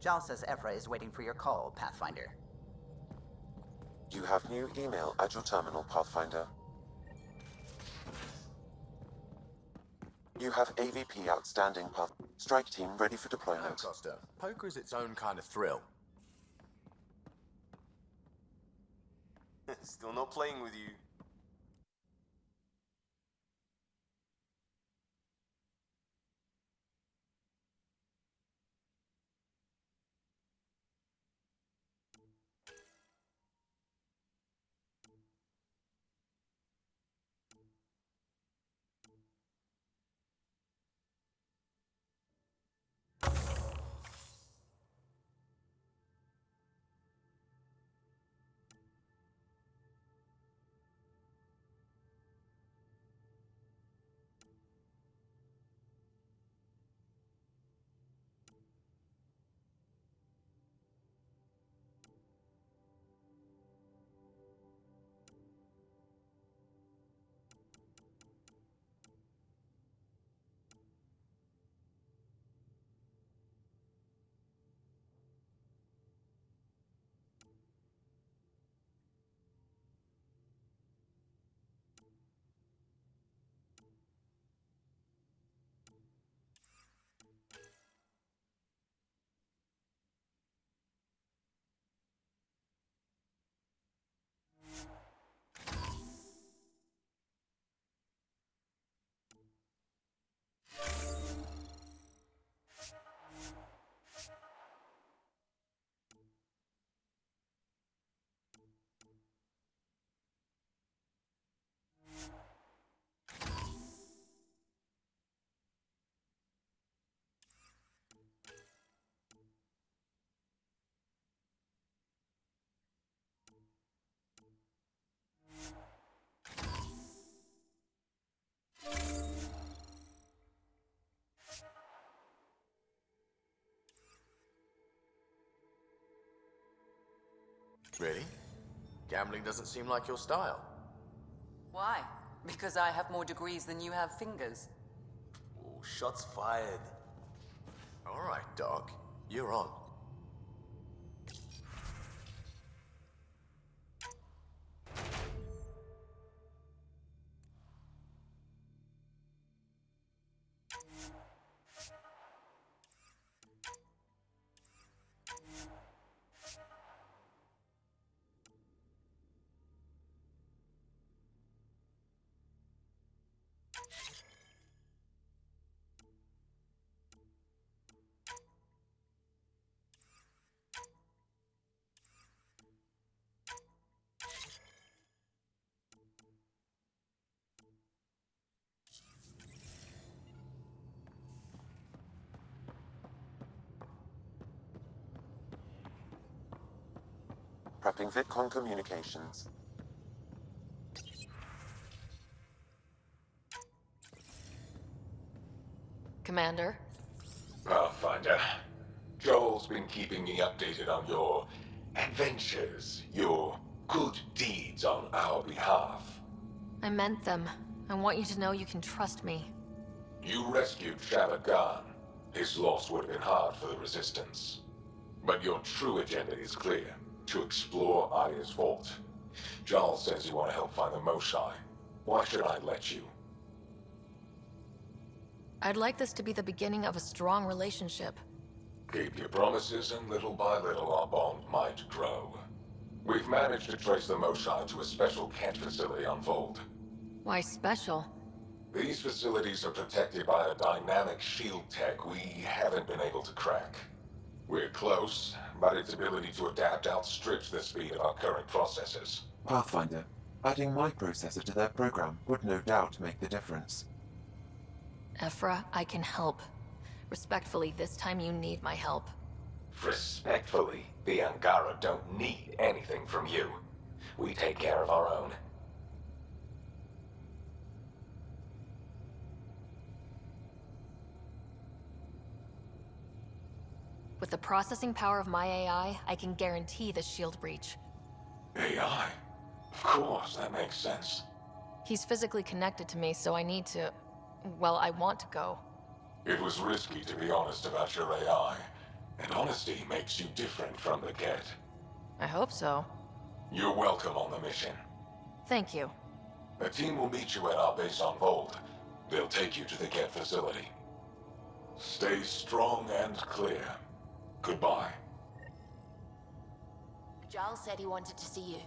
Giles says Ephra is waiting for your call, Pathfinder. You have new email at your terminal, Pathfinder. You have AVP outstanding, Path. Strike team ready for No, deployment. Costa. Poker is its own kind of thrill. Still not playing with you. Really? Gambling doesn't seem like your style. Why? Because I have more degrees than you have fingers. Oh, shots fired. All right, Doc. You're on. Prepping VidCon communications. Commander? Pathfinder, Joel's been keeping me updated on your adventures, your good deeds on our behalf. I meant them. I want you to know you can trust me. You rescued Shavad Khan. His loss would have been hard for the Resistance. But your true agenda is clear, to explore Aya's vault. Giles says you want to help find the Moshae. Why should I let you? I'd like this to be the beginning of a strong relationship. Keep your promises, and little by little our bond might grow. We've managed to trace the Moshae to a special Kent facility on Vold. Why special? These facilities are protected by a dynamic shield tech we haven't been able to crack. We're close, but its ability to adapt outstrips the speed of our current processors. Pathfinder, adding my processor to their program would no doubt make the difference. Ephra, I can help. Respectfully, this time you need my help. Respectfully, the Angara don't need anything from you. We take care of our own. With the processing power of my AI, I can guarantee the shield breach. AI? Of course, that makes sense. He's physically connected to me, so I need to... well, I want to go. It was risky, to be honest, about your AI. And honesty makes you different from the Ket. I hope so. You're welcome on the mission. Thank you. A team will meet you at our base on Vold. They'll take you to the Ket facility. Stay strong and clear. Goodbye. Giles said he wanted to see you.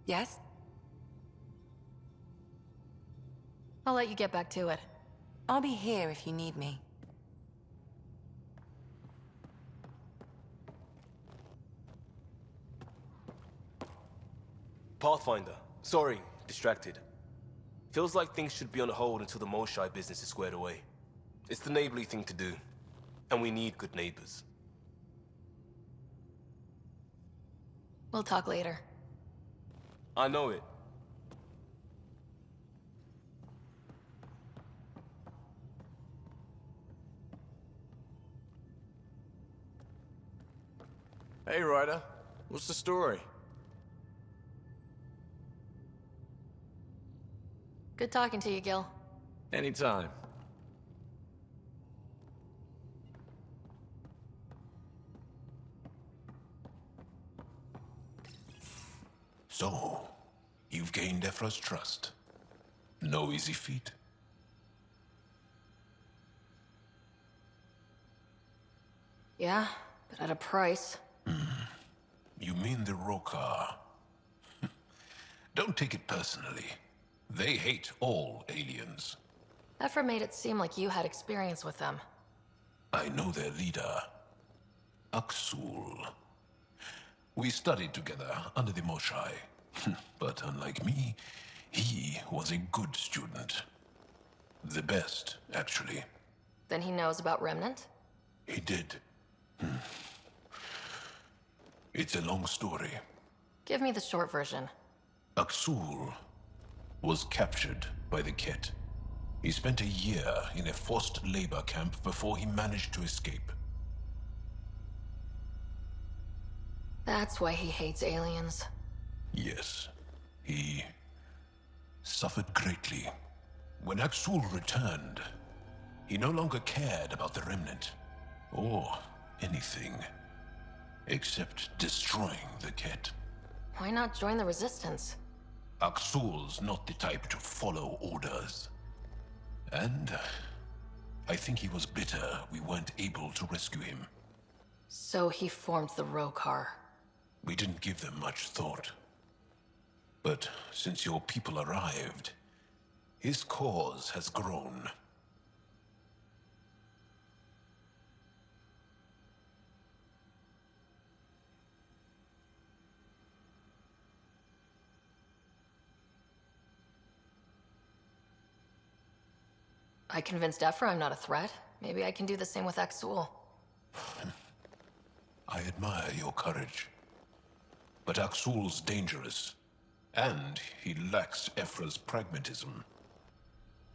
Yes? I'll let you get back to it. I'll be here if you need me. Pathfinder. Sorry, distracted. Feels like things should be on hold until the Moshae business is squared away. It's the neighborly thing to do. And we need good neighbors. We'll talk later. I know it. Hey, Ryder. What's the story? Good talking to you, Gil. Anytime. So, you've gained Ephra's trust. No easy feat. Yeah, but at a price. You mean the Rokar? Don't take it personally. They hate all aliens. Ephra made it seem like you had experience with them. I know their leader, Aksul. We studied together under the Moshae. But unlike me, he was a good student. The best, actually. Then he knows about Remnant? He did. It's a long story. Give me the short version. Aksul was captured by the Ket. He spent a year in a forced labor camp before he managed to escape. That's why he hates aliens. Yes, he suffered greatly. When Aksul returned, he no longer cared about the Remnant, or anything, except destroying the Ket. Why not join the Resistance? Aksul's not the type to follow orders. And I think he was bitter we weren't able to rescue him. So he formed the Rokar. We didn't give them much thought. But since your people arrived, his cause has grown. I convinced Ephra I'm not a threat. Maybe I can do the same with Aksul. I admire your courage. But Aksul's dangerous, and he lacks Ephra's pragmatism.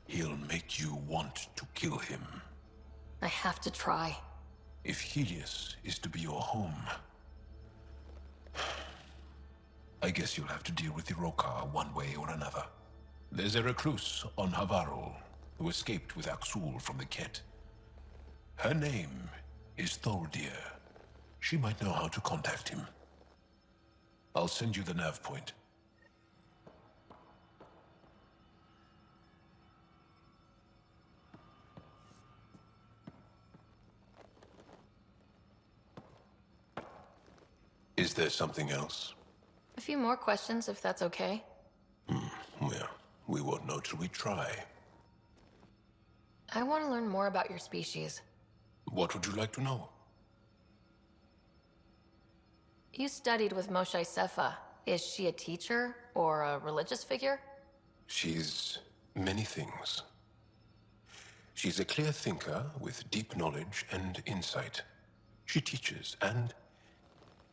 He'll make you want to kill him. I have to try. If Helios is to be your home, I guess you'll have to deal with the Rokar one way or another. There's a recluse on Havarul who escaped with Aksul from the Ket. Her name is Tholdir. She might know how to contact him. I'll send you the nav point. Is there something else? A few more questions, if that's okay. Well, we won't know till we try. I want to learn more about your species. What would you like to know? You studied with Moshae Sefa. Is she a teacher or a religious figure? She's many things. She's a clear thinker with deep knowledge and insight. She teaches and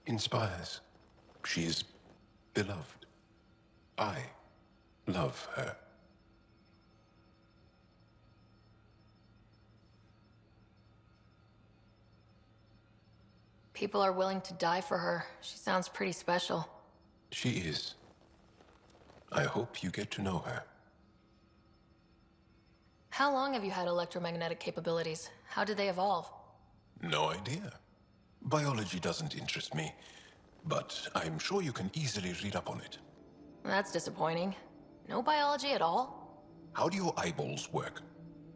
inspires. She's beloved. I love her. People are willing to die for her. She sounds pretty special. She is. I hope you get to know her. How long have you had electromagnetic capabilities? How did they evolve? No idea. Biology doesn't interest me, but I'm sure you can easily read up on it. That's disappointing. No biology at all? How do your eyeballs work?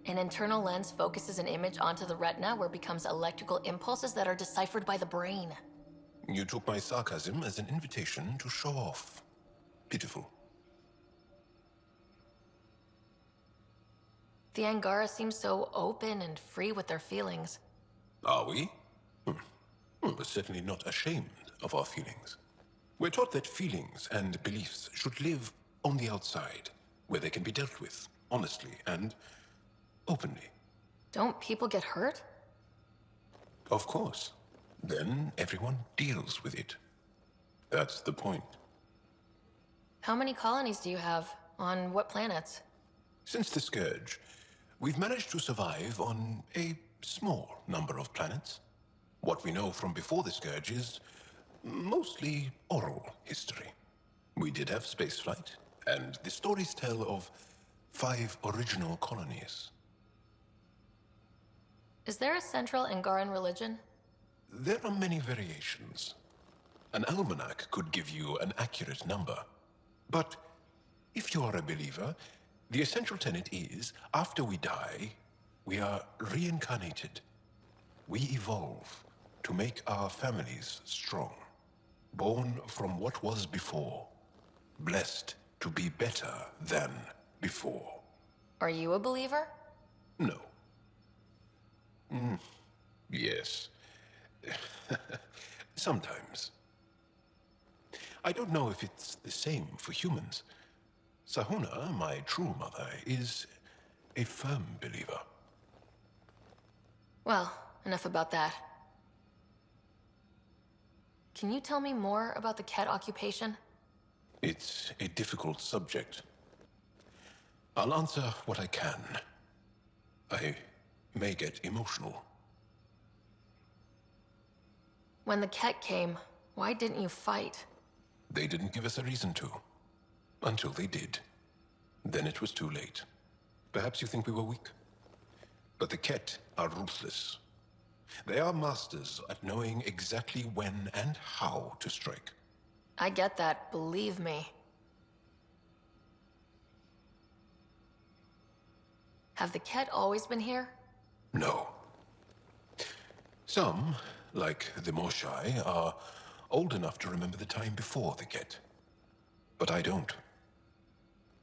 An internal lens focuses an image onto the retina where it becomes electrical impulses that are deciphered by the brain. You took my sarcasm as an invitation to show off. Pitiful. The Angara seem so open and free with their feelings. Are we? We're certainly not ashamed of our feelings. We're taught that feelings and beliefs should live on the outside, where they can be dealt with, honestly and openly. Don't people get hurt? Of course. Then everyone deals with it. That's the point. How many colonies do you have? On what planets? Since the Scourge, we've managed to survive on a small number of planets. What we know from before the Scourge is mostly oral history. We did have spaceflight, and the stories tell of 5 original colonies. Is there a central Angaran religion? There are many variations. An almanac could give you an accurate number. But if you are a believer, the essential tenet is, after we die, we are reincarnated. We evolve to make our families strong. Born from what was before. Blessed to be better than before. Are you a believer? No. Yes. Sometimes. I don't know if it's the same for humans. Sahuna, my true mother, is a firm believer. Well, enough about that. Can you tell me more about the Ket occupation? It's a difficult subject. I'll answer what I can. I may get emotional. When the Ket came, why didn't you fight? They didn't give us a reason to. Until they did. Then it was too late. Perhaps you think we were weak. But the Ket are ruthless. They are masters at knowing exactly when and how to strike. I get that, believe me. Have the Ket always been here? No. Some, like the Moshae, are old enough to remember the time before the Ket. But I don't.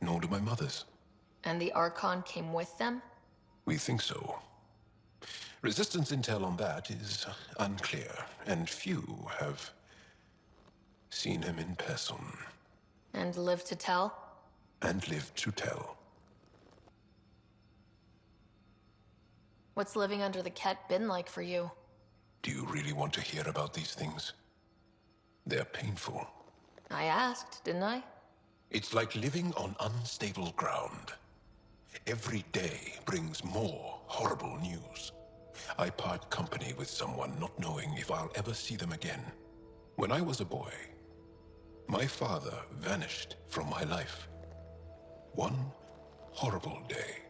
Nor do my mothers. And the Archon came with them? We think so. Resistance intel on that is unclear, and few have seen him in person. And lived to tell? And lived to tell. What's living under the Ket been like for you? Do you really want to hear about these things? They're painful. I asked, didn't I? It's like living on unstable ground. Every day brings more horrible news. I part company with someone not knowing if I'll ever see them again. When I was a boy, my father vanished from my life. One horrible day.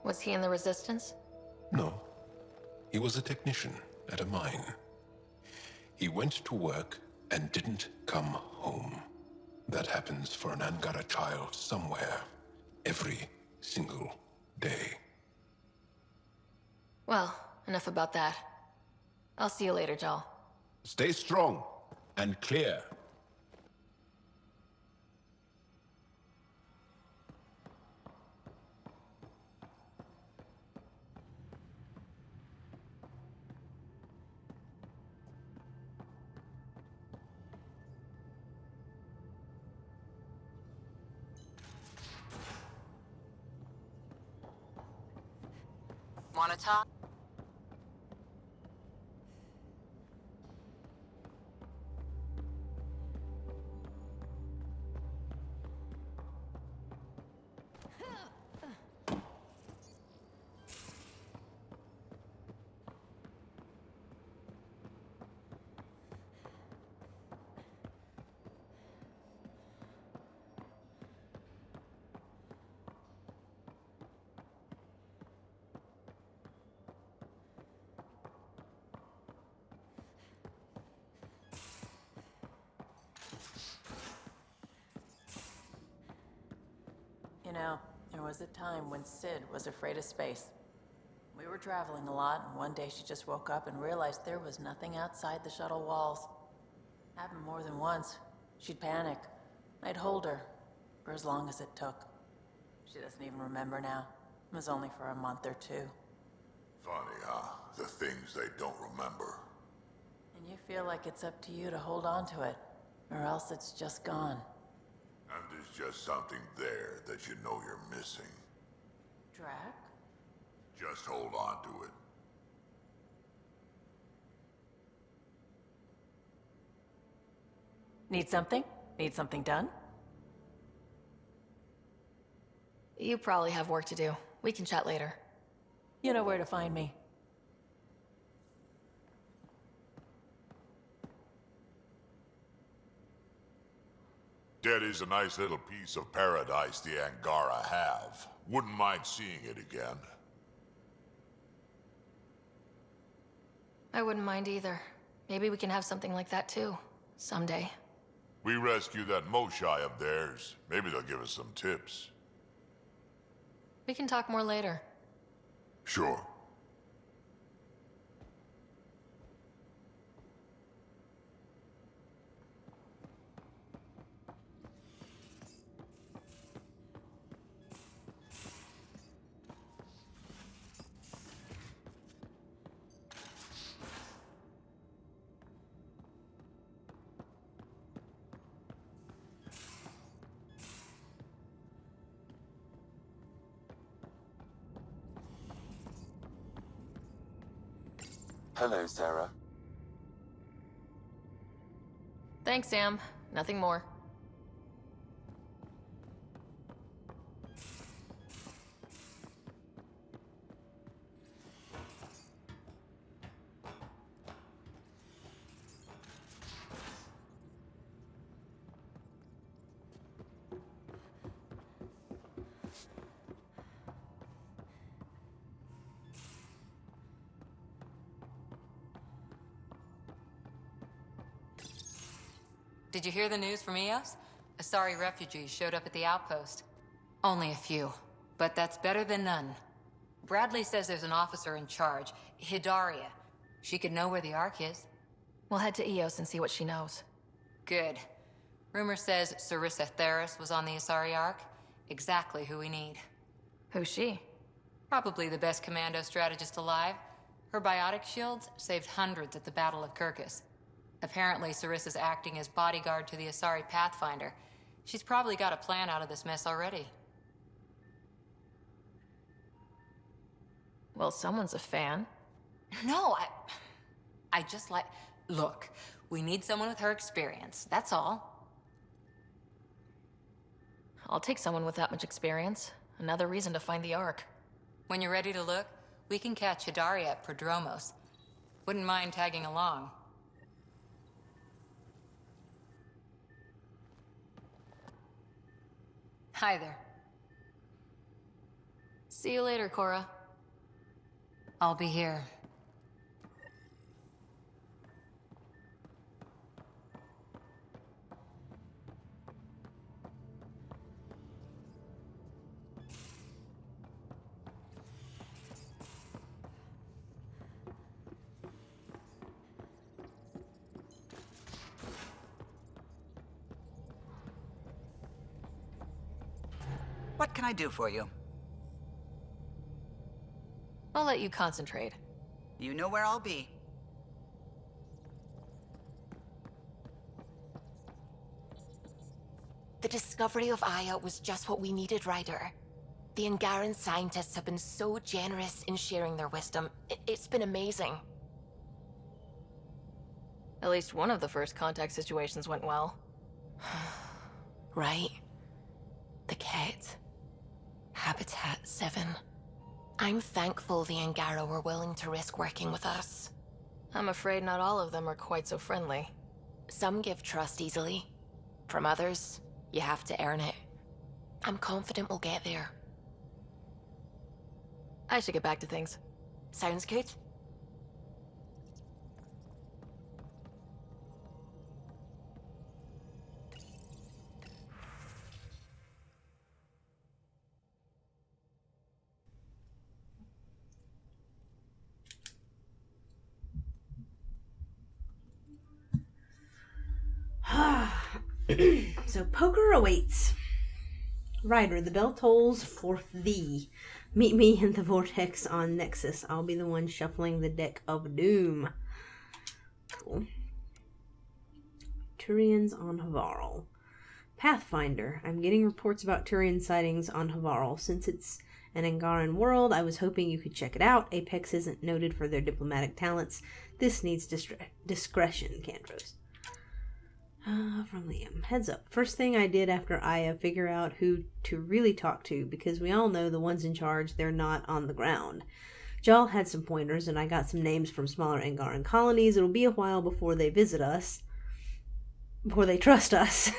Was he in the Resistance? No. He was a technician at a mine. He went to work and didn't come home. That happens for an Angara child somewhere, every single day. Well, enough about that. I'll see you later, Jal. Stay strong and clear. Wanna talk? Now, there was a time when Sid was afraid of space. We were traveling a lot, and one day she just woke up and realized there was nothing outside the shuttle walls. Happened more than once. She'd panic. I'd hold her, for as long as it took. She doesn't even remember now. It was only for a month or two. Funny, huh? The things they don't remember. And you feel like it's up to you to hold on to it, or else it's just gone. And there's just something there that you know you're missing. Drac? Just hold on to it. Need something? Need something done? You probably have work to do. We can chat later. You know where to find me. Dead is a nice little piece of paradise the Angara have. Wouldn't mind seeing it again. I wouldn't mind either. Maybe we can have something like that too, someday. We rescue that Moshae of theirs. Maybe they'll give us some tips. We can talk more later. Sure. Hello, Sarah. Thanks, Sam. Nothing more. Did you hear the news from Eos? Asari refugees showed up at the outpost. Only a few, but that's better than none. Bradley says there's an officer in charge, Hidaria. She could know where the Ark is. We'll head to Eos and see what she knows. Good. Rumor says Sarissa Theris was on the Asari Ark. Exactly who we need. Who's she? Probably the best commando strategist alive. Her biotic shields saved hundreds at the Battle of Kirkus. Apparently, Sarissa's acting as bodyguard to the Asari Pathfinder. She's probably got a plan out of this mess already. Well, someone's a fan. No, I just like... Look, we need someone with her experience, that's all. I'll take someone with that much experience. Another reason to find the Ark. When you're ready to look, we can catch Hidaria at Prodromos. Wouldn't mind tagging along. Hi there. See you later, Cora. I'll be here. What can I do for you? I'll let you concentrate. You know where I'll be. The discovery of Aya was just what we needed, Ryder. The Angaran scientists have been so generous in sharing their wisdom. It's been amazing. At least one of the first contact situations went well. Right? The Ket. Habitat 7. I'm thankful the Angara were willing to risk working with us. I'm afraid not all of them are quite so friendly. Some give trust easily. From others, you have to earn it. I'm confident we'll get there. I should get back to things. Sounds good. So poker awaits. Ryder, the bell tolls for thee. Meet me in the vortex on Nexus. I'll be the one shuffling the deck of doom. Cool. Turians on Havarl. Pathfinder. I'm getting reports about Turian sightings on Havarl. Since it's an Angaran world, I was hoping you could check it out. Apex isn't noted for their diplomatic talents. This needs discretion, Kandros. From Liam. Heads up. First thing I did after Aya, figure out who to really talk to, because we all know the ones in charge, they're not on the ground. Jal had some pointers, and I got some names from smaller Angaran colonies. It'll be a while before they visit us. Before they trust us.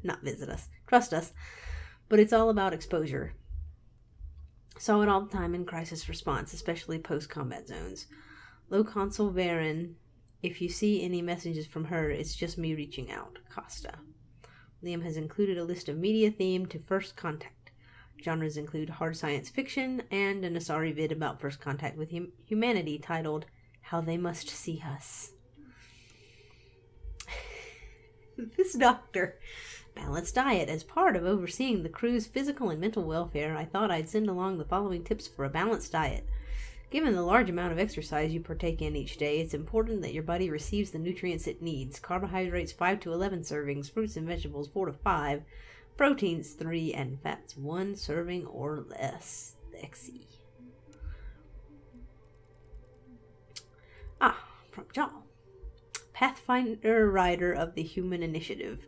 Not visit us. Trust us. But it's all about exposure. Saw it all the time in crisis response, especially post-combat zones. Low Consul Varen. If you see any messages from her, it's just me reaching out. Costa. Liam has included a list of media themed to First Contact. Genres include hard science fiction and an Asari vid about First Contact with humanity titled How They Must See Us. This doctor. Balanced diet. As part of overseeing the crew's physical and mental welfare, I thought I'd send along the following tips for a balanced diet. Given the large amount of exercise you partake in each day, it's important that your body receives the nutrients it needs. Carbohydrates 5 to 11 servings, fruits and vegetables 4 to 5, proteins 3, and fats 1 serving or less. Lexi. From John. Pathfinder Rider of the Human Initiative.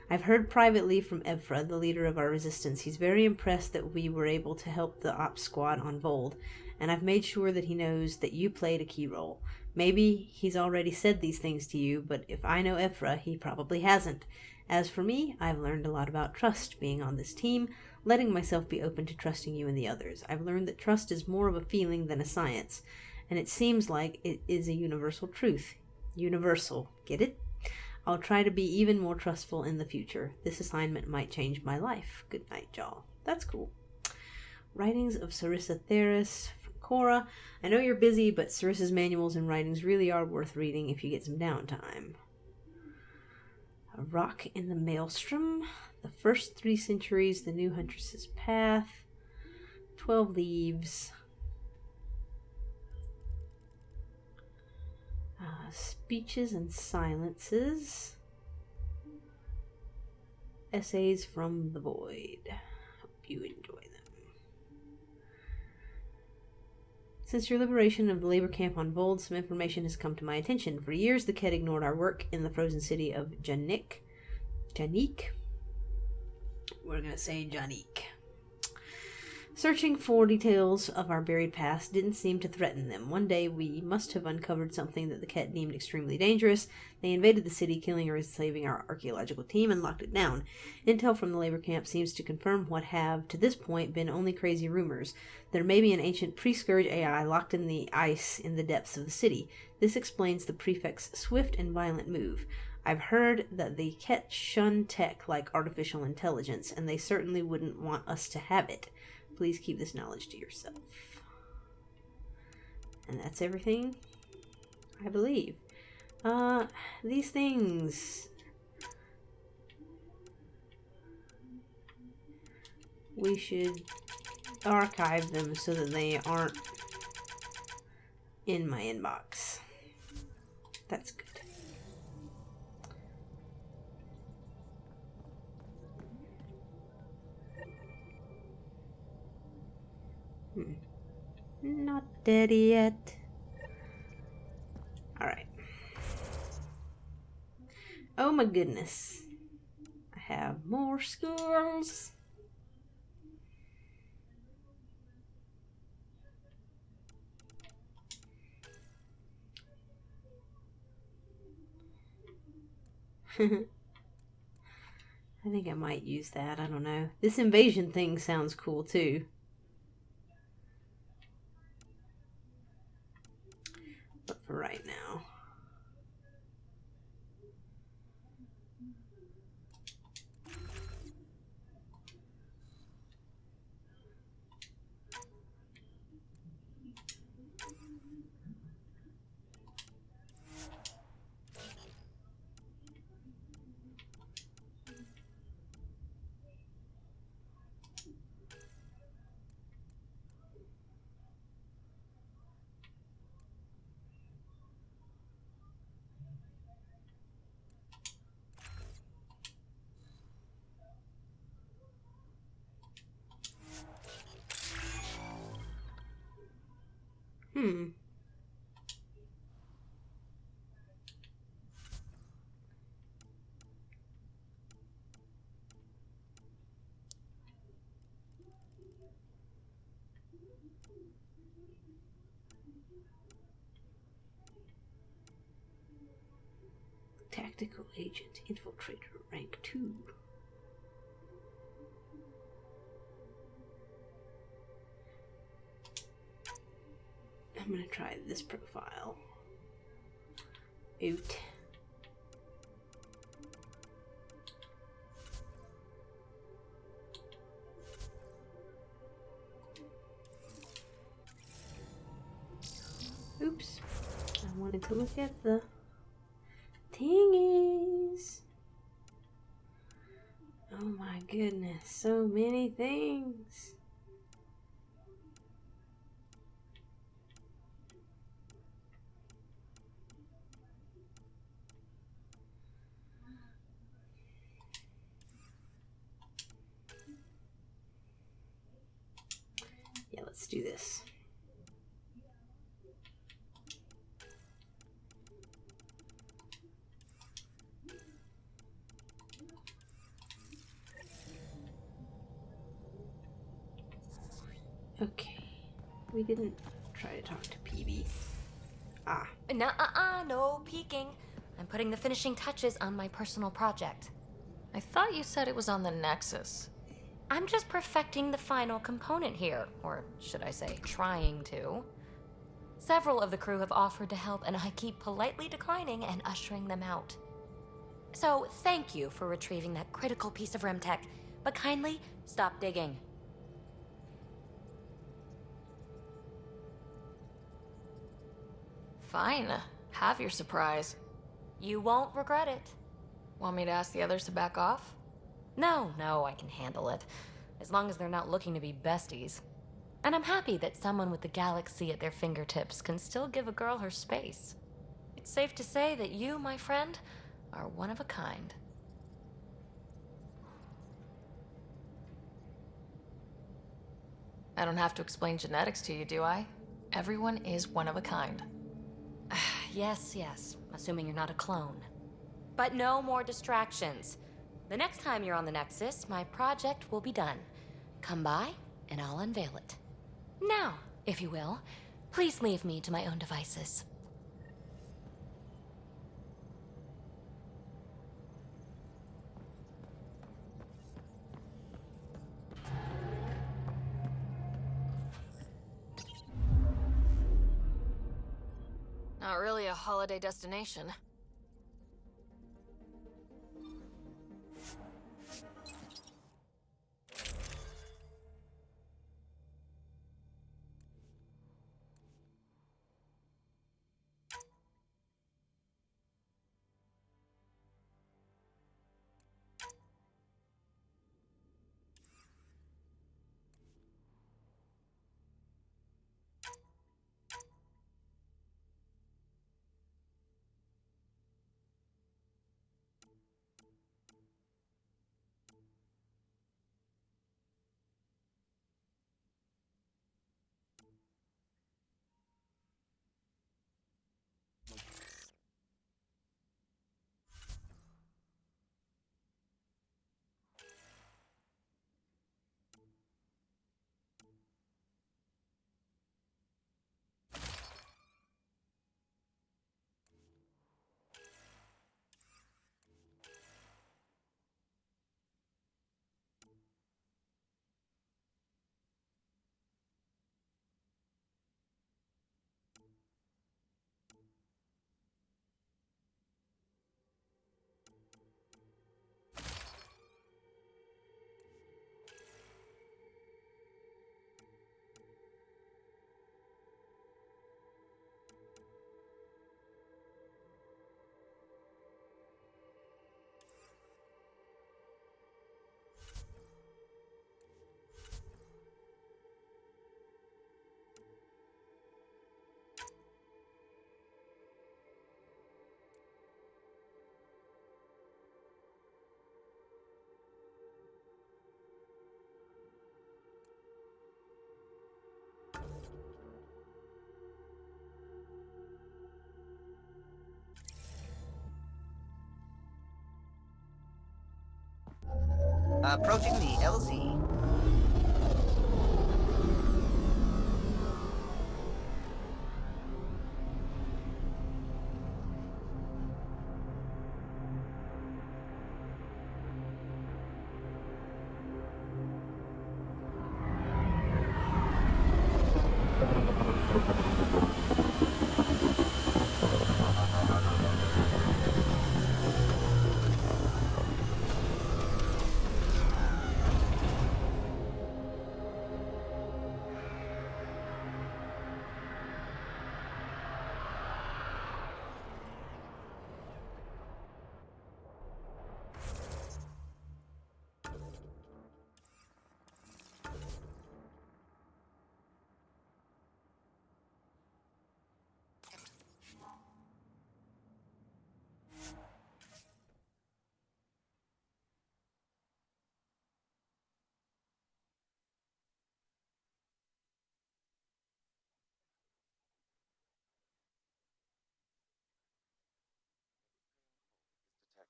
I've heard privately from Evfra, the leader of our resistance. He's very impressed that we were able to help the ops squad on Vold, and I've made sure that he knows that you played a key role. Maybe he's already said these things to you, but if I know Evfra, he probably hasn't. As for me, I've learned a lot about trust being on this team, letting myself be open to trusting you and the others. I've learned that trust is more of a feeling than a science, and it seems like it is a universal truth. Universal. Get it? I'll try to be even more trustful in the future. This assignment might change my life. Good night, Jaw. That's cool. Writings of Sarissa Theris from Cora. I know you're busy, but Sarissa's manuals and writings really are worth reading if you get some downtime. A Rock in the Maelstrom. The First 3 Centuries. The New Huntress's Path. 12 Leaves. Speeches and Silences. Essays from the Void. Hope you enjoy them. Since your liberation of the labor camp on Vold, some information has come to my attention. For years, the Kett ignored our work in the frozen city of Janik. We're going to say Janik. Searching for details of our buried past didn't seem to threaten them. One day, we must have uncovered something that the Kett deemed extremely dangerous. They invaded the city, killing or enslaving our archaeological team, and locked it down. Intel from the labor camp seems to confirm what have, to this point, been only crazy rumors. There may be an ancient pre-scourge AI locked in the ice in the depths of the city. This explains the prefect's swift and violent move. I've heard that the Kett shun tech like artificial intelligence, and they certainly wouldn't want us to have it. Please keep this knowledge to yourself. And that's everything, I believe. These things. We should archive them so that they aren't in my inbox. That's good. Not dead yet. Alright. Oh my goodness. I have more skills. I think I might use that. I don't know. This invasion thing sounds cool too. But for right now. Tactical agent, infiltrator, rank 2. I'm gonna try this profile. Oot. Oops. I wanted to look at the thingies. Oh my goodness, so many things. Yeah, let's do this. Okay, we didn't try to talk to PB. No peeking. I'm putting the finishing touches on my personal project. I thought you said it was on the Nexus. I'm just perfecting the final component here, or should I say, trying to. Several of the crew have offered to help, and I keep politely declining and ushering them out. So, thank you for retrieving that critical piece of REM tech, but kindly stop digging. Fine. Have your surprise. You won't regret it. Want me to ask the others to back off? No, I can handle it. As long as they're not looking to be besties. And I'm happy that someone with the galaxy at their fingertips can still give a girl her space. It's safe to say that you, my friend, are one of a kind. I don't have to explain genetics to you, do I? Everyone is one of a kind. Yes, assuming you're not a clone. But no more distractions. The next time you're on the Nexus, my project will be done. Come by, and I'll unveil it. Now, if you will, please leave me to my own devices. Not really a holiday destination. Approaching the LZ.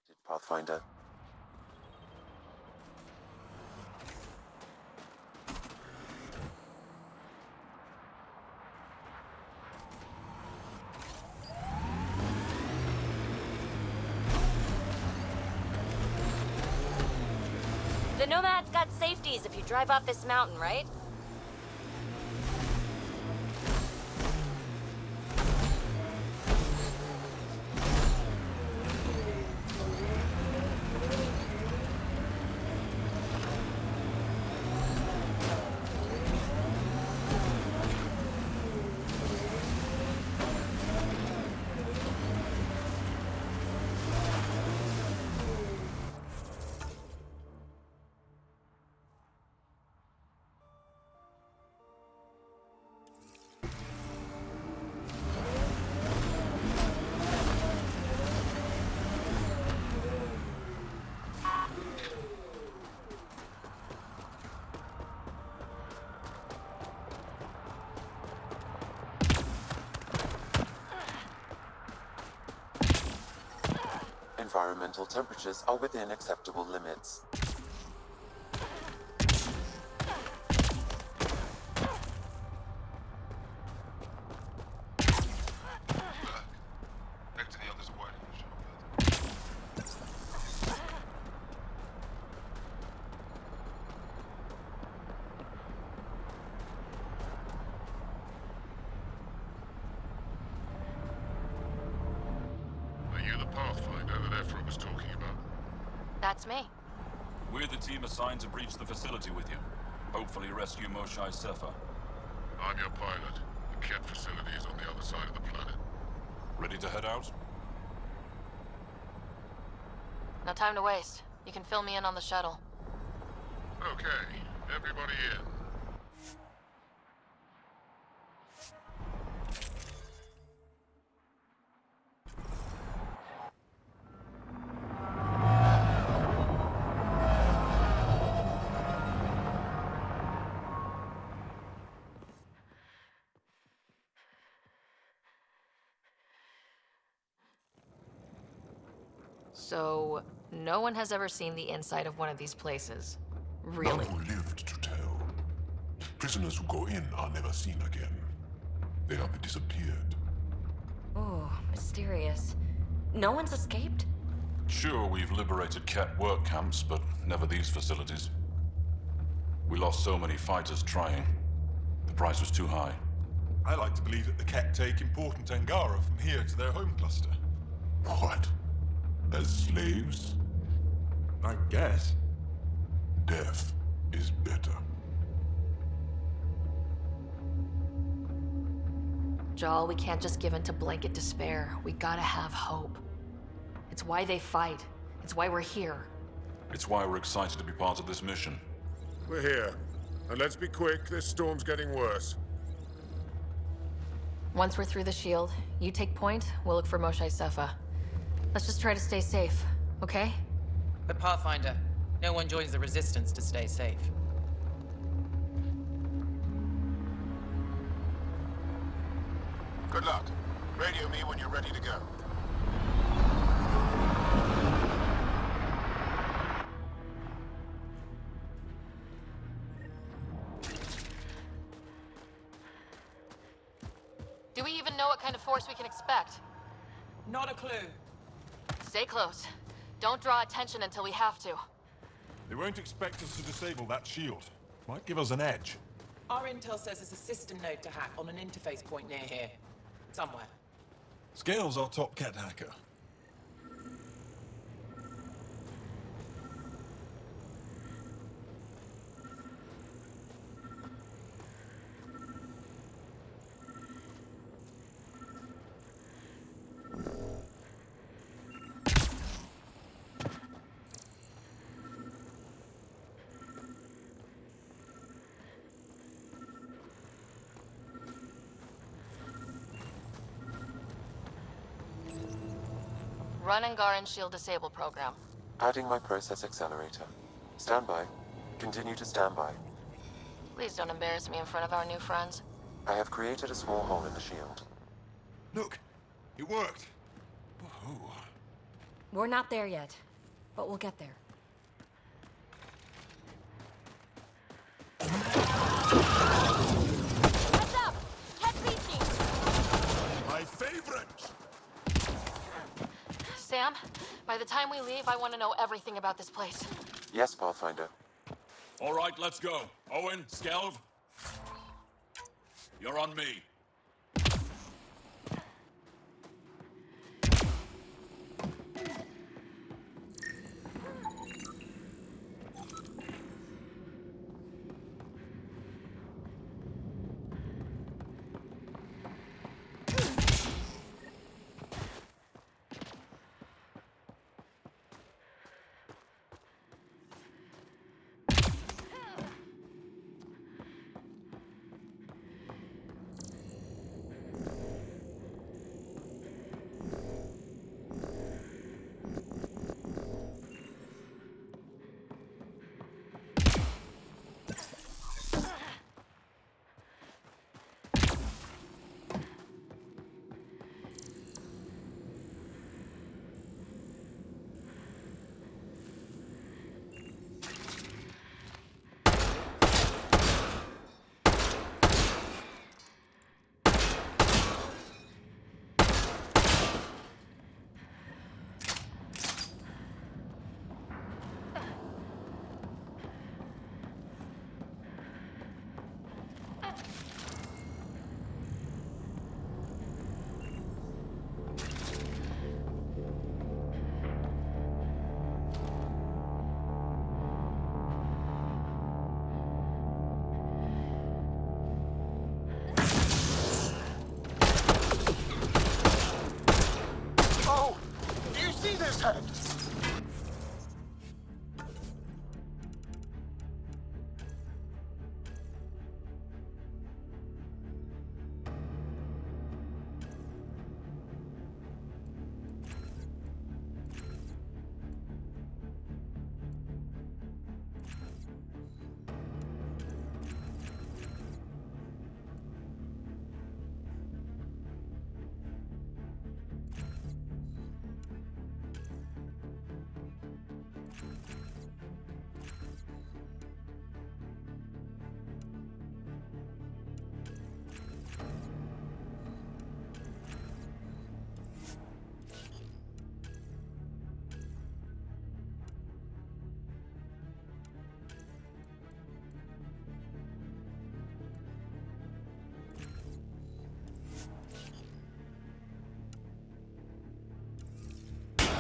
Detected, Pathfinder. The Nomad's got safeties if you drive off this mountain, right? Environmental temperatures are within acceptable limits. Back to the others waiting. Are you the Pathfinder that Ephra was talking about? That's me. We're the team assigned to breach the facility with you. Hopefully rescue Moshae Sepha. I'm your pilot. The Ket facility is on the other side of the planet. Ready to head out? No time to waste. You can fill me in on the shuttle. Okay, everybody in. So, no one has ever seen the inside of one of these places. Really? None who lived to tell. Prisoners who go in are never seen again. They have disappeared. Oh, mysterious. No one's escaped? Sure, we've liberated Ket work camps, but never these facilities. We lost so many fighters trying. The price was too high. I like to believe that the Ket take important Angara from here to their home cluster. What? As slaves? I guess. Death is better. Jal, we can't just give in to blanket despair. We gotta have hope. It's why they fight. It's why we're here. It's why we're excited to be part of this mission. We're here. And let's be quick, this storm's getting worse. Once we're through the shield, you take point, we'll look for Moshae Sepha. Let's just try to stay safe, okay? But Pathfinder, no one joins the Resistance to stay safe. Good luck. Radio me when you're ready to go. Do we even know what kind of force we can expect? Not a clue. Stay close. Don't draw attention until we have to. They won't expect us to disable that shield. Might give us an edge. Our intel says there's a system node to hack on an interface point near here. Somewhere. Scale's our top cat hacker. Run Angaran Shield Disable program. Adding my process accelerator. Stand by. Continue to stand by. Please don't embarrass me in front of our new friends. I have created a small hole in the shield. Look, it worked. We're not there yet, but we'll get there. Heads up! Cat beating! My favorite! Sam, by the time we leave, I want to know everything about this place. Yes, Pathfinder. All right, let's go. Owen, Skelv. You're on me.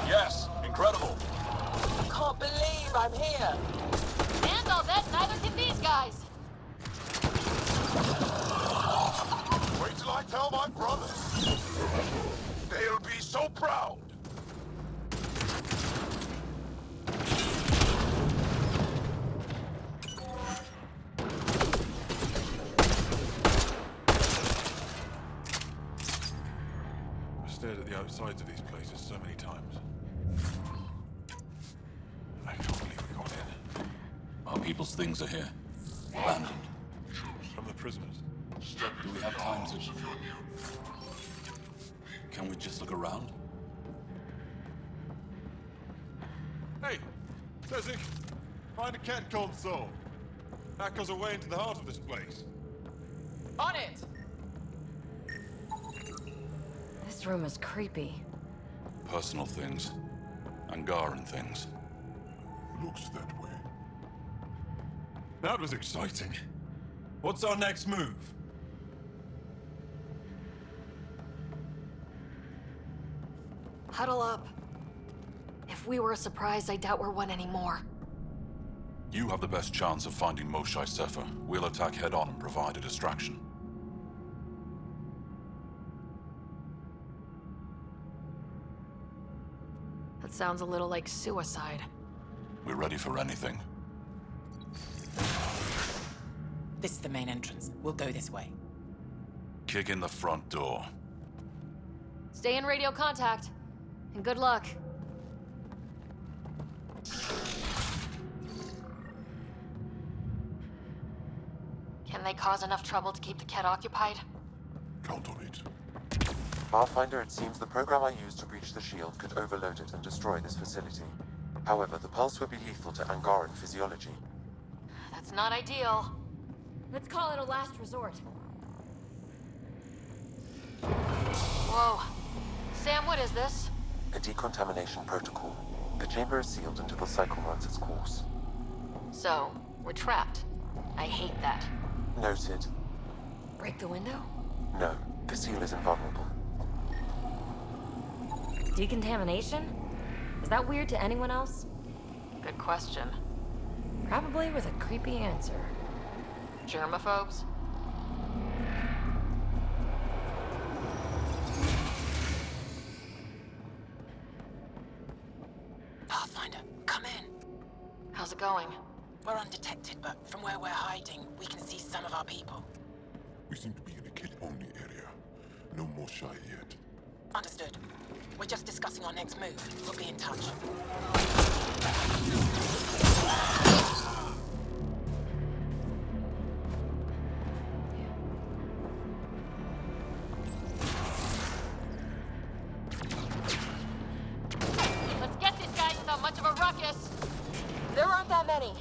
Yes, incredible. Can't believe I'm here. And I'll bet neither can these guys. Wait till I tell my brothers. They'll be so proud. I've stared at the outsides of these places so many times. I can't believe we got in. Our people's things are here. Abandoned. From the prisoners. Do we have time to... Can we just look around? Hey, Tezik, find a cat console. Hack us away into the heart of this place. On it! This room is creepy. Personal things. Angaran things. Looks that way. That was exciting. What's our next move? Huddle up. If we were a surprise, I doubt we're one anymore. You have the best chance of finding Moshae Sefer. We'll attack head-on and provide a distraction. That sounds a little like suicide. We're ready for anything. This is the main entrance. We'll go this way. Kick in the front door. Stay in radio contact. And good luck. Can they cause enough trouble to keep the Ket occupied? Count on it. Pathfinder, it seems the program I used to breach the shield could overload it and destroy this facility. However, the pulse would be lethal to Angaran physiology. That's not ideal. Let's call it a last resort. Whoa. Sam, what is this? A decontamination protocol. The chamber is sealed until the cycle runs its course. So, we're trapped. I hate that. Noted. Break the window? No, the seal is invulnerable. Decontamination? Is that weird to anyone else? Good question. Probably with a creepy answer. Germaphobes? Pathfinder, come in. How's it going? We're undetected, but from where we're hiding, we can see some of our people. We seem to be in a kid-only area. No Moshae yet. Understood. We're just discussing our next move. We'll be in touch. Let's get these guys without much of a ruckus. There aren't that many.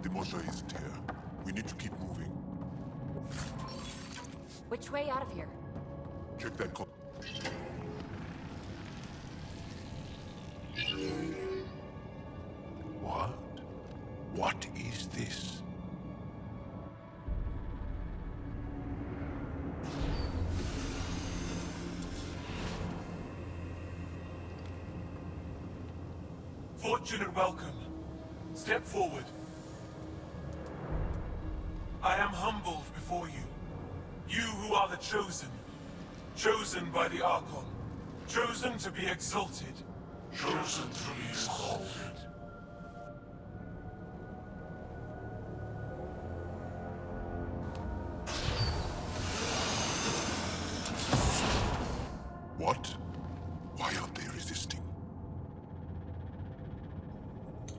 The Moshae isn't here. We need to keep moving. Which way out of here? Check that con- What? What is this? Fortunate welcome. Step forward. I am humbled before you. You who are the chosen. Chosen by the Archon. Chosen to be exalted. Chosen to be exalted. What? Why aren't they resisting?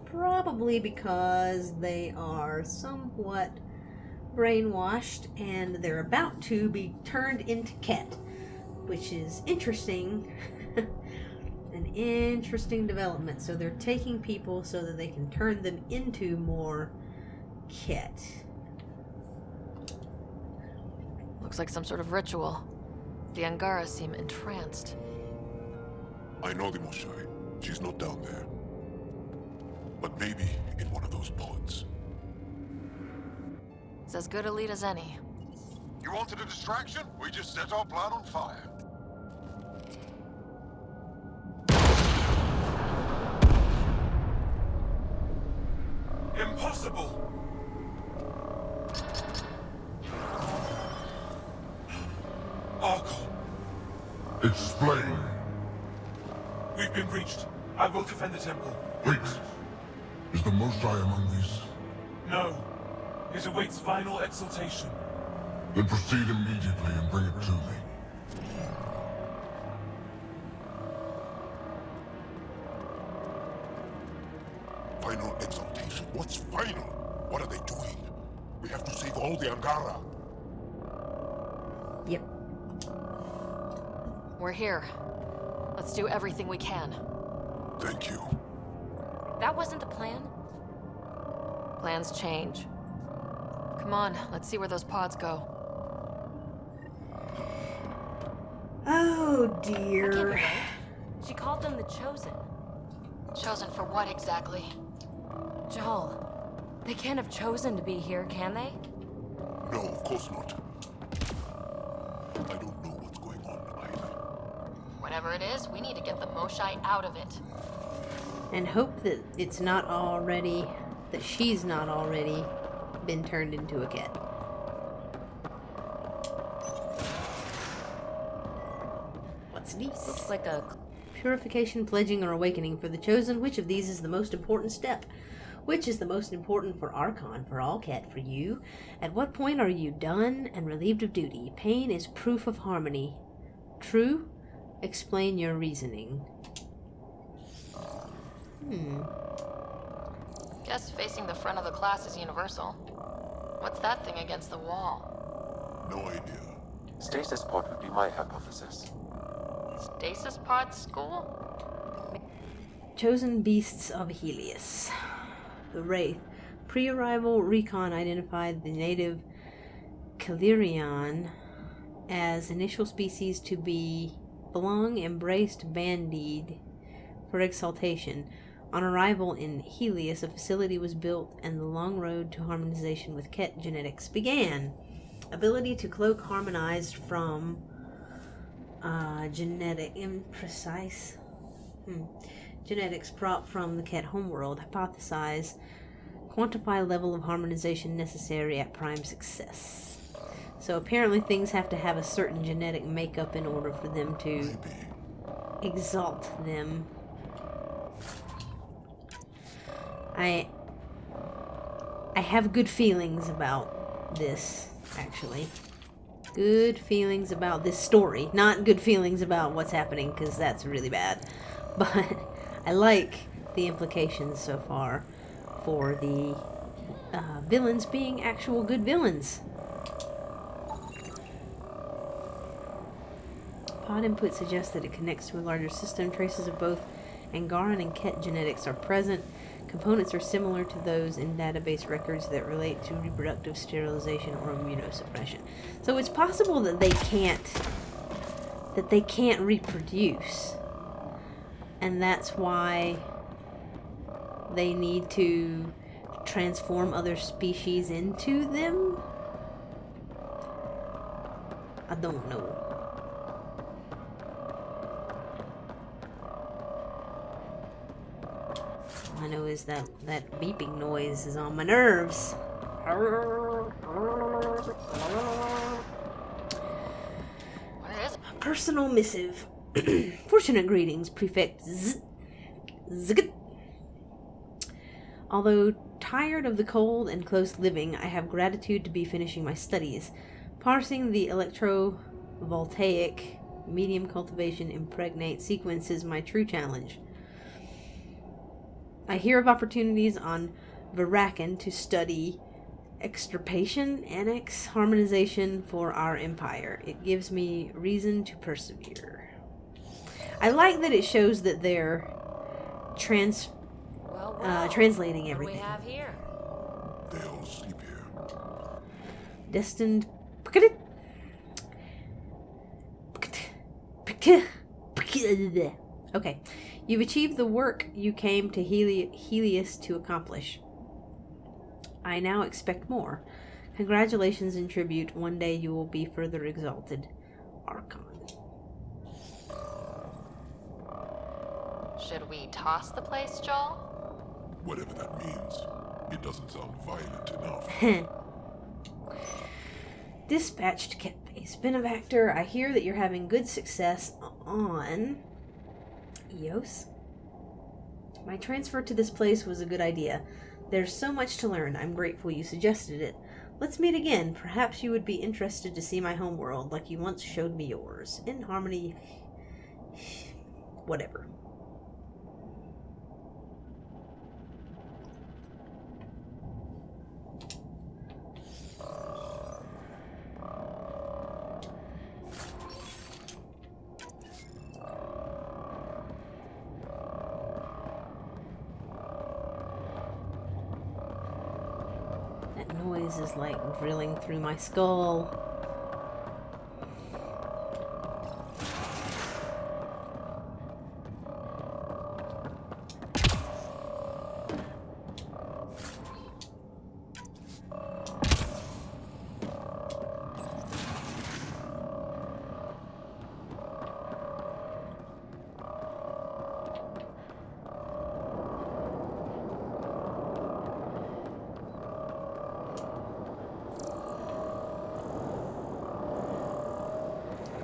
Probably because they are somewhat brainwashed and they're about to be turned into Ket, which is interesting. An interesting development. So they're taking people so that they can turn them into more Ket. Looks like some sort of ritual. The Angara seem entranced. I know the Moshae. She's not down there. But maybe in one of those pods. It's as good a lead as any. You wanted a distraction? We just set our plan on fire. Impossible! Archon. Explain. We've been breached. I will defend the temple. Wait! Is the Moshae among these? No. It awaits final exaltation. Then proceed immediately and bring it to me. Final exaltation? What's final? What are they doing? We have to save all the Angara. Yep. We're here. Let's do everything we can. Thank you. That wasn't the plan. Plans change. Come on, let's see where those pods go. Oh That can't be dear. right. She called them the Chosen. Chosen for what exactly? Jal, they can't have chosen to be here, can they? No, of course not. I don't know what's going on either. Whatever it is, we need to get the Moshae out of it. And hope that it's not already, that she's not already been turned into a cat. What's this? Looks like a... Purification, pledging, or awakening for the chosen. Which of these is the most important step? Which is the most important for Archon, for all cat, for you? At what point are you done and relieved of duty? Pain is proof of harmony. True? Explain your reasoning. Guess facing the front of the class is universal. What's that thing against the wall? No idea. Stasis pod would be my hypothesis. Stasis pod school? Chosen beasts of Helios. The Wraith. Pre-arrival recon identified the native Calirion as initial species to belong embraced bandied for exaltation. On arrival in Helios, a facility was built and the long road to harmonization with Ket genetics began. Ability to cloak harmonized from genetic imprecise genetics prop from the Ket homeworld. Hypothesize quantify level of harmonization necessary at prime success. So apparently things have to have a certain genetic makeup in order for them to exalt them. I have good feelings about this, actually. Good feelings about this story. Not good feelings about what's happening, because that's really bad. But I like the implications so far for the villains being actual good villains. Pod input suggests that it connects to a larger system. Traces of both Angaran and Ket genetics are present. Components are similar to those in database records that relate to reproductive sterilization or immunosuppression. So it's possible that they can't reproduce. And that's why they need to transform other species into them? I don't know. All I know is that beeping noise is on my nerves. Where is it? Personal missive. Fortunate greetings, Prefect Zgit. Although tired of the cold and close living, I have gratitude to be finishing my studies. Parsing the electrovoltaic medium cultivation impregnate sequence is my true challenge. I hear of opportunities on Varakan to study extirpation, annex, harmonization for our empire. It gives me reason to persevere. I like that it shows that they're translating everything. What do we have here? They all sleep here. Destined. Okay. You've achieved the work you came to Helios to accomplish. I now expect more. Congratulations and tribute. One day you will be further exalted. Archon. Should we toss the place, Joel? Whatever that means. It doesn't sound violent enough. Dispatched Ket Base. Benefactor, I hear that you're having good success on Eos? My transfer to this place was a good idea. There's so much to learn. I'm grateful you suggested it. Let's meet again. Perhaps you would be interested to see my homeworld like you once showed me yours. In harmony... whatever. Noise is like drilling through my skull.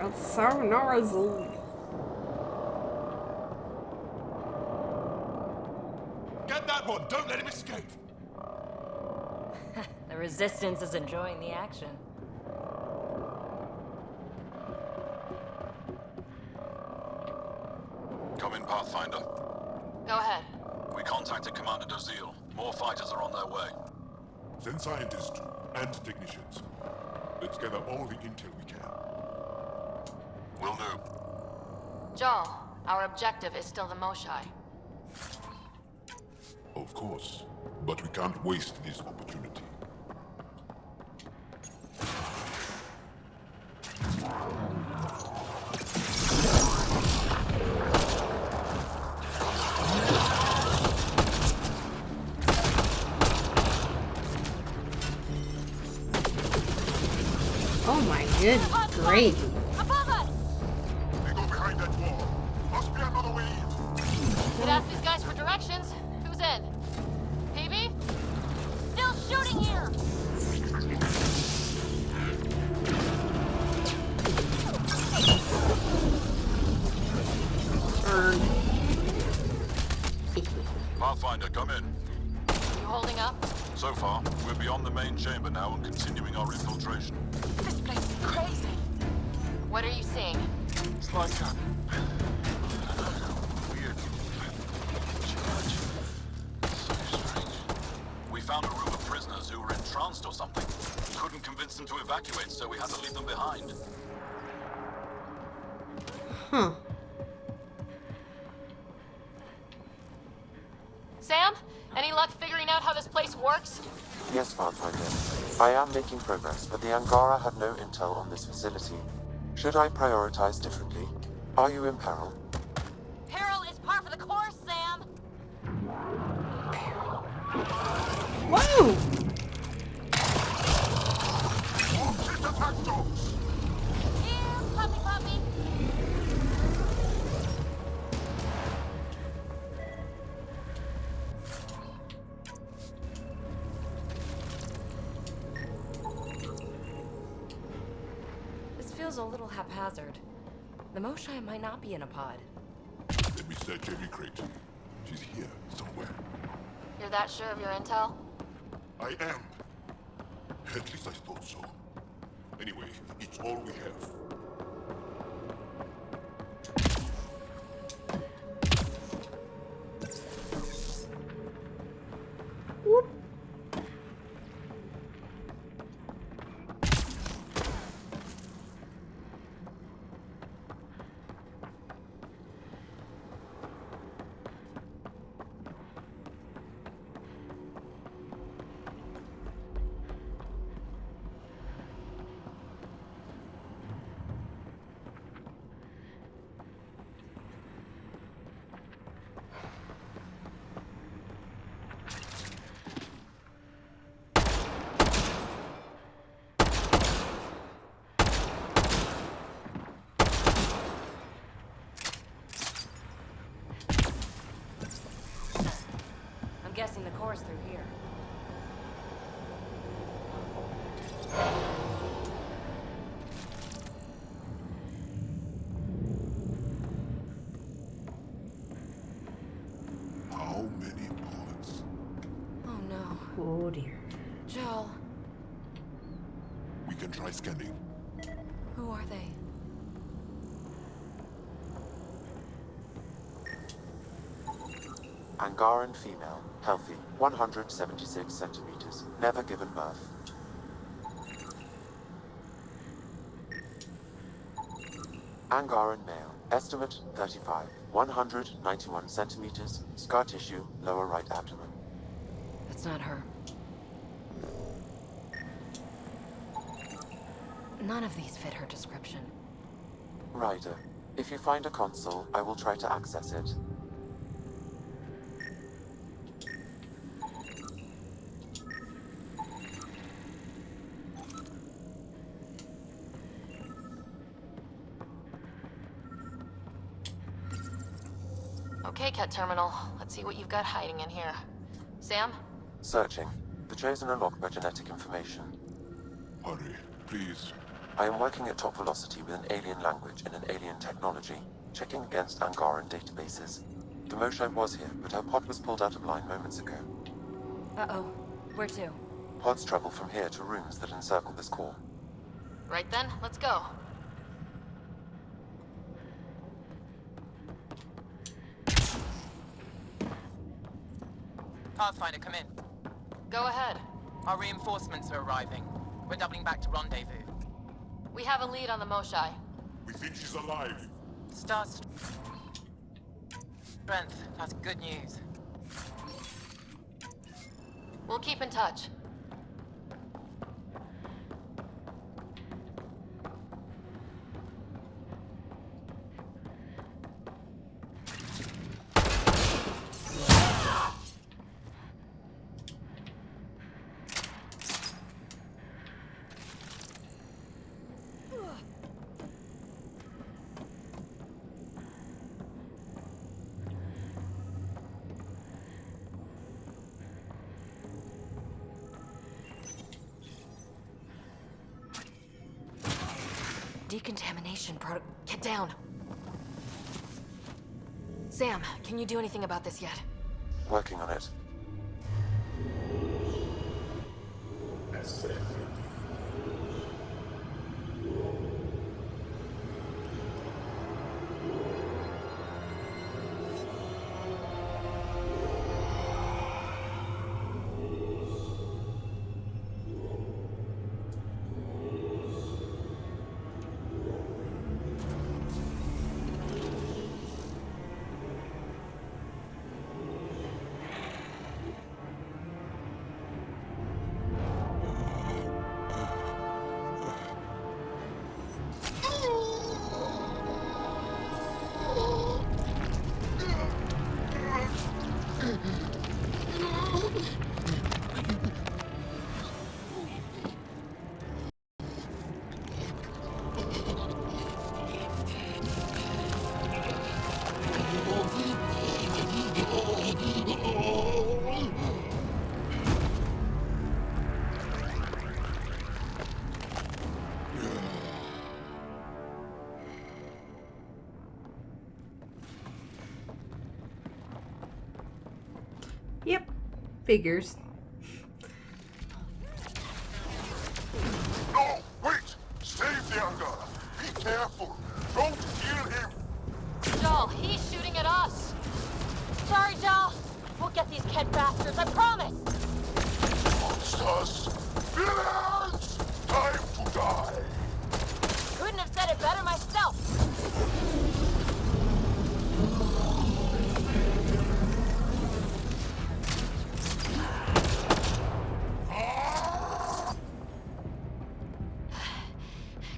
It's so noisy. Get that one! Don't let him escape! The Resistance is enjoying the action. Come in, Pathfinder. Go ahead. We contacted Commander Dozil. More fighters are on their way. Send scientists too, and technicians. Let's gather all the intel we can. Will do. Joel, our objective is still the Moshae. Of course, but we can't waste this opportunity. Oh my good gravy. They go behind that wall. Must be another way in. Could ask these guys for directions. Who's in? PB? Still shooting here! Pathfinder, come in. You holding up? So far, we're beyond the main chamber now and continuing our infiltration. This place is crazy. What are you seeing? It's like a... weird... church. So strange. We found a room of prisoners who were entranced or something. Couldn't convince them to evacuate, so we had to leave them behind. Huh. Sam? Any luck figuring out how this place works? Yes, Pathfinder. I am making progress, but the Angara have no intel on this facility. Should I prioritize differently? Are you in peril? Peril is par for the course, Sam! Whoa! Attack dogs! Here, puppy puppy! This feels a little haphazard. The Moshae might not be in a pod. Let me search every crate. She's here, somewhere. You're that sure of your intel? I am. At least I thought so. Anyway, it's all we have. Whoop. I'm guessing the core's through here. can try scanning. Who are they? Angaran female, healthy, 176 centimeters, never given birth. Angaran male, estimate 35, 191 centimeters, scar tissue, lower right abdomen. That's not her. None of these fit her description. Ryder, if you find a console, I will try to access it. Okay, Cat Terminal. Let's see what you've got hiding in here. Sam? Searching. The Chosen are logged by genetic information. Hurry, please. I am working at top velocity with an alien language and an alien technology, checking against Angaran databases. The Moshae was here, but her pod was pulled out of line moments ago. Uh-oh. Where to? Pods travel from here to rooms that encircle this core. Right then, let's go. Pathfinder, come in. Go ahead. Our reinforcements are arriving. We're doubling back to rendezvous. We have a lead on the Moshae. We think she's alive. Star strength. That's good news. We'll keep in touch. Decontamination Get down. Sam, can you do anything about this yet? Working on it. Yep, figures. No, wait! Save the Angara! Be careful! Don't kill him! Joel, he's shooting at us! Sorry, Joel. We'll get these Ked bastards, I promise! Monsters! Villains! Time to die! Couldn't have said it better myself!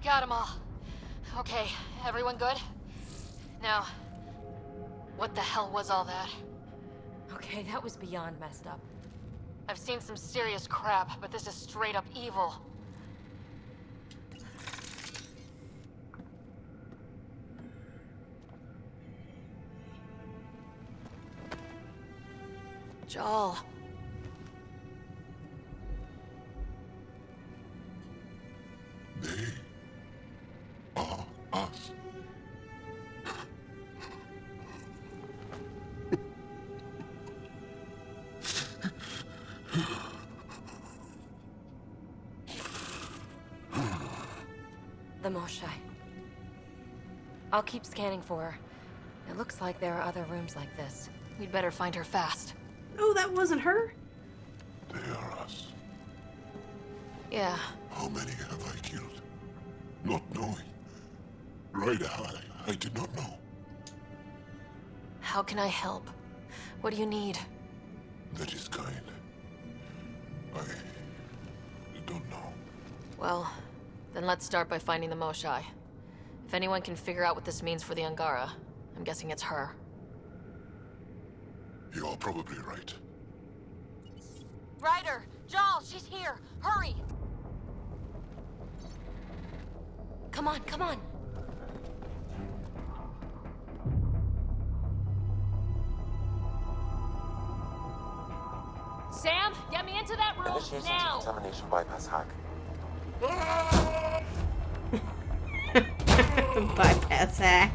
Got them all. Okay, everyone good? Now, what the hell was all that? Okay, that was beyond messed up. I've seen some serious crap, but this is straight up evil. Joel. They are us. Moshae. I'll keep scanning for her. It looks like there are other rooms like this. We'd better find her fast. Oh, that wasn't her? They are us. Yeah. How many have I killed? Not knowing. Ryder, I did not know. How can I help? What do you need? That is kind. I don't know. Well, then let's start by finding the Moshae. If anyone can figure out what this means for the Angara, I'm guessing it's her. You are probably right. Ryder! Jal, she's here! Hurry! Come on, come on! Sam, get me into that room Initiating now! contamination bypass hack. Bypass hack.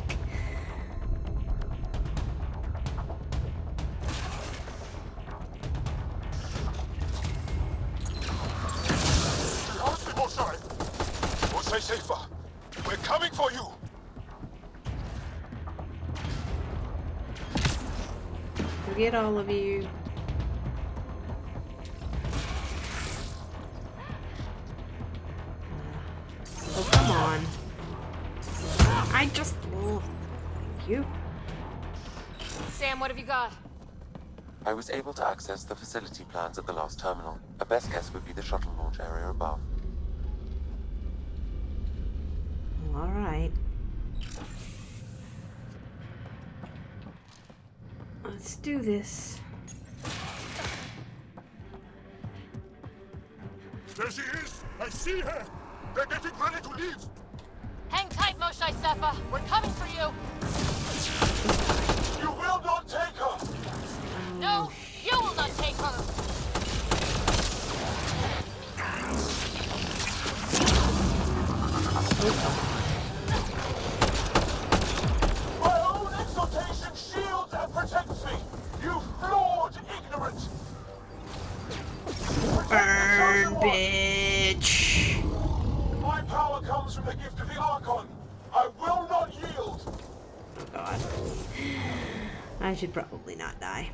Moshae safer. We're coming for you. Forget all of you. Oh, come on. I just... Oh, thank you. Sam, what have you got? I was able to access the facility plans at the last terminal. A best guess would be the shuttle launch area above. Alright. Let's do this. There she is. I see her. They're getting ready to leave. Hang tight, Moshae Sefa! We're coming for you! You will not take her. No, you will not take her! My own exaltation shields and protects me. You flawed ignorant. Burn, bitch! My power comes from the gift of the Archon. I will not yield. Oh god. I should probably not die.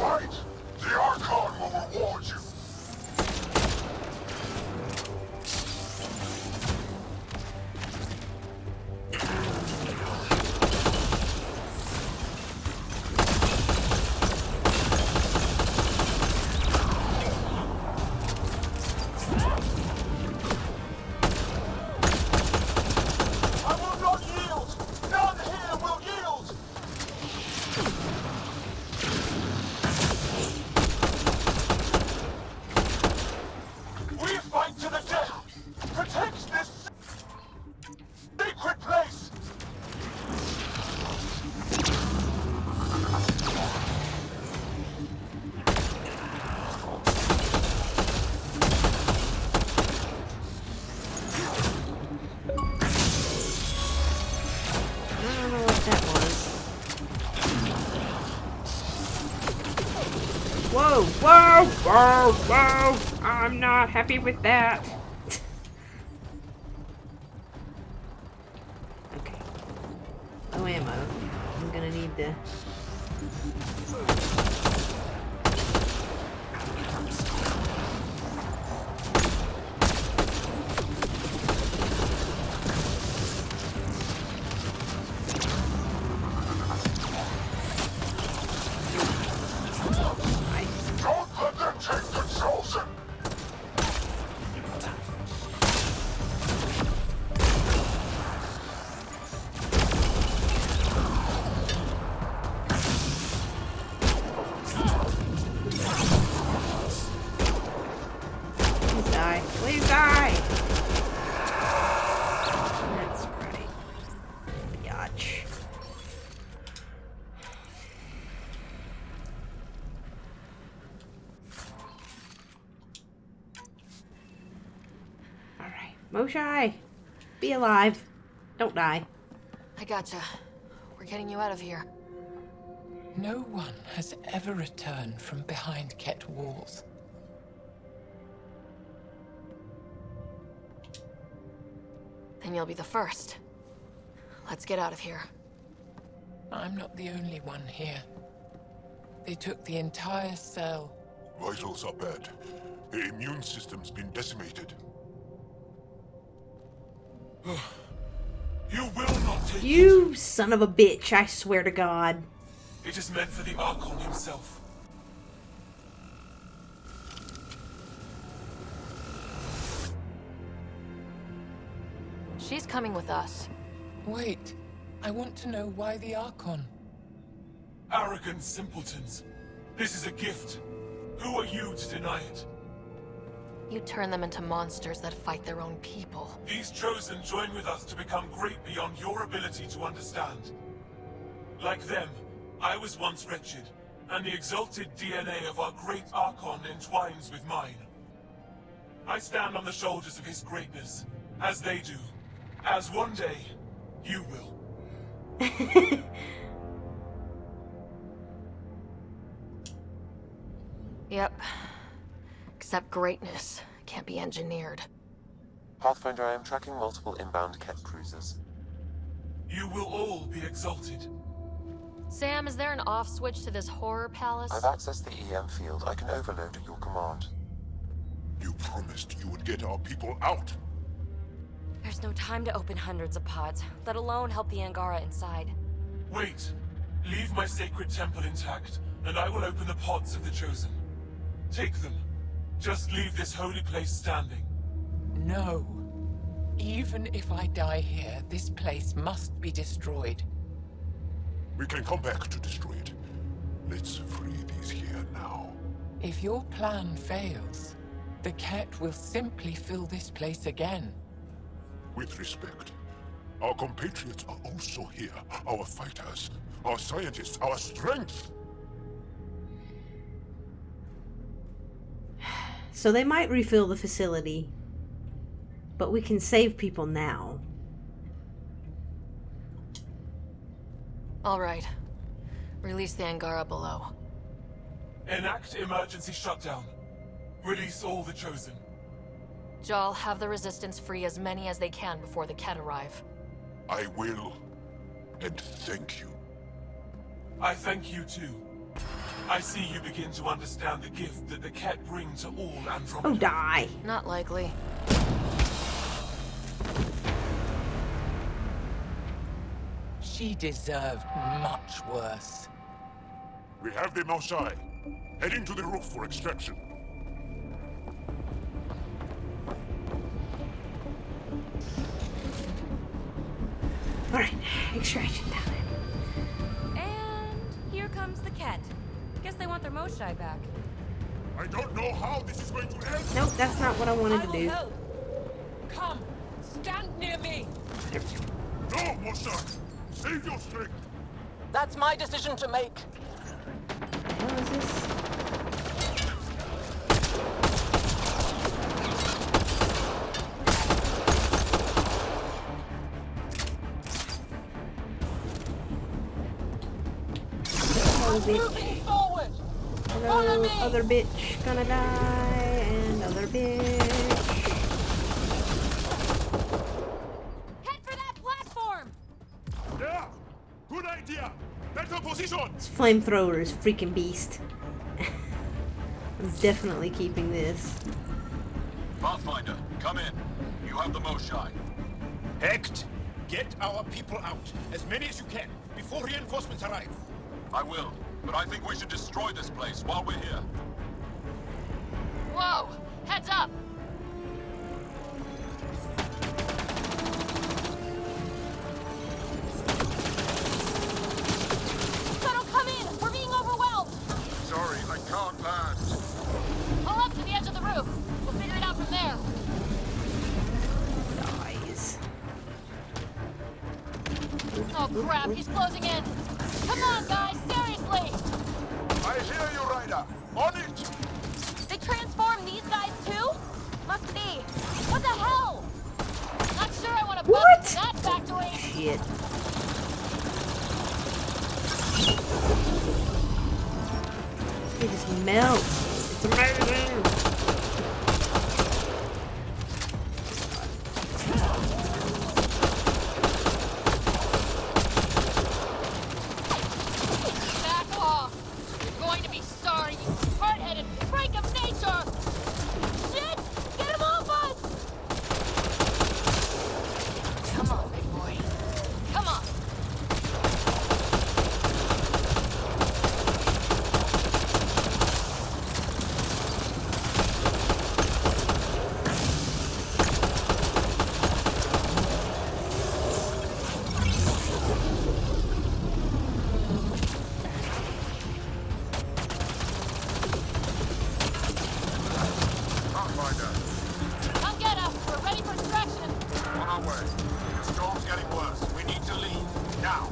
Fight! The Archon will reward you. I will not yield! None here will yield! We fight to the death! Protect this sacred place! I don't know what that was. Whoa, whoa, whoa, whoa! I'm not happy with that. Okay. No ammo. I'm gonna need the... Don't let them take the chosen! Please die. Please die! That's right. Biatch. Moshae, be alive. Don't die. I gotcha. We're getting you out of here. No one has ever returned from behind Ket walls. Then you'll be the first. Let's get out of here. I'm not the only one here. They took the entire cell. Vitals are bad. The immune system's been decimated. You will not take You son of a bitch, I swear to God. it. It is meant for the Archon himself. She's coming with us. Wait, I want to know why the Archon? Arrogant simpletons. This is a gift. Who are you to deny it? You turn them into monsters that fight their own people. These Chosen join with us to become great beyond your ability to understand. Like them, I was once wretched, and the exalted DNA of our great Archon entwines with mine. I stand on the shoulders of his greatness, as they do. As one day, you will. Yep. Except greatness can't be engineered. Pathfinder, I am tracking multiple inbound Ket cruisers. You will all be exalted. Sam, is there an off switch to this horror palace? I've accessed the EM field. I can overload at your command. You promised you would get our people out. There's no time to open hundreds of pods, let alone help the Angara inside. Wait. Leave my sacred temple intact, and I will open the pods of the Chosen. Take them. Just leave this holy place standing. No. Even if I die here, this place must be destroyed. We can come back to destroy it. Let's free these here now. If your plan fails, the Ket will simply fill this place again. With respect, our compatriots are also here. Our fighters, our scientists, our strength. So they might refill the facility, but we can save people now. All right. Release the Angara below. Enact emergency shutdown. Release all the Chosen. Jal, have the Resistance free as many as they can before the Ket arrive. I will. And thank you. I thank you too. I see you begin to understand the gift that the Ket bring to all Andromeda. Oh, die. Not likely. She deserved much worse. We have the Moshae. Heading to the roof for extraction. Alright, extraction time. And here comes the Ket. Guess they want their Moshae back. I don't know how this is going to end. Nope, that's not what I wanted to do. Help. Come, stand near me. No, Moshae! Save your strength! That's my decision to make. What is this? Hello, bitch. Forward. Hello, other bitch gonna die, and other bitch. Head for that platform! Yeah! Good idea! Better position! This flamethrower is freaking beast. I'm definitely keeping this. Pathfinder, come in. You have the Moshae. Hecht, get our people out. As many as you can, before reinforcements arrive. I will, but I think we should destroy this place while we're here. Whoa! Heads up! Shuttle, come in! We're being overwhelmed! Sorry, I can't land. Pull up to the edge of the roof. We'll figure it out from there. Dies. Oh crap, he's closing in. Come on, guys, seriously! I hear you, Ryder. On it! They transform these guys too? Must be. What the hell? shit. It just melts. It's amazing. Back off! You're going to be sorry, you hard-headed freak of nature! Shit! Get him off us! Come on, big boy. Come on! Pathfinder, Come get us! We're ready for extraction! on our way. The storm's getting worse. We need to leave. Now.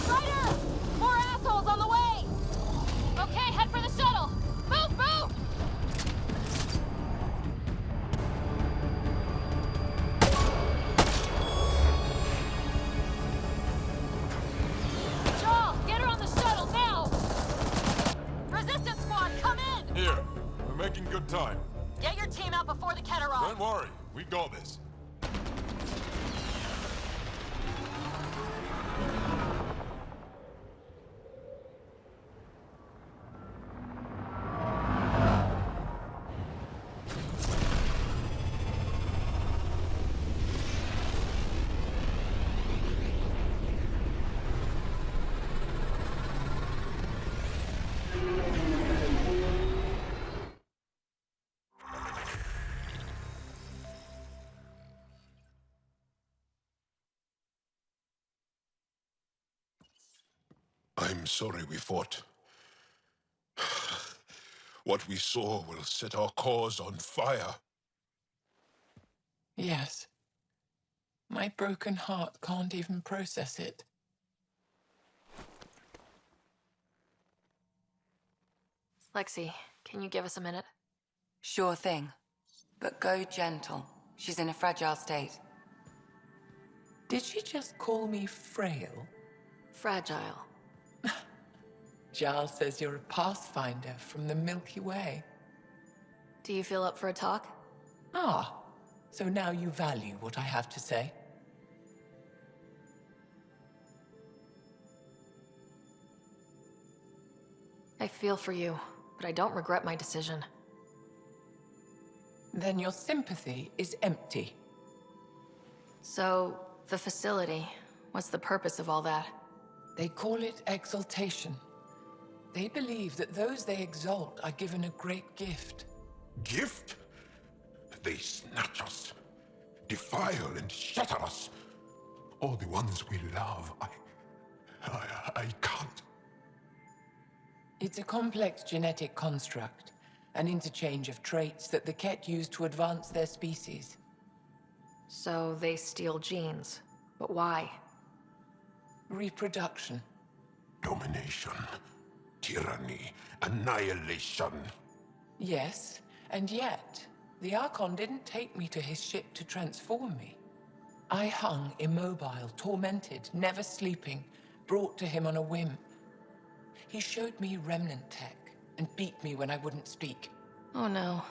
Ryder! More assholes on the way! Okay, head for the shuttle! Move, move! Joel, get her on the shuttle, now! Resistance squad, come in! Here. We're making good time. Get your team out before the Ket arrives. Don't worry. We got this. I'm sorry we fought. What we saw will set our cause on fire. Yes. My broken heart can't even process it. Lexi, can you give us a minute? Sure thing. But go gentle. She's in a fragile state. Did she just call me frail? Fragile. Giles says you're a Pathfinder from the Milky Way. Do you feel up for a talk? Ah, so now you value what I have to say. I feel for you, but I don't regret my decision. Then your sympathy is empty. So, the facility, what's the purpose of all that? They call it exaltation. They believe that those they exalt are given a great gift. Gift? They snatch us, defile and shatter us. All the ones we love. I can't. It's a complex genetic construct, an interchange of traits that the Ket use to advance their species. So they steal genes, but why? Reproduction. Domination, tyranny, annihilation. Yes, and yet, the Archon didn't take me to his ship to transform me. I hung immobile, tormented, never sleeping, brought to him on a whim. He showed me remnant tech and beat me when I wouldn't speak. Oh no.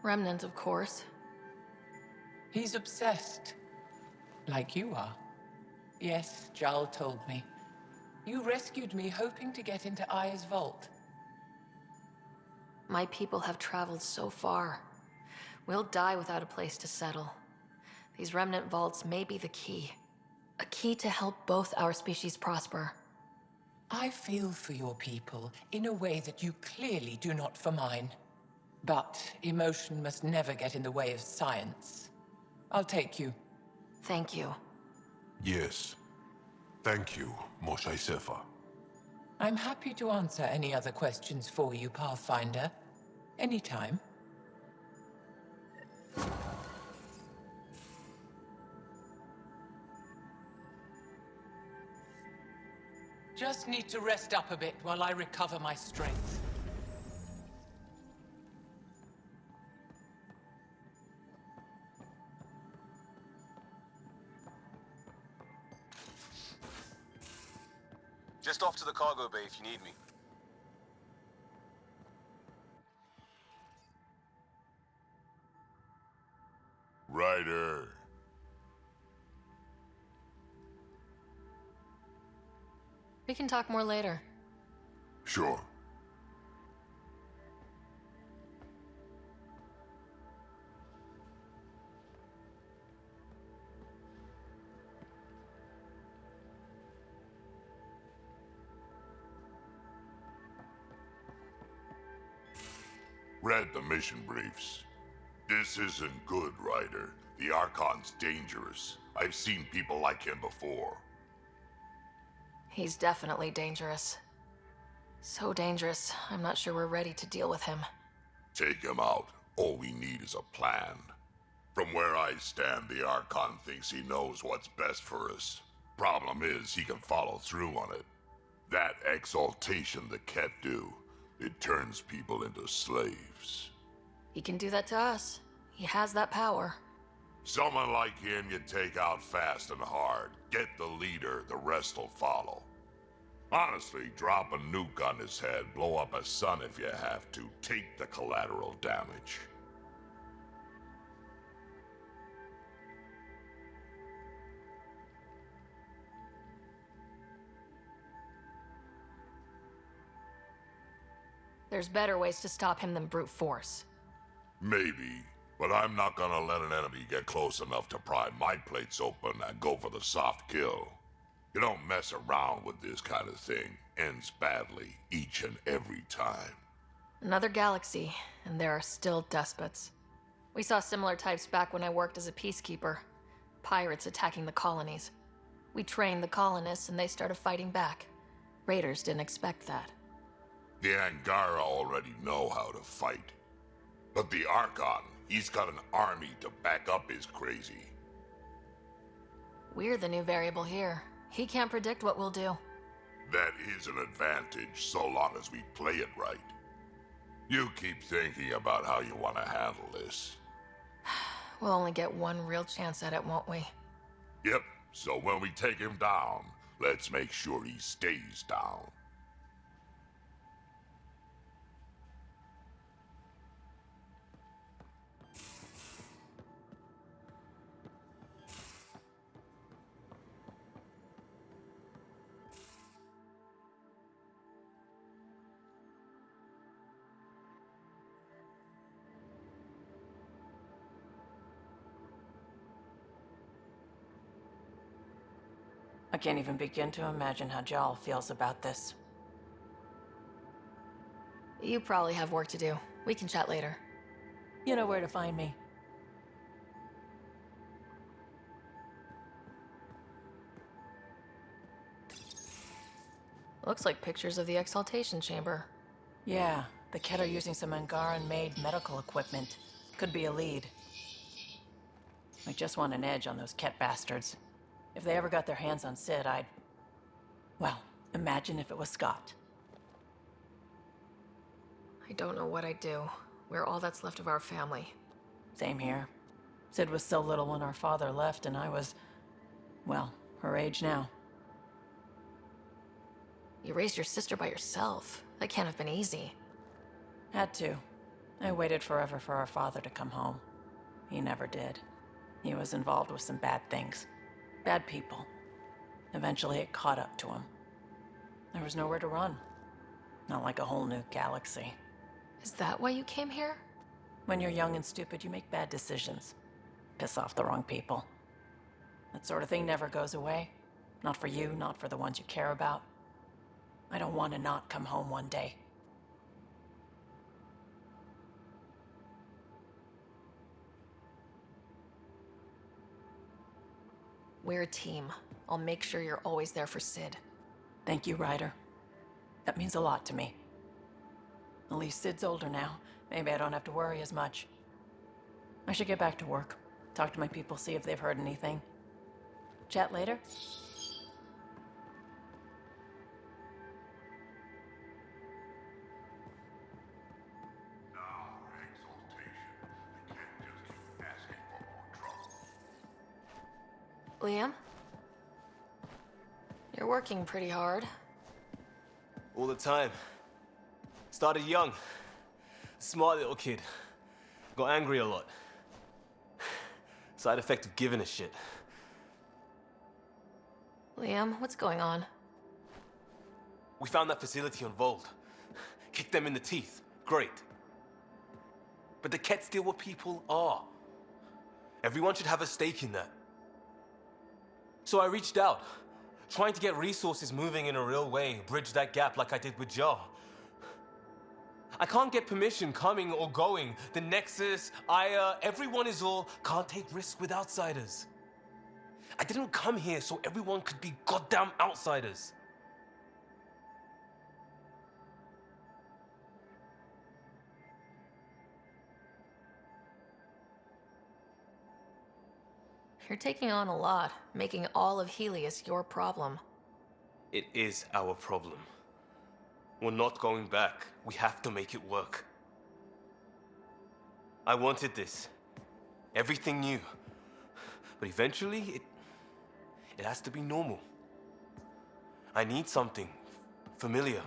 Remnant, of course. He's obsessed. Like you are. Yes, Jal told me. You rescued me hoping to get into Aya's vault. My people have traveled so far. We'll die without a place to settle. These remnant vaults may be the key. A key to help both our species prosper. I feel for your people in a way that you clearly do not for mine. But emotion must never get in the way of science. I'll take you. Thank you. Yes. Thank you, Moshae Sefa. I'm happy to answer any other questions for you, Pathfinder. Anytime. Just need to rest up a bit while I recover my strength. Just off to the cargo bay if you need me. Ryder. We can talk more later. Sure. Read the mission briefs. This isn't good, Ryder. The Archon's dangerous. I've seen people like him before. He's definitely dangerous. So dangerous, I'm not sure we're ready to deal with him. Take him out. All we need is a plan. From where I stand, the Archon thinks he knows what's best for us. Problem is, he can follow through on it. That exaltation the Ket do, it turns people into slaves. He can do that to us. He has that power. Someone like him you take out fast and hard. Get the leader, the rest will follow. Honestly, drop a nuke on his head, blow up a sun if you have to. Take the collateral damage. There's better ways to stop him than brute force. Maybe, but I'm not gonna let an enemy get close enough to pry my plates open and go for the soft kill. You don't mess around with this kind of thing. Ends badly, each and every time. Another galaxy, and there are still despots. We saw similar types back when I worked as a peacekeeper. Pirates attacking the colonies. We trained the colonists and they started fighting back. Raiders didn't expect that. The Angara already know how to fight. But the Archon, he's got an army to back up his crazy. We're the new variable here. He can't predict what we'll do. That is an advantage so long as we play it right. You keep thinking about how you want to handle this. We'll only get one real chance at it, won't we? Yep, so when we take him down, let's make sure he stays down. I can't even begin to imagine how Jal feels about this. You probably have work to do. We can chat later. You know where to find me. Looks like pictures of the exaltation chamber. Yeah, the Ket are using some Angaran-made medical equipment. Could be a lead. I just want an edge on those Ket bastards. If they ever got their hands on Sid, I'd... Well, imagine if it was Scott. I don't know what I'd do. We're all that's left of our family. Same here. Sid was so little when our father left, and I was... well, her age now. You raised your sister by yourself. That can't have been easy. Had to. I waited forever for our father to come home. He never did. He was involved with some bad things. Bad people. Eventually it caught up to him. There was nowhere to run. Not like a whole new galaxy. Is that why you came here? When you're young and stupid, you make bad decisions. Piss off the wrong people. That sort of thing never goes away. Not for you, not for the ones you care about. I don't want to not come home one day. We're a team. I'll make sure you're always there for Sid. Thank you, Ryder. That means a lot to me. At least Sid's older now. Maybe I don't have to worry as much. I should get back to work. Talk to my people, see if they've heard anything. Chat later? Liam? You're working pretty hard. All the time. Started young. Smart little kid. Got angry a lot. Side effect of giving a shit. Liam, what's going on? We found that facility on Vold. Kicked them in the teeth. Great. But the Kett steal what people are. Everyone should have a stake in that. So I reached out, trying to get resources moving in a real way, bridge that gap like I did with Jar. I can't get permission coming or going. The Nexus, Aya, everyone is all can't take risks with outsiders. I didn't come here so everyone could be goddamn outsiders. You're taking on a lot, making all of Helios your problem. It is our problem. We're not going back. We have to make it work. I wanted this. Everything new. But eventually, it has to be normal. I need something familiar.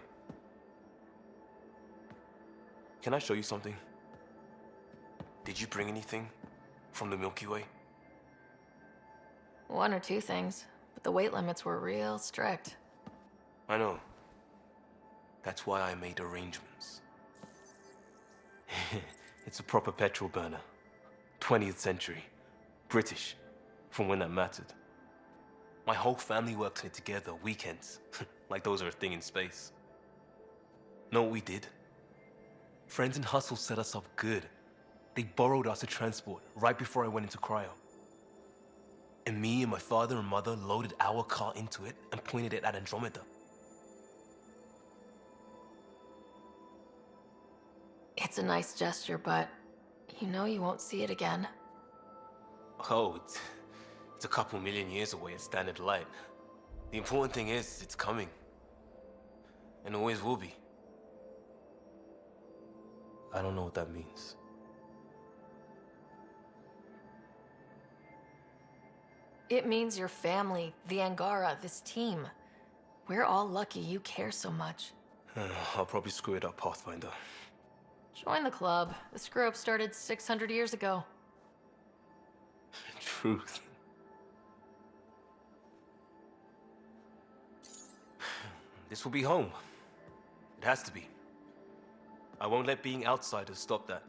Can I show you something? Did you bring anything from the Milky Way? One or two things, but the weight limits were real strict. I know. That's why I made arrangements. It's a proper petrol burner. 20th century. British. From when that mattered. My whole family works on it together, weekends. Like those are a thing in space. Know what we did? Friends in Hustle set us up good. They borrowed us a transport right before I went into cryo. And me and my father and mother loaded our car into it and pointed it at Andromeda. It's a nice gesture, but you know you won't see it again. Oh, it's a couple million years away at standard light. The important thing is, it's coming. And always will be. I don't know what that means. It means your family, the Angara, this team. We're all lucky you care so much. I'll probably screw it up, Pathfinder. Join the club. The screw-up started 600 years ago. Truth. This will be home. It has to be. I won't let being outsiders stop that.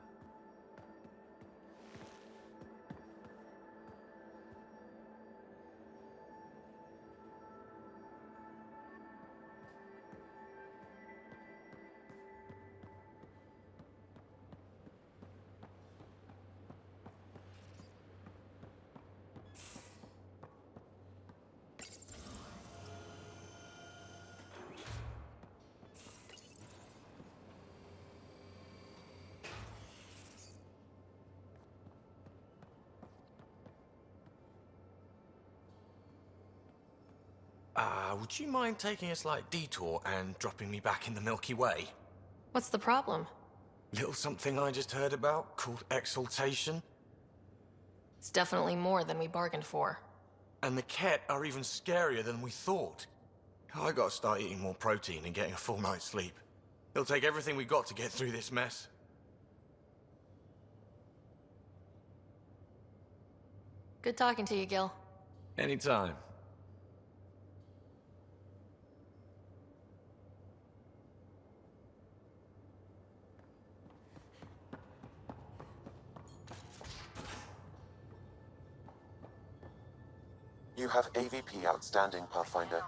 Would you mind taking a slight detour and dropping me back in the Milky Way? What's the problem? Little something I just heard about called exaltation. It's definitely more than we bargained for. And the Kett are even scarier than we thought. I gotta start eating more protein and getting a full night's sleep. It'll take everything we got to get through this mess. Good talking to you, Gil. Anytime. You have AVP outstanding, Pathfinder.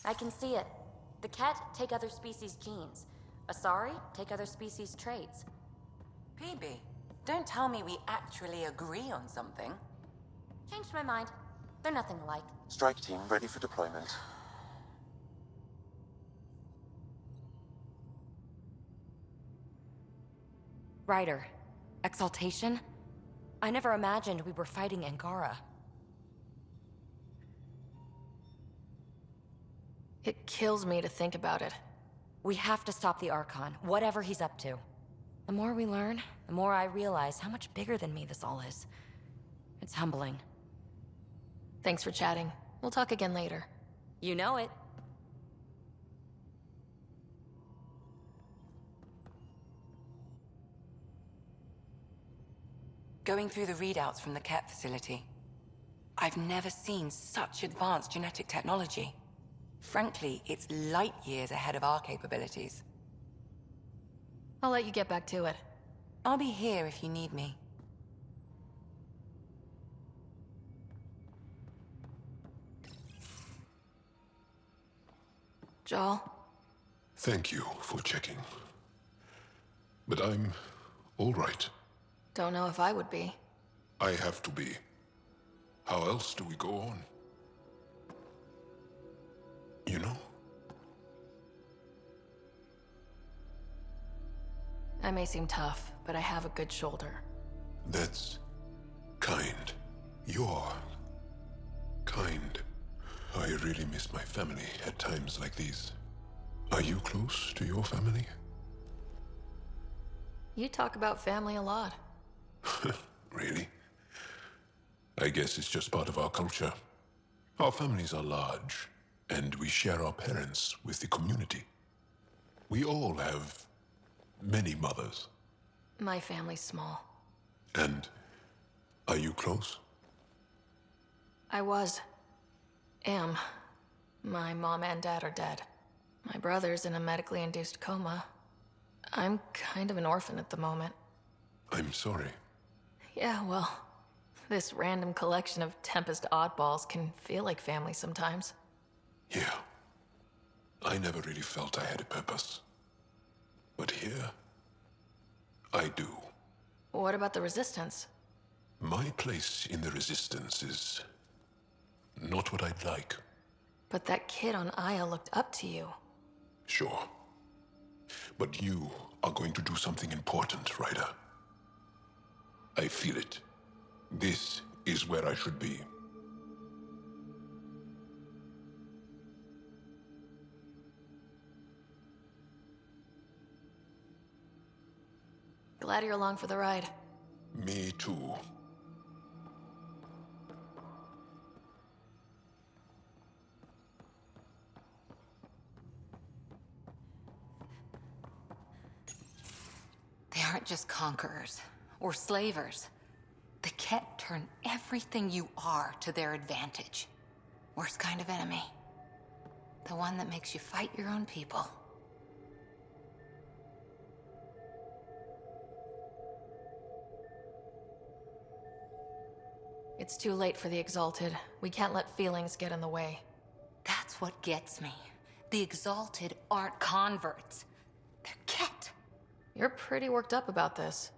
I can see it. The Ket take other species' genes. Asari take other species' traits. PB, don't tell me we actually agree on something. Changed my mind. They're nothing alike. Strike team ready for deployment. Ryder. Exaltation? I never imagined we were fighting Angara. It kills me to think about it. We have to stop the Archon, whatever he's up to. The more we learn, the more I realize how much bigger than me this all is. It's humbling. Thanks for chatting. We'll talk again later. You know it. Going through the readouts from the Ket facility, I've never seen such advanced genetic technology. Frankly, it's light years ahead of our capabilities. I'll let you get back to it. I'll be here if you need me. Joel? Thank you for checking. But I'm all right. Don't know if I would be. I have to be. How else do we go on? You know? I may seem tough, but I have a good shoulder. That's kind. You're kind. I really miss my family at times like these. Are you close to your family? You talk about family a lot. Really? I guess it's just part of our culture. Our families are large, and we share our parents with the community. We all have many mothers. My family's small. And are you close? I was. Am. My mom and dad are dead. My brother's in a medically induced coma. I'm kind of an orphan at the moment. I'm sorry. Yeah, well, this random collection of Tempest oddballs can feel like family sometimes. Yeah. I never really felt I had a purpose. But here, I do. What about the Resistance? My place in the Resistance is not what I'd like. But that kid on Aya looked up to you. Sure. But you are going to do something important, Ryder. I feel it. This is where I should be. Glad you're along for the ride. Me too. They aren't just conquerors or slavers. The Ket turn everything you are to their advantage. Worst kind of enemy. The one that makes you fight your own people. It's too late for the Exalted. We can't let feelings get in the way. That's what gets me. The Exalted aren't converts. They're Ket. You're pretty worked up about this.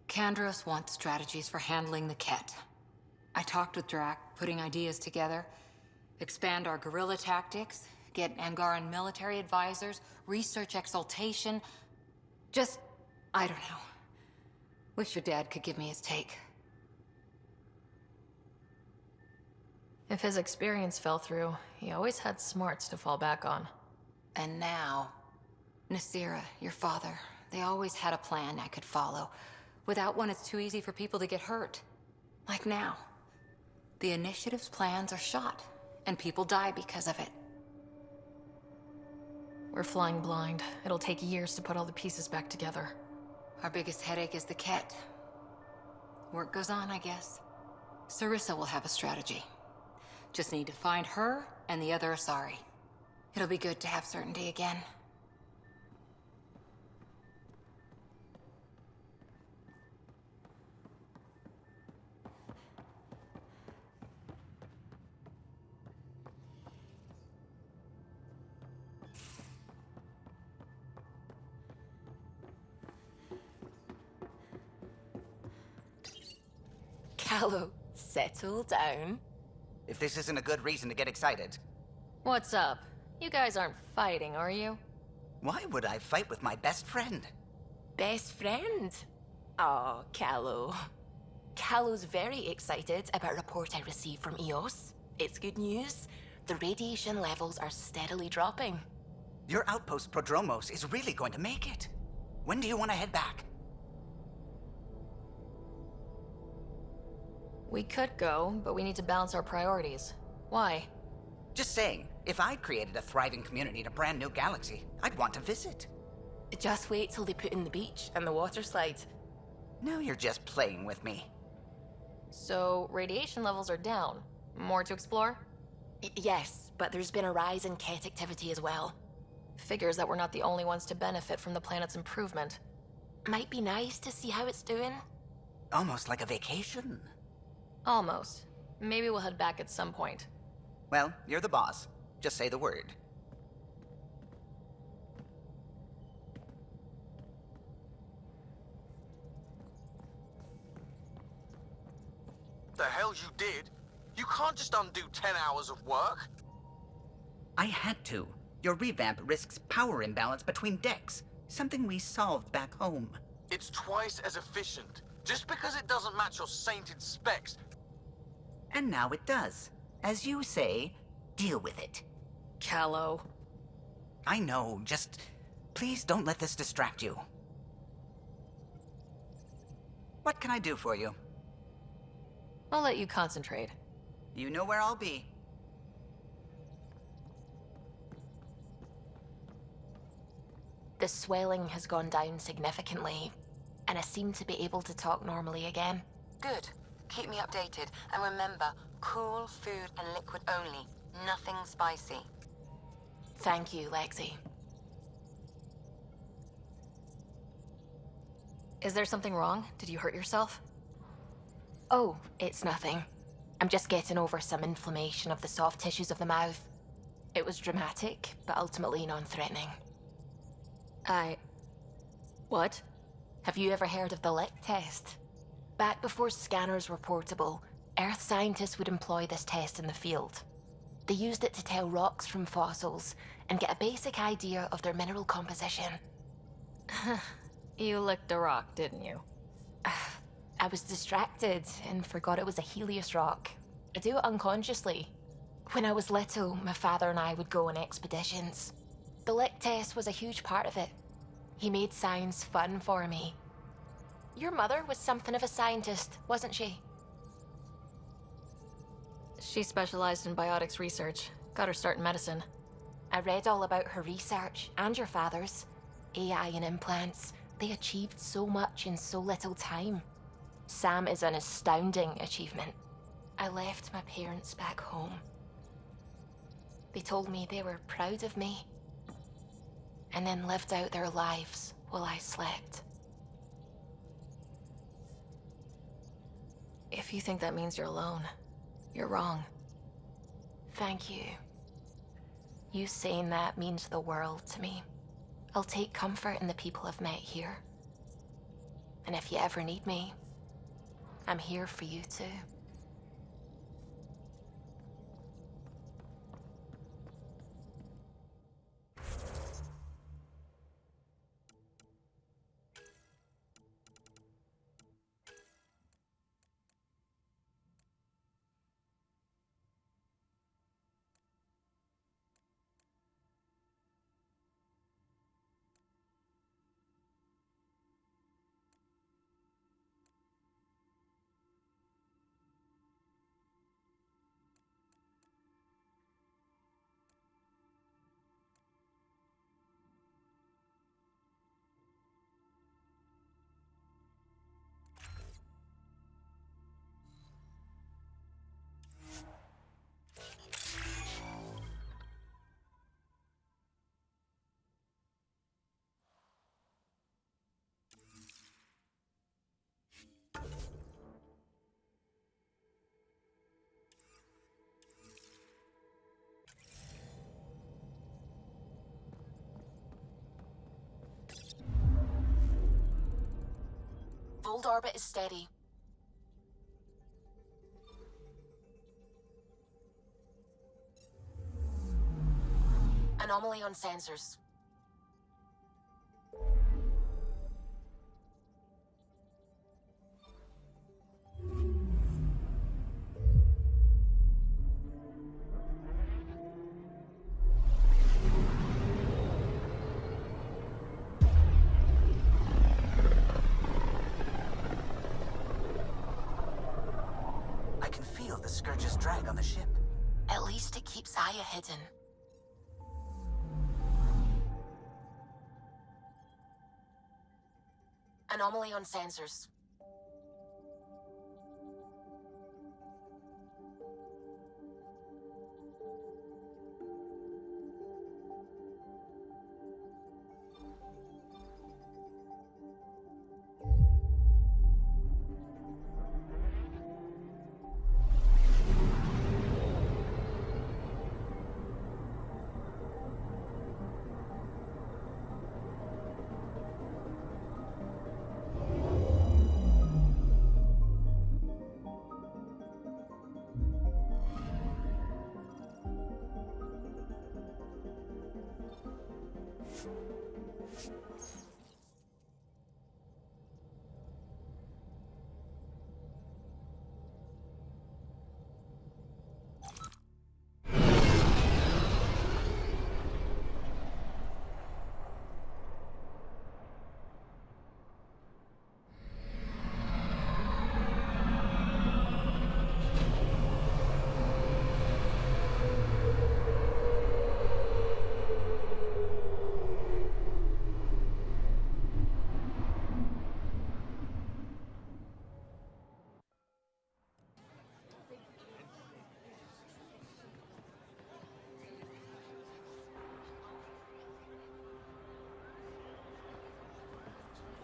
Kandros wants strategies for handling the Ket. I talked with Drac, putting ideas together. Expand our guerrilla tactics, get Angaran military advisors, research exaltation. Just, I don't know. Wish your dad could give me his take. If his experience fell through, he always had smarts to fall back on. And now, Nasira, your father, they always had a plan I could follow. Without one, it's too easy for people to get hurt. Like now. The Initiative's plans are shot, and people die because of it. We're flying blind. It'll take years to put all the pieces back together. Our biggest headache is the Ket. Work goes on, I guess. Sarissa will have a strategy. Just need to find her and the other Asari. It'll be good to have certainty again. Callow, settle down. If this isn't a good reason to get excited. What's up? You guys aren't fighting, are you? Why would I fight with my best friend? Best friend? Oh, Callow. Callow's very excited about a report I received from EOS. It's good news. The radiation levels are steadily dropping. Your outpost Prodromos is really going to make it. When do you want to head back? We could go, but we need to balance our priorities. Why? Just saying, if I'd created a thriving community in a brand new galaxy, I'd want to visit. Just wait till they put in the beach and the water slide. Now you're just playing with me. So, radiation levels are down. More to explore? Yes, but there's been a rise in Ket activity as well. Figures that we're not the only ones to benefit from the planet's improvement. Might be nice to see how it's doing. Almost like a vacation. Almost. Maybe we'll head back at some point. Well, you're the boss. Just say the word. The hell you did? You can't just undo 10 hours of work. I had to. Your revamp risks power imbalance between decks. Something we solved back home. It's twice as efficient. Just because it doesn't match your sainted specs. And now it does. As you say, deal with it. Callow. I know, just please don't let this distract you. What can I do for you? I'll let you concentrate. You know where I'll be. The swelling has gone down significantly, and I seem to be able to talk normally again. Good. Keep me updated, and remember, cool food and liquid only. Nothing spicy. Thank you, Lexi. Is there something wrong? Did you hurt yourself? Oh, it's nothing. I'm just getting over some inflammation of the soft tissues of the mouth. It was dramatic, but ultimately non-threatening. What? Have you ever heard of the lick test? Back before scanners were portable, Earth scientists would employ this test in the field. They used it to tell rocks from fossils and get a basic idea of their mineral composition. You licked a rock, didn't you? I was distracted and forgot it was a Helios rock. I do it unconsciously. When I was little, my father and I would go on expeditions. The lick test was a huge part of it. He made science fun for me. Your mother was something of a scientist, wasn't she? She specialized in biotics research. Got her start in medicine. I read all about her research, and your father's. AI and implants. They achieved so much in so little time. Sam is an astounding achievement. I left my parents back home. They told me they were proud of me, and then lived out their lives while I slept. If you think that means you're alone, you're wrong. Thank you. You saying that means the world to me. I'll take comfort in the people I've met here. And if you ever need me, I'm here for you too. Old orbit is steady. Anomaly on sensors. I can feel the Scourge's drag on the ship. At least it keeps Aya hidden. Anomaly on sensors.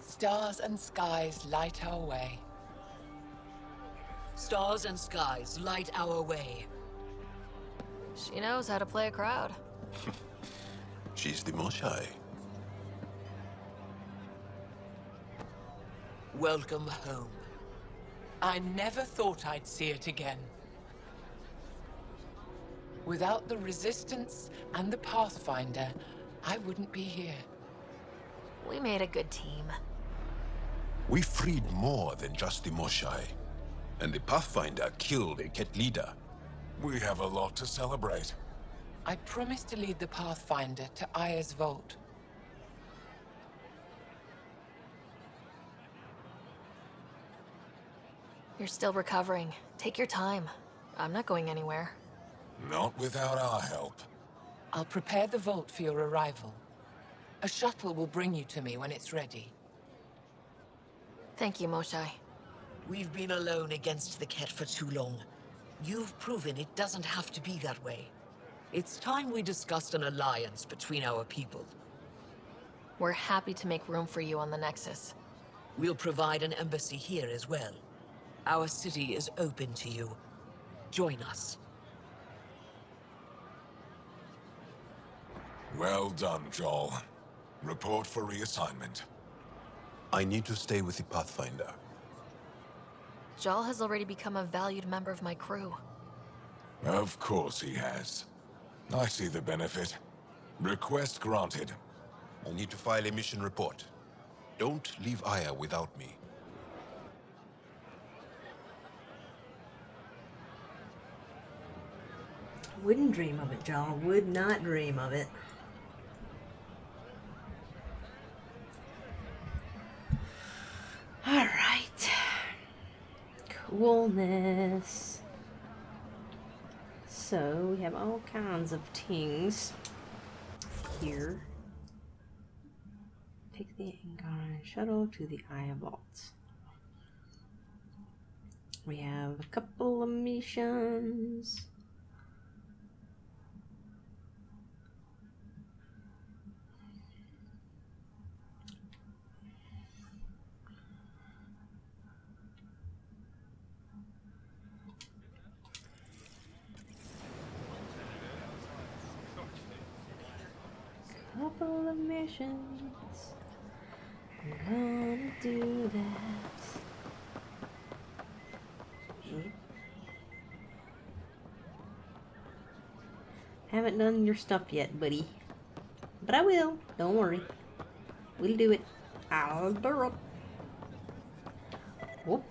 Stars and skies light our way. Stars and skies light our way. She knows how to play a crowd. She's the Moshae. Welcome home. I never thought I'd see it again. Without the Resistance and the Pathfinder, I wouldn't be here. We made a good team. We freed more than just the Moshae. And the Pathfinder killed a Ket leader. We have a lot to celebrate. I promised to lead the Pathfinder to Aya's vault. You're still recovering. Take your time. I'm not going anywhere. Not without our help. I'll prepare the vault for your arrival. A shuttle will bring you to me when it's ready. Thank you, Moshae. We've been alone against the Ket for too long. You've proven it doesn't have to be that way. It's time we discussed an alliance between our people. We're happy to make room for you on the Nexus. We'll provide an embassy here as well. Our city is open to you. Join us. Well done, Joel. Report for reassignment. I need to stay with the Pathfinder. Jal has already become a valued member of my crew. Of course he has. I see the benefit. Request granted. I need to file a mission report. Don't leave Aya without me. Wouldn't dream of it, Jal. Would not dream of it. Alright. Coolness. So, we have all kinds of things here. Take the Angaran shuttle to the Aya Vault. We have a couple of missions. Couple of missions. I'm gonna do that. Haven't done your stuff yet, buddy. But I will. Don't worry. We'll do it. I'll do it. Whoop.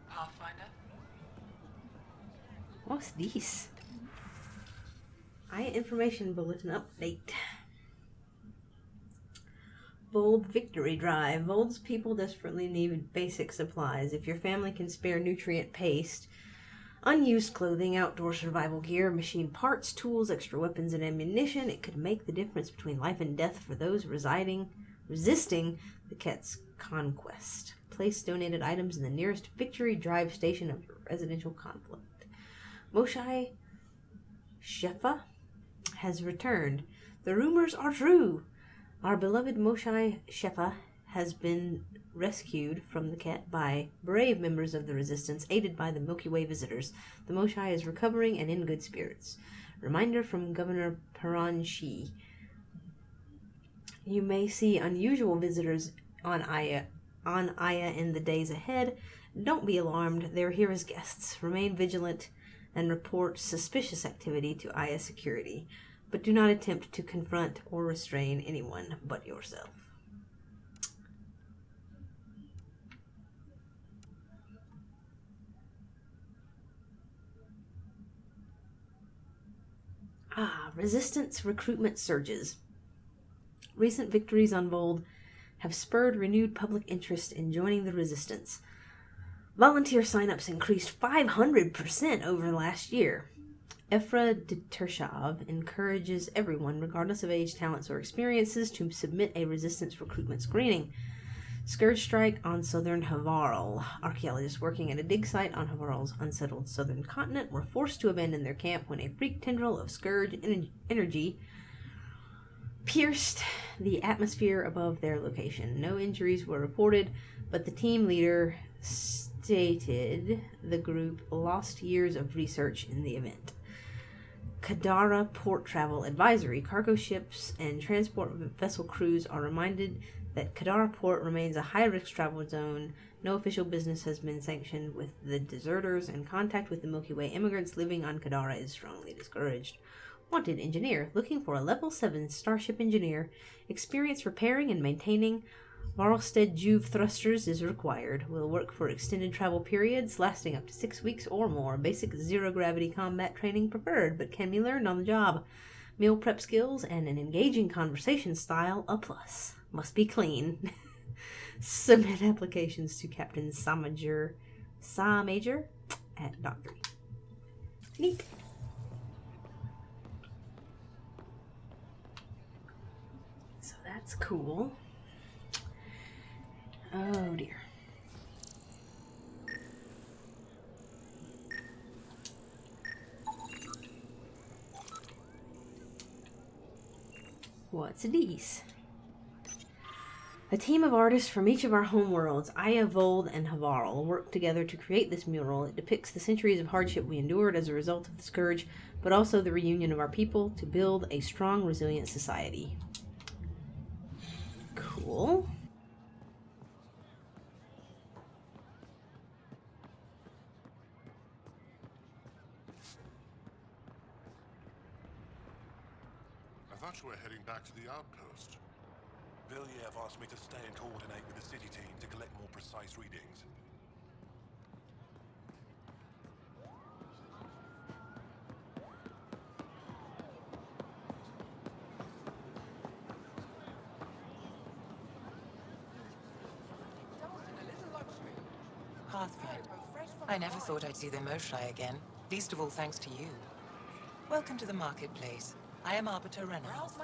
Pathfinder? What's this? Information bulletin update. Vold Victory Drive. Vold's people desperately need basic supplies. If your family can spare nutrient paste, unused clothing, outdoor survival gear, machine parts, tools, extra weapons, and ammunition, it could make the difference between life and death for those resisting the Ket's conquest. Place donated items in the nearest Victory Drive station of your residential conflict. Moshae Shefa has returned. The rumors are true. Our beloved Moshae Shefa has been rescued from the Ket by brave members of the Resistance, aided by the Milky Way visitors. The Moshae is recovering and in good spirits. Reminder from Governor Paranshi. You may see unusual visitors on Aya in the days ahead. Don't be alarmed. They're here as guests. Remain vigilant and report suspicious activity to Aya security, but do not attempt to confront or restrain anyone but yourself. Resistance recruitment surges. Recent victories on Vold have spurred renewed public interest in joining the Resistance. Volunteer sign-ups increased 500% over last year. Efra Detershov encourages everyone, regardless of age, talents, or experiences, to submit a Resistance recruitment screening. Scourge strike on southern Havarl. Archaeologists working at a dig site on Havarl's unsettled southern continent were forced to abandon their camp when a freak tendril of Scourge energy pierced the atmosphere above their location. No injuries were reported, but the team leader stated the group lost years of research in the event. Kadara Port Travel Advisory. Cargo ships and transport vessel crews are reminded that Kadara Port remains a high-risk travel zone. No official business has been sanctioned with the deserters, and contact with the Milky Way immigrants living on Kadara is strongly discouraged. Wanted engineer. Looking for a level 7 starship engineer. Experience repairing and maintaining Varlstead Juve thrusters is required. Will work for extended travel periods lasting up to 6 weeks or more. Basic zero-gravity combat training preferred, but can be learned on the job. Meal prep skills and an engaging conversation style a plus. Must be clean. Submit applications to Captain Samajor at Doctor. Neat. So that's cool. Oh dear. What's these? A team of artists from each of our homeworlds, Aya, Vold, and Havarl, worked together to create this mural. It depicts the centuries of hardship we endured as a result of the Scourge, but also the reunion of our people to build a strong, resilient society. Cool. I thought you were heading back to the outpost. Villiers asked me to stay and coordinate with the city team to collect more precise readings. Pathfinder. I never thought I'd see the Moshae again, least of all thanks to you. Welcome to the marketplace. I am Arbiter Reynolds.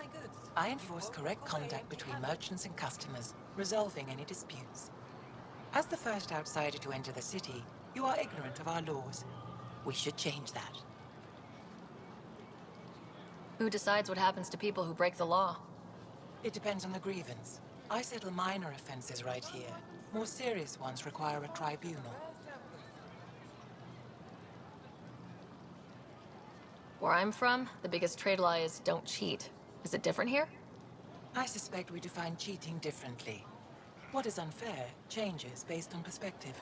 I enforce correct conduct between merchants and customers, resolving any disputes. As the first outsider to enter the city, you are ignorant of our laws. We should change that. Who decides what happens to people who break the law? It depends on the grievance. I settle minor offenses right here. More serious ones require a tribunal. Where I'm from, the biggest trade law is don't cheat. Is it different here? I suspect we define cheating differently. What is unfair changes based on perspective.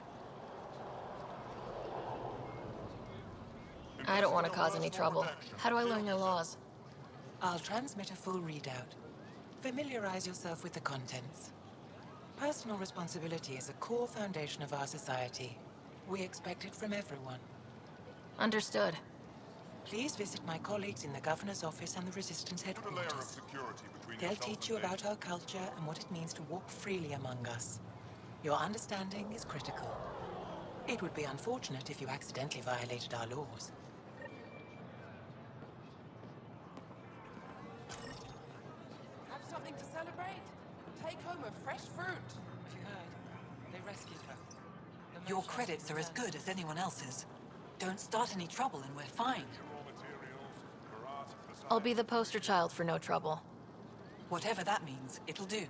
I don't want to cause any trouble. How do I learn your laws? I'll transmit a full readout. Familiarize yourself with the contents. Personal responsibility is a core foundation of our society. We expect it from everyone. Understood. Please visit my colleagues in the Governor's office and the Resistance headquarters. They'll teach you about our culture and what it means to walk freely among us. Your understanding is critical. It would be unfortunate if you accidentally violated our laws. Have something to celebrate? Take home a fresh fruit. Have you heard? They rescued her. Your credits are as good as anyone else's. Don't start any trouble and we're fine. I'll be the poster child for no trouble. Whatever that means, it'll do.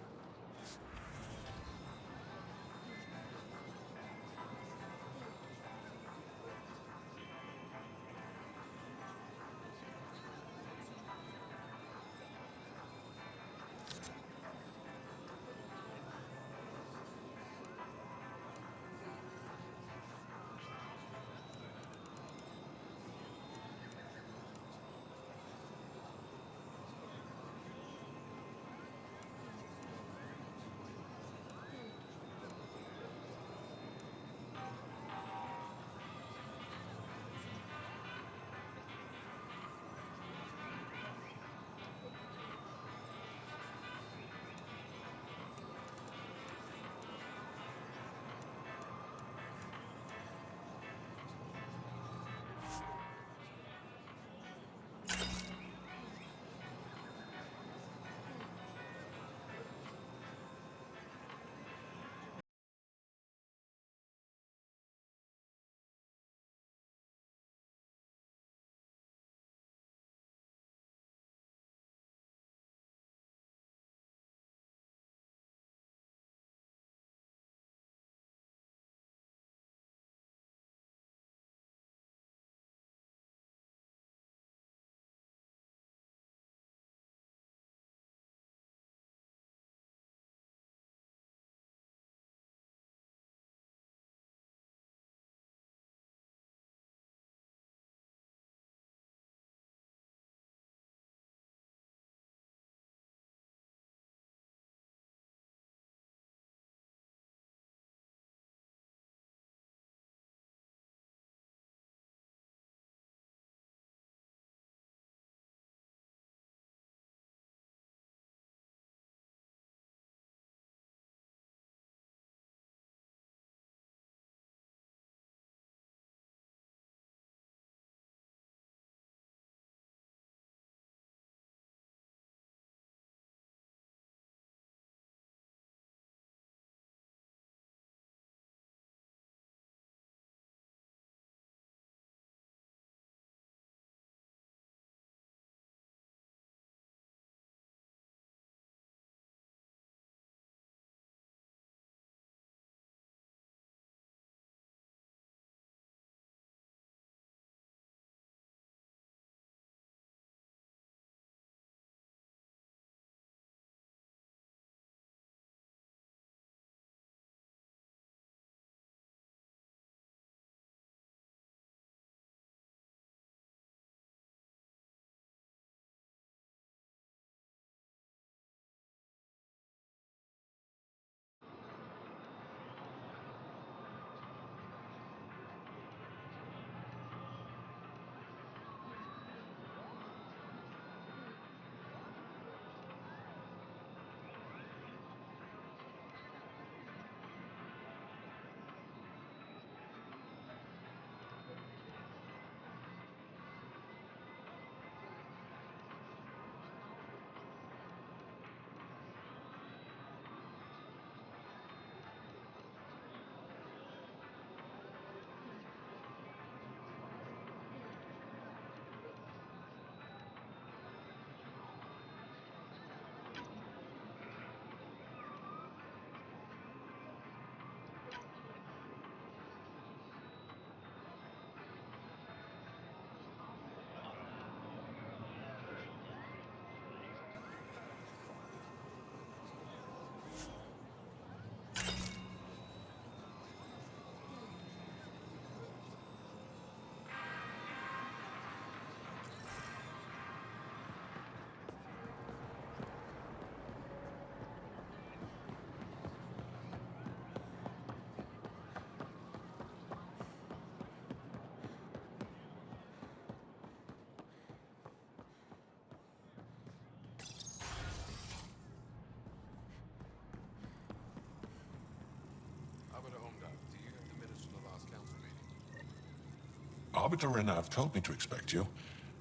Arbiter and have told me to expect you.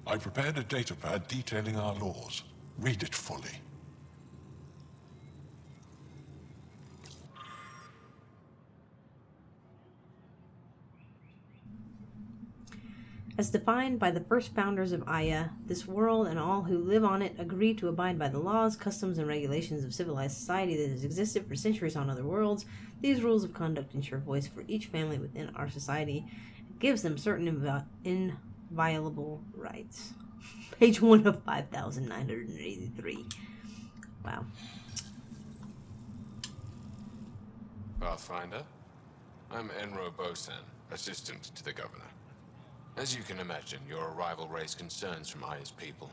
I prepared a datapad detailing our laws. Read it fully. As defined by the first founders of Aya, this world and all who live on it agree to abide by the laws, customs, and regulations of civilized society that has existed for centuries on other worlds. These rules of conduct ensure voice for each family within our society and gives them certain inviolable rights. Page 1 of 5,983. Wow. Pathfinder, I'm Enro Bosan, assistant to the governor. As you can imagine, your arrival raised concerns from Aya's people.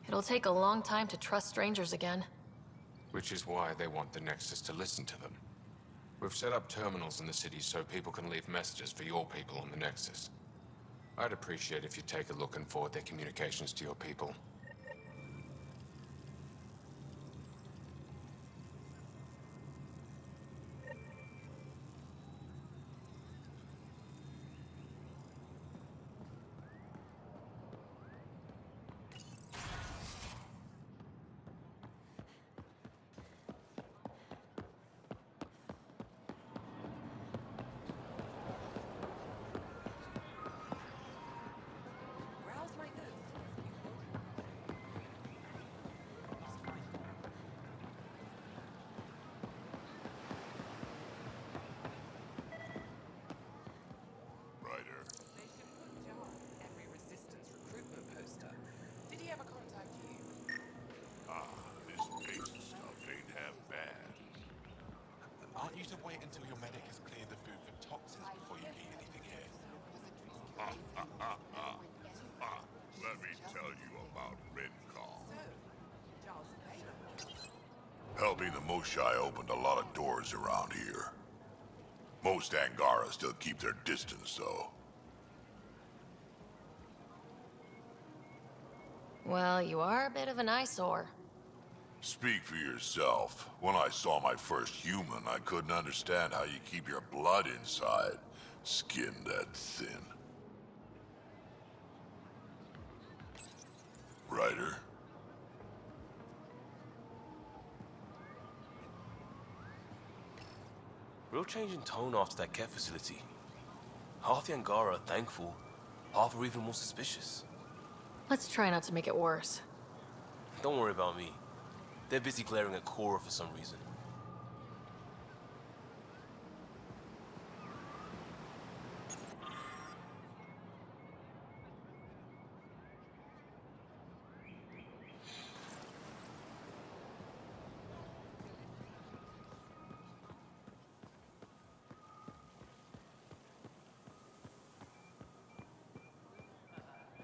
It'll take a long time to trust strangers again. Which is why they want the Nexus to listen to them. We've set up terminals in the city so people can leave messages for your people on the Nexus. I'd appreciate if you take a look and forward their communications to your people. Browse my goods. Ryder. They should put Jar in every resistance recruitment poster. Did he ever contact you? This basic stuff ain't half bad. Aren't you to wait until your medic has cleared the food for toxins before you eat anything here? Let me tell you about Redcall. Jar's available. Helping the Moshae opened a lot of doors around here. Most Angara still keep their distance, though. Well, you are a bit of an eyesore. Speak for yourself. When I saw my first human, I couldn't understand how you keep your blood inside. Skin that thin. Ryder? Real change in tone after that Ket facility. Half the Angara are thankful, half are even more suspicious. Let's try not to make it worse. Don't worry about me. They're busy glaring at Cora for some reason.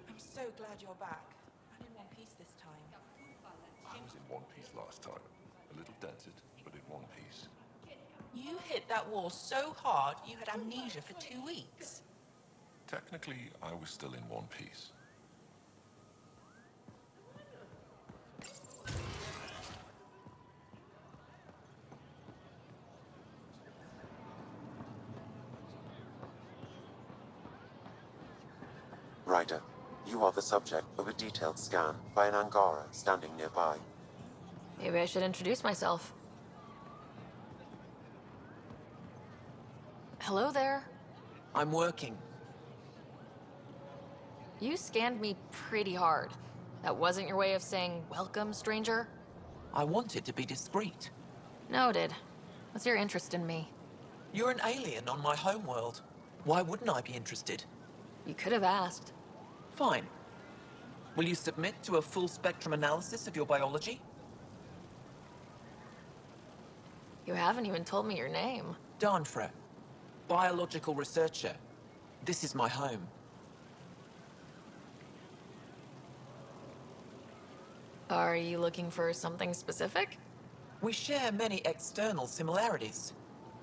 I'm so glad you're back. I'm in one piece this time. I was in one piece last time. A little dented, but in one piece. You hit that wall so hard you had amnesia for 2 weeks. Technically, I was still in one piece. Ryder, you are the subject of a detailed scan by an Angara standing nearby. Maybe I should introduce myself. Hello there. I'm working. You scanned me pretty hard. That wasn't your way of saying, welcome, stranger? I wanted to be discreet. Noted. What's your interest in me? You're an alien on my homeworld. Why wouldn't I be interested? You could have asked. Fine. Will you submit to a full spectrum analysis of your biology? You haven't even told me your name. Darnfra. Biological researcher. This is my home. Are you looking for something specific? We share many external similarities.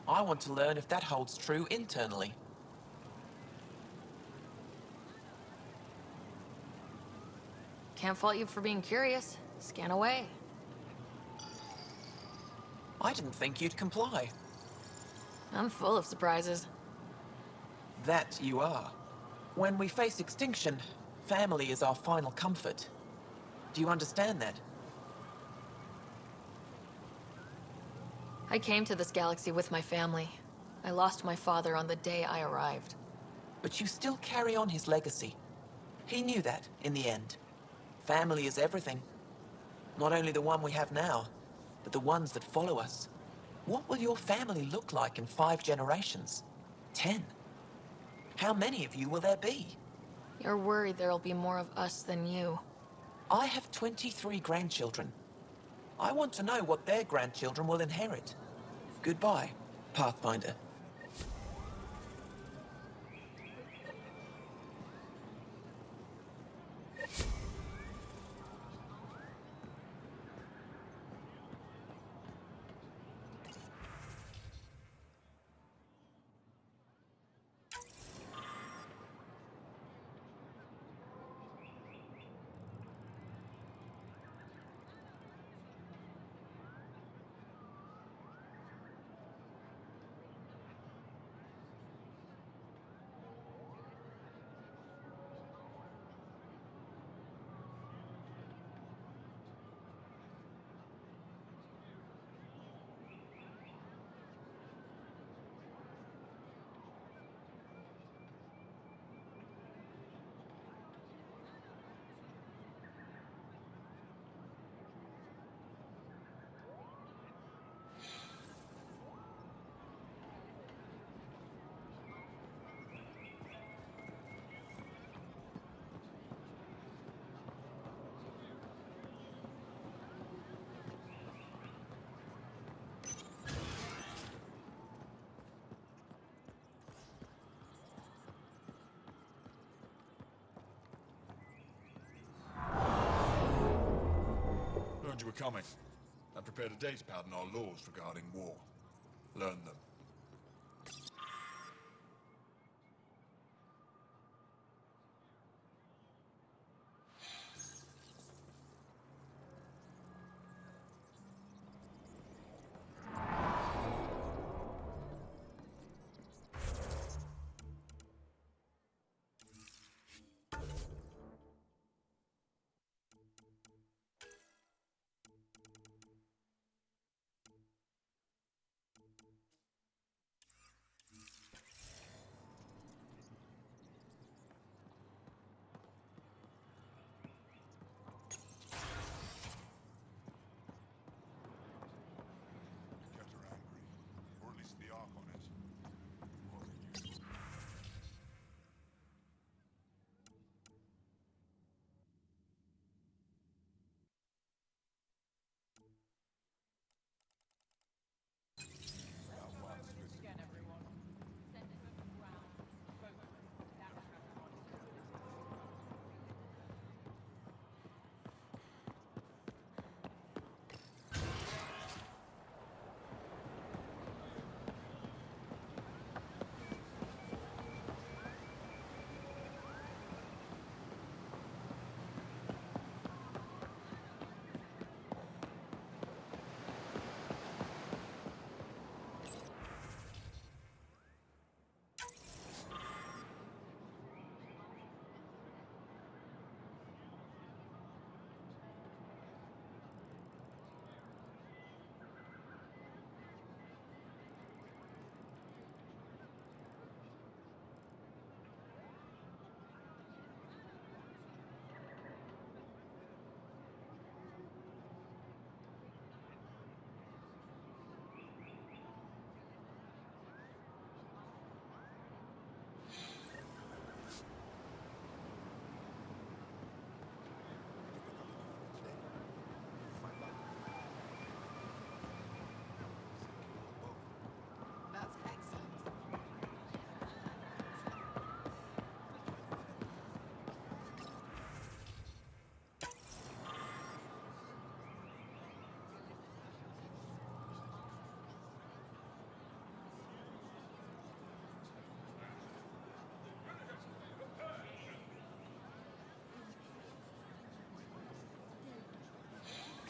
I want to learn if that holds true internally. Can't fault you for being curious. Scan away. I didn't think you'd comply. I'm full of surprises. That you are. When we face extinction, family is our final comfort. Do you understand that? I came to this galaxy with my family. I lost my father on the day I arrived. But you still carry on his legacy. He knew that, in the end. Family is everything. Not only the one we have now, but the ones that follow us. What will your family look like in 5 generations? 10? How many of you will there be? You're worried there'll be more of us than you. I have 23 grandchildren. I want to know what their grandchildren will inherit. Goodbye, Pathfinder. Learned you were coming. I prepared a datapad on our laws regarding war. Learn them.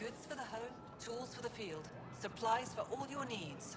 Goods for the home, Tools for the field. Supplies for all your needs.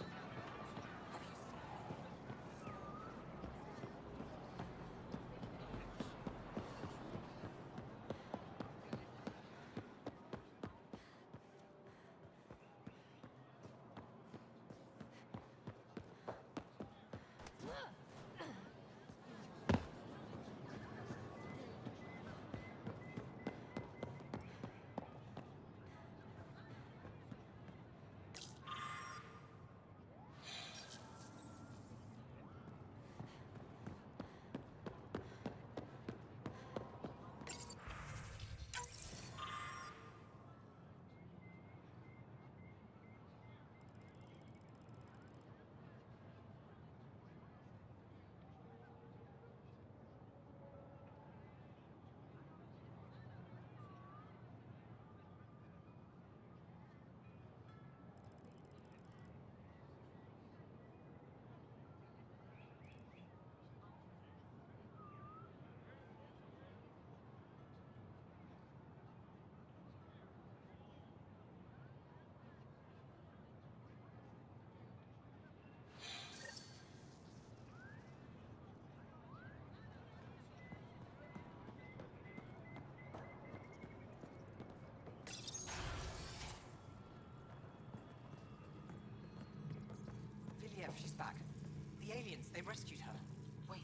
Viliev, she's back. The aliens, they rescued her. Wait,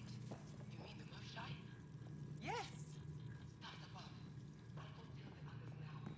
you mean the Moshae? Yes! Stand above. I'll go tell the others now.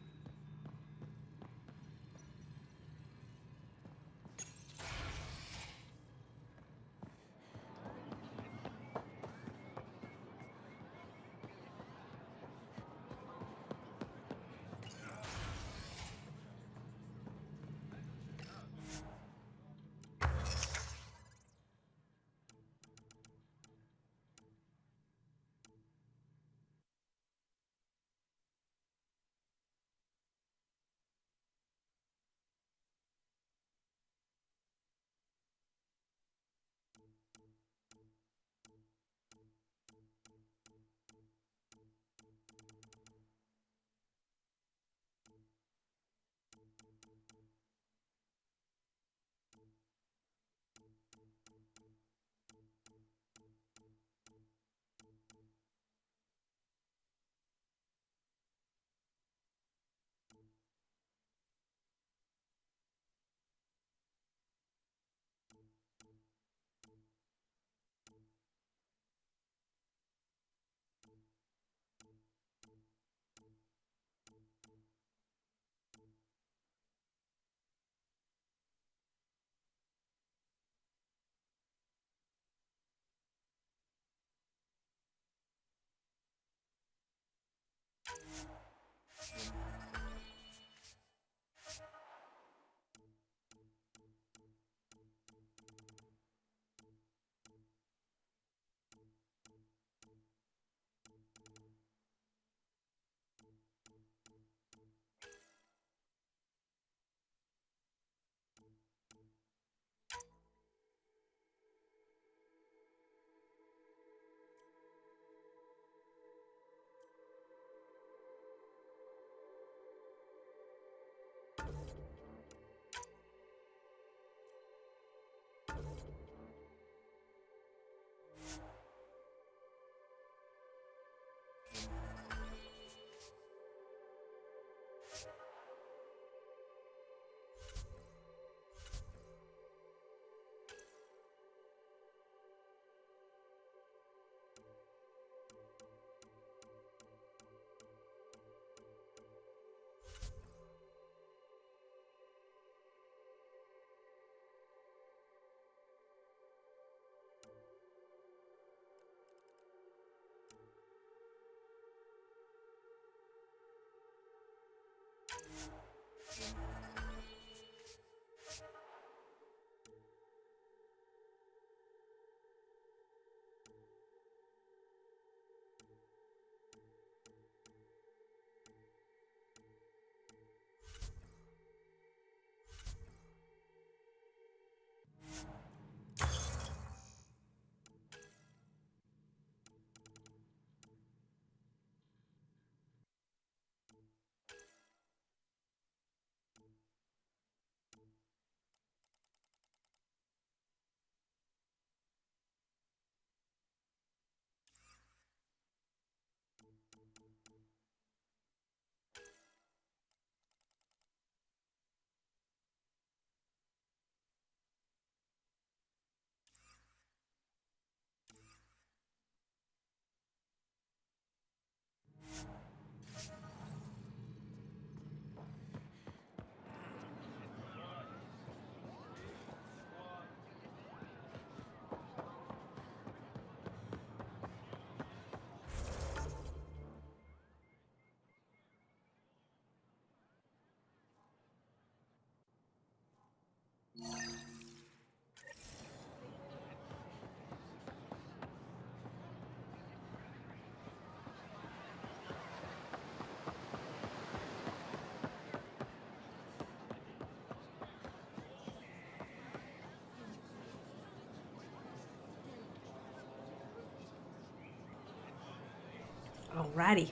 Alrighty.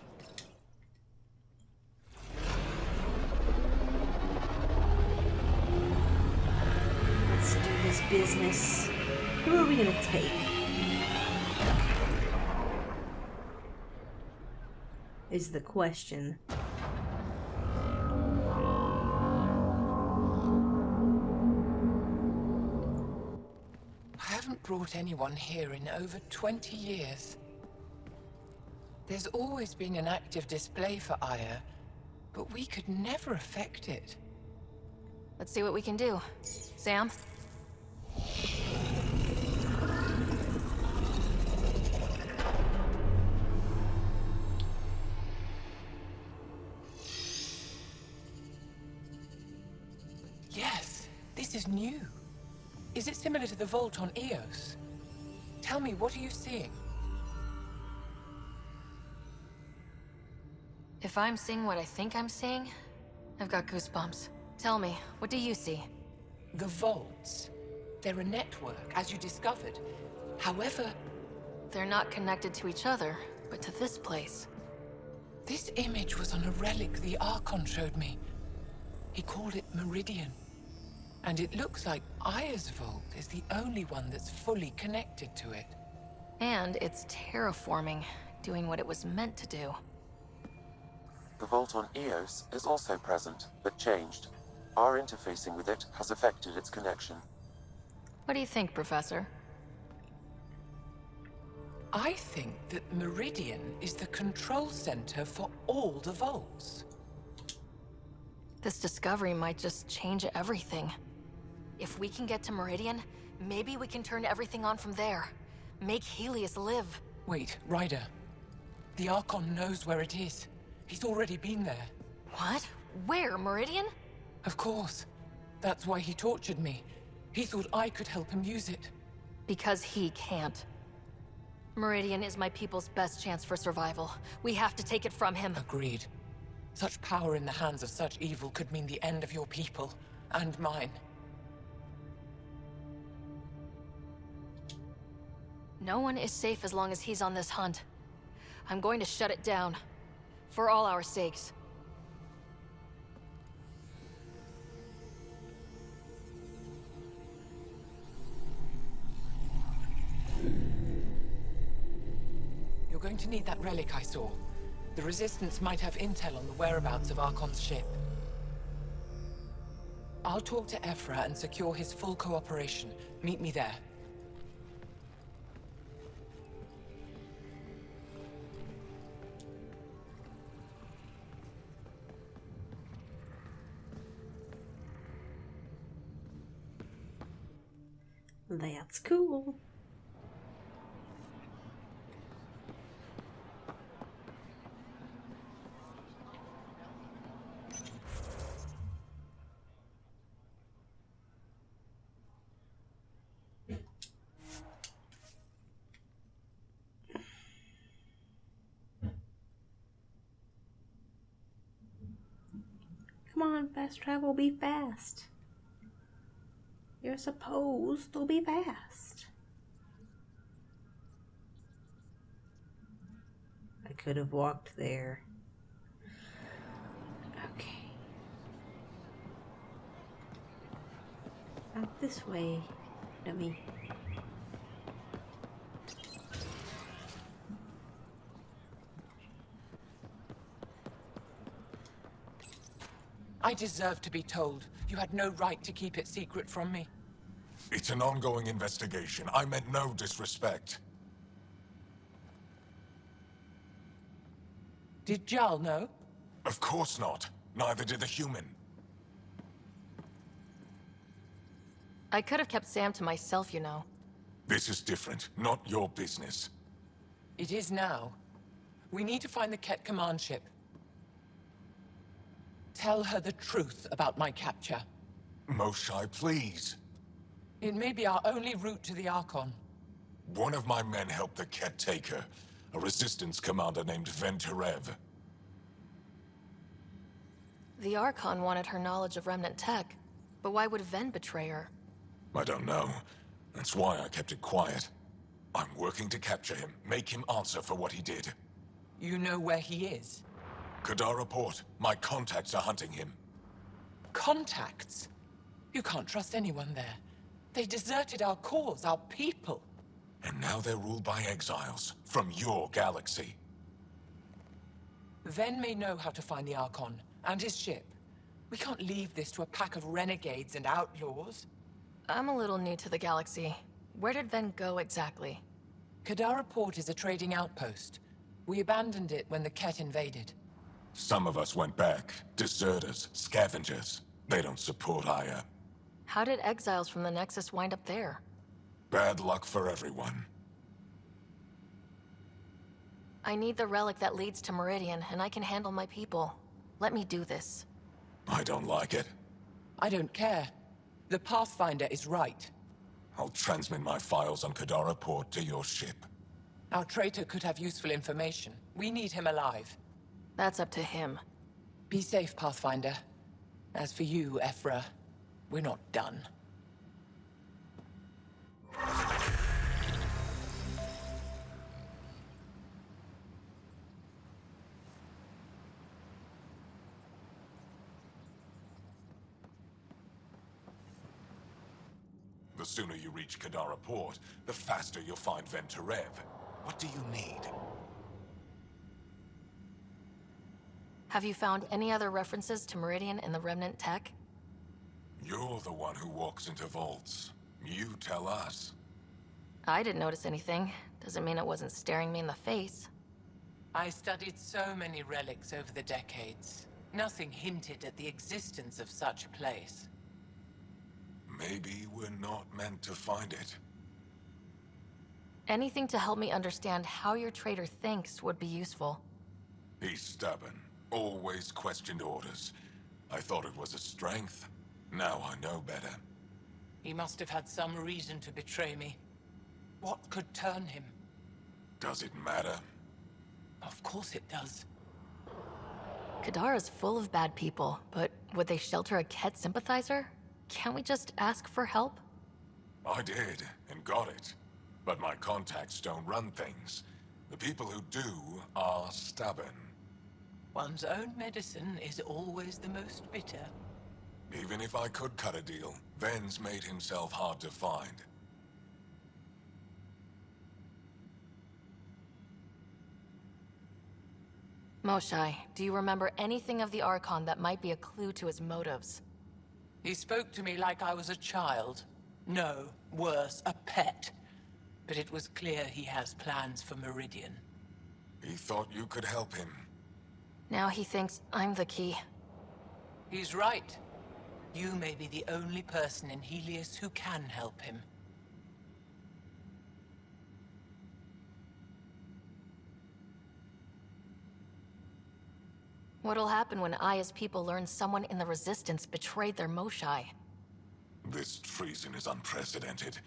Let's do this business. Who are we gonna take? Is the question. I haven't brought anyone here in over 20 years. There's always been an active display for Aya, but we could never affect it. Let's see what we can do. Sam? Yes, this is new. Is it similar to the vault on Eos? Tell me, what are you seeing? If I'm seeing what I think I'm seeing, I've got goosebumps. Tell me, what do you see? The vaults. They're a network, as you discovered. However... They're not connected to each other, but to this place. This image was on a relic the Archon showed me. He called it Meridian. And it looks like Aya's vault is the only one that's fully connected to it. And it's terraforming, doing what it was meant to do. The vault on Eos is also present, but changed. Our interfacing with it has affected its connection. What do you think, Professor? I think that Meridian is the control center for all the vaults. This discovery might just change everything. If we can get to Meridian, maybe we can turn everything on from there. Make Helios live. Wait, Ryder. The Archon knows where it is. He's already been there. What? Where? Meridian? Of course. That's why he tortured me. He thought I could help him use it. Because he can't. Meridian is my people's best chance for survival. We have to take it from him. Agreed. Such power in the hands of such evil could mean the end of your people, and mine. No one is safe as long as he's on this hunt. I'm going to shut it down. For all our sakes. You're going to need that relic I saw. The Resistance might have intel on the whereabouts of Archon's ship. I'll talk to Ephra and secure his full cooperation. Meet me there. That's cool. Come on, fast travel, be fast. You're supposed to be fast. I could have walked there. Okay. Out this way, dummy. I deserve to be told. You had no right to keep it secret from me. It's an ongoing investigation. I meant no disrespect. Did Jal know? Of course not. Neither did the human. I could have kept Sam to myself, you know. This is different. Not your business. It is now. We need to find the Ket command ship. Tell her the truth about my capture. Moshae, please. It may be our only route to the Archon. One of my men helped the Ket take her. A resistance commander named Venturev. The Archon wanted her knowledge of Remnant tech, but why would Ven betray her? I don't know. That's why I kept it quiet. I'm working to capture him, make him answer for what he did. You know where he is? Kadara Port. My contacts are hunting him. Contacts? You can't trust anyone there. They deserted our cause, our people. And now they're ruled by exiles from your galaxy. Ven may know how to find the Archon and his ship. We can't leave this to a pack of renegades and outlaws. I'm a little new to the galaxy. Where did Ven go exactly? Kadara Port is a trading outpost. We abandoned it when the Ket invaded. Some of us went back. Deserters, scavengers. They don't support Aya. How did exiles from the Nexus wind up there? Bad luck for everyone. I need the relic that leads to Meridian, and I can handle my people. Let me do this. I don't like it. I don't care. The Pathfinder is right. I'll transmit my files on Kadara Port to your ship. Our traitor could have useful information. We need him alive. That's up to him. Be safe, Pathfinder. As for you, Ephra, we're not done. The sooner you reach Kadara Port, the faster you'll find Venturev. What do you need? Have you found any other references to Meridian in the Remnant tech? You're the one who walks into vaults. You tell us. I didn't notice anything. Doesn't mean it wasn't staring me in the face. I studied so many relics over the decades. Nothing hinted at the existence of such a place. Maybe we're not meant to find it. Anything to help me understand how your traitor thinks would be useful. He's stubborn. Always questioned orders. I thought it was a strength. Now I know better. He must have had some reason to betray me. What could turn him? Does it matter? Of course it does. Kadara's full of bad people, but would they shelter a Ket sympathizer? Can't we just ask for help? I did, and got it. But my contacts don't run things. The people who do are stubborn. One's own medicine is always the most bitter. Even if I could cut a deal, Ven's made himself hard to find. Moshae, do you remember anything of the Archon that might be a clue to his motives? He spoke to me like I was a child. No, worse, a pet. But it was clear he has plans for Meridian. He thought you could help him. Now he thinks I'm the key. He's right. You may be the only person in Helios who can help him. What'll happen when Aya's people learn someone in the Resistance betrayed their Moshae? This treason is unprecedented.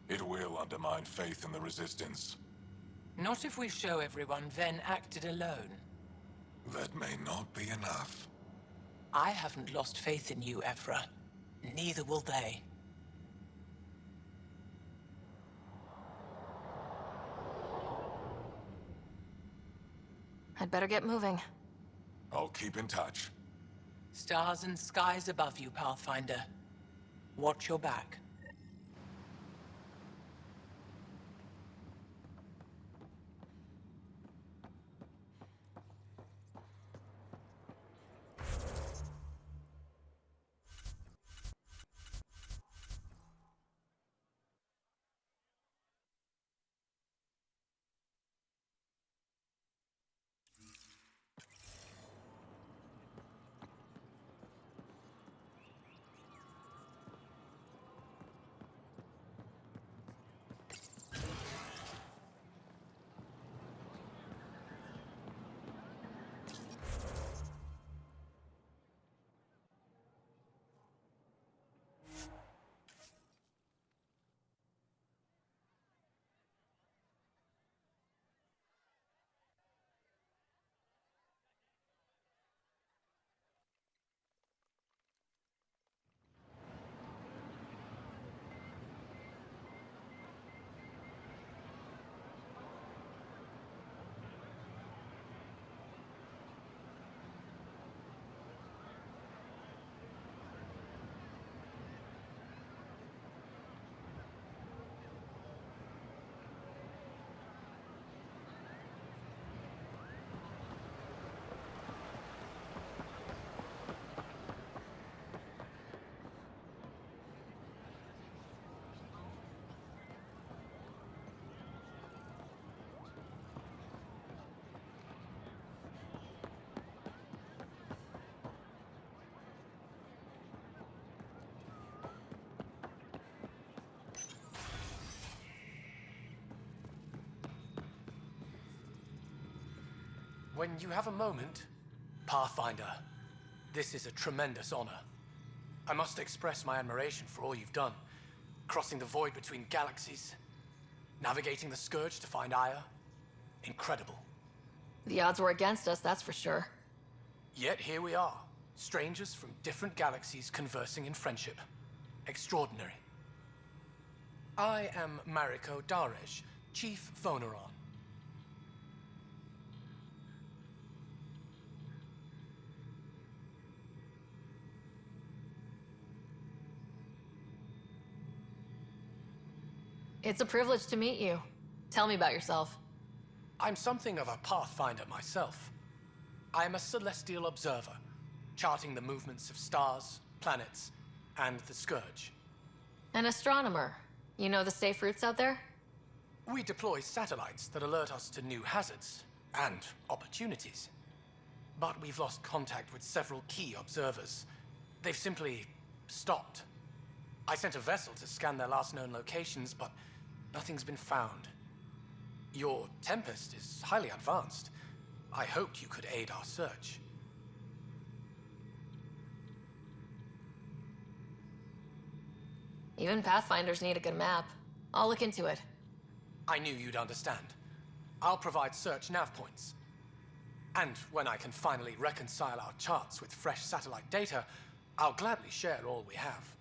It will undermine faith in the Resistance. Not if we show everyone Ven acted alone. That may not be enough. I haven't lost faith in you, Ephra. Neither will they. I'd better get moving. I'll keep in touch. Stars and skies above you, Pathfinder. Watch your back. When you have a moment, Pathfinder, this is a tremendous honor. I must express my admiration for all you've done. Crossing the void between galaxies, navigating the Scourge to find Aya. Incredible. The odds were against us, that's for sure. Yet here we are, strangers from different galaxies conversing in friendship. Extraordinary. I am Mariko Darej, Chief Phoneron. It's a privilege to meet you. Tell me about yourself. I'm something of a pathfinder myself. I am a celestial observer, charting the movements of stars, planets, and the Scourge. An astronomer. You know the safe routes out there? We deploy satellites that alert us to new hazards and opportunities. But we've lost contact with several key observers. They've simply stopped. I sent a vessel to scan their last known locations, but nothing's been found. Your Tempest is highly advanced. I hoped you could aid our search. Even Pathfinders need a good map. I'll look into it. I knew you'd understand. I'll provide search nav points. And when I can finally reconcile our charts with fresh satellite data, I'll gladly share all we have.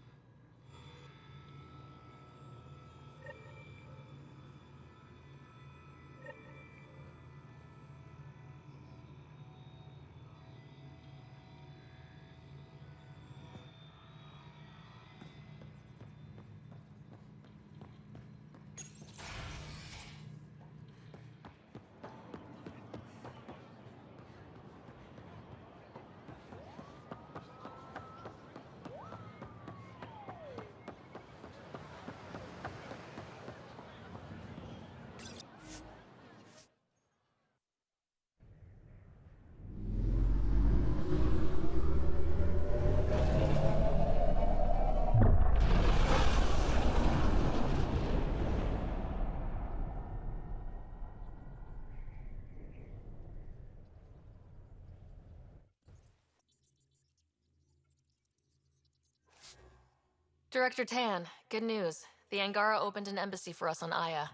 Director Tan, good news. The Angara opened an embassy for us on Aya.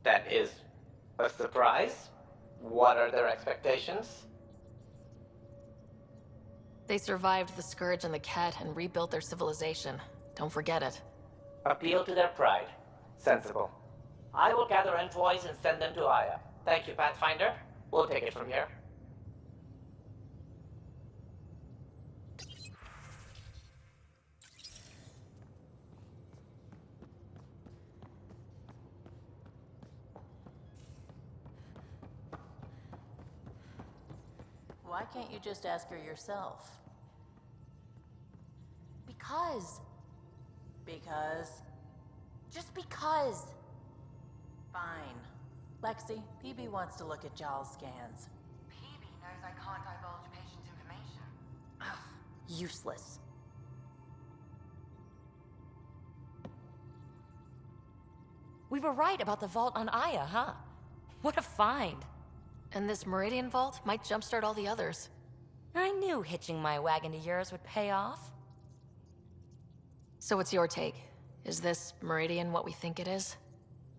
That is a surprise. What are their expectations? They survived the Scourge and the Ket and rebuilt their civilization. Don't forget it. Appeal to their pride. Sensible. I will gather envoys and send them to Aya. Thank you, Pathfinder. We'll take it from here. Why can't you just ask her yourself? Because. Because? Just because. Fine. Lexi, PB wants to look at Giles' scans. PB knows I can't divulge patient information. Ugh, useless. We were right about the vault on Aya, huh? What a find. And this Meridian Vault might jumpstart all the others. I knew hitching my wagon to yours would pay off. So what's your take? Is this Meridian what we think it is?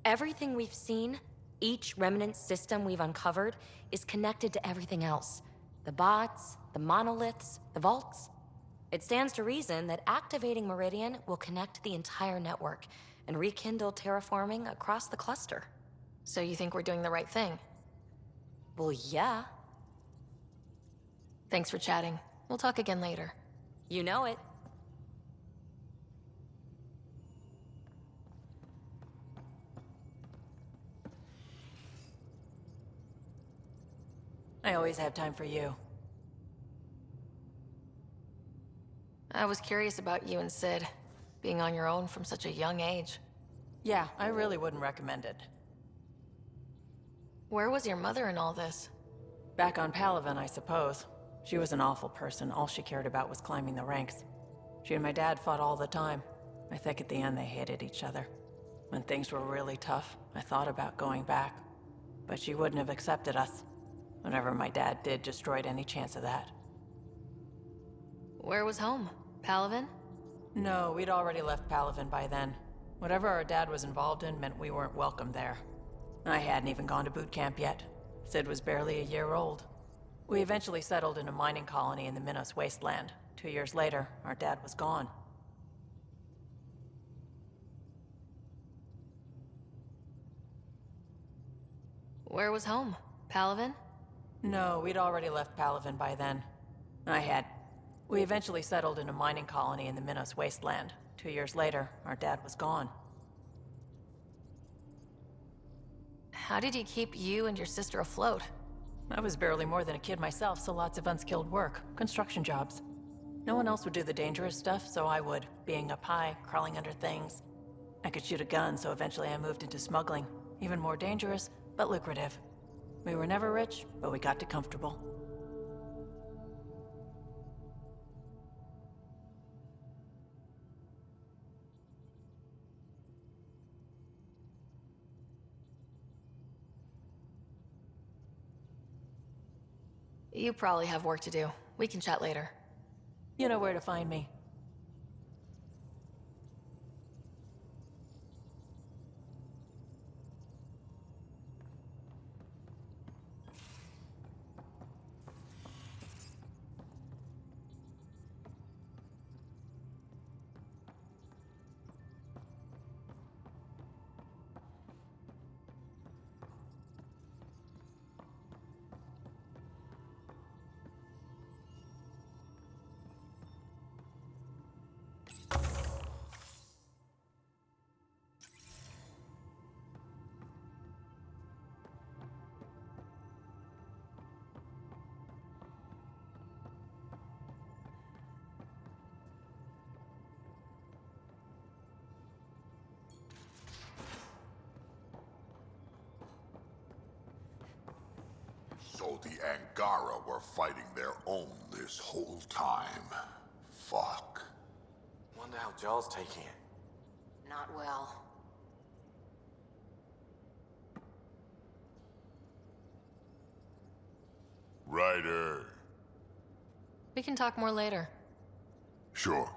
Everything we've seen, each remnant system we've uncovered, is connected to everything else. The bots, the monoliths, the vaults. It stands to reason that activating Meridian will connect the entire network and rekindle terraforming across the cluster. So you think we're doing the right thing? Well, yeah. Thanks for chatting. We'll talk again later. You know it. I always have time for you. I was curious about you and Sid, being on your own from such a young age. Yeah, I really wouldn't recommend it. Where was your mother in all this? Back on Palaven, I suppose. She was an awful person. All she cared about was climbing the ranks. She and my dad fought all the time. I think at the end they hated each other. When things were really tough, I thought about going back. But she wouldn't have accepted us. Whatever my dad did destroyed any chance of that. Where was home? Palaven? No, we'd already left Palaven by then. Whatever our dad was involved in meant we weren't welcome there. I hadn't even gone to boot camp yet. Sid was barely a year old. We eventually settled in a mining colony in the Minos wasteland. 2 years later, our dad was gone. Where was home? Palaven? No, we'd already left Palaven by then. We eventually settled in a mining colony in the Minos wasteland. 2 years later, our dad was gone. How did he keep you and your sister afloat? I was barely more than a kid myself, so lots of unskilled work. Construction jobs. No one else would do the dangerous stuff, so I would. Being up high, crawling under things. I could shoot a gun, so eventually I moved into smuggling. Even more dangerous, but lucrative. We were never rich, but we got to comfortable. You probably have work to do. We can chat later. You know where to find me. So the Angara were fighting their own this whole time. Fuck. Wonder how Jarl's taking it. Not well. Ryder. We can talk more later. Sure.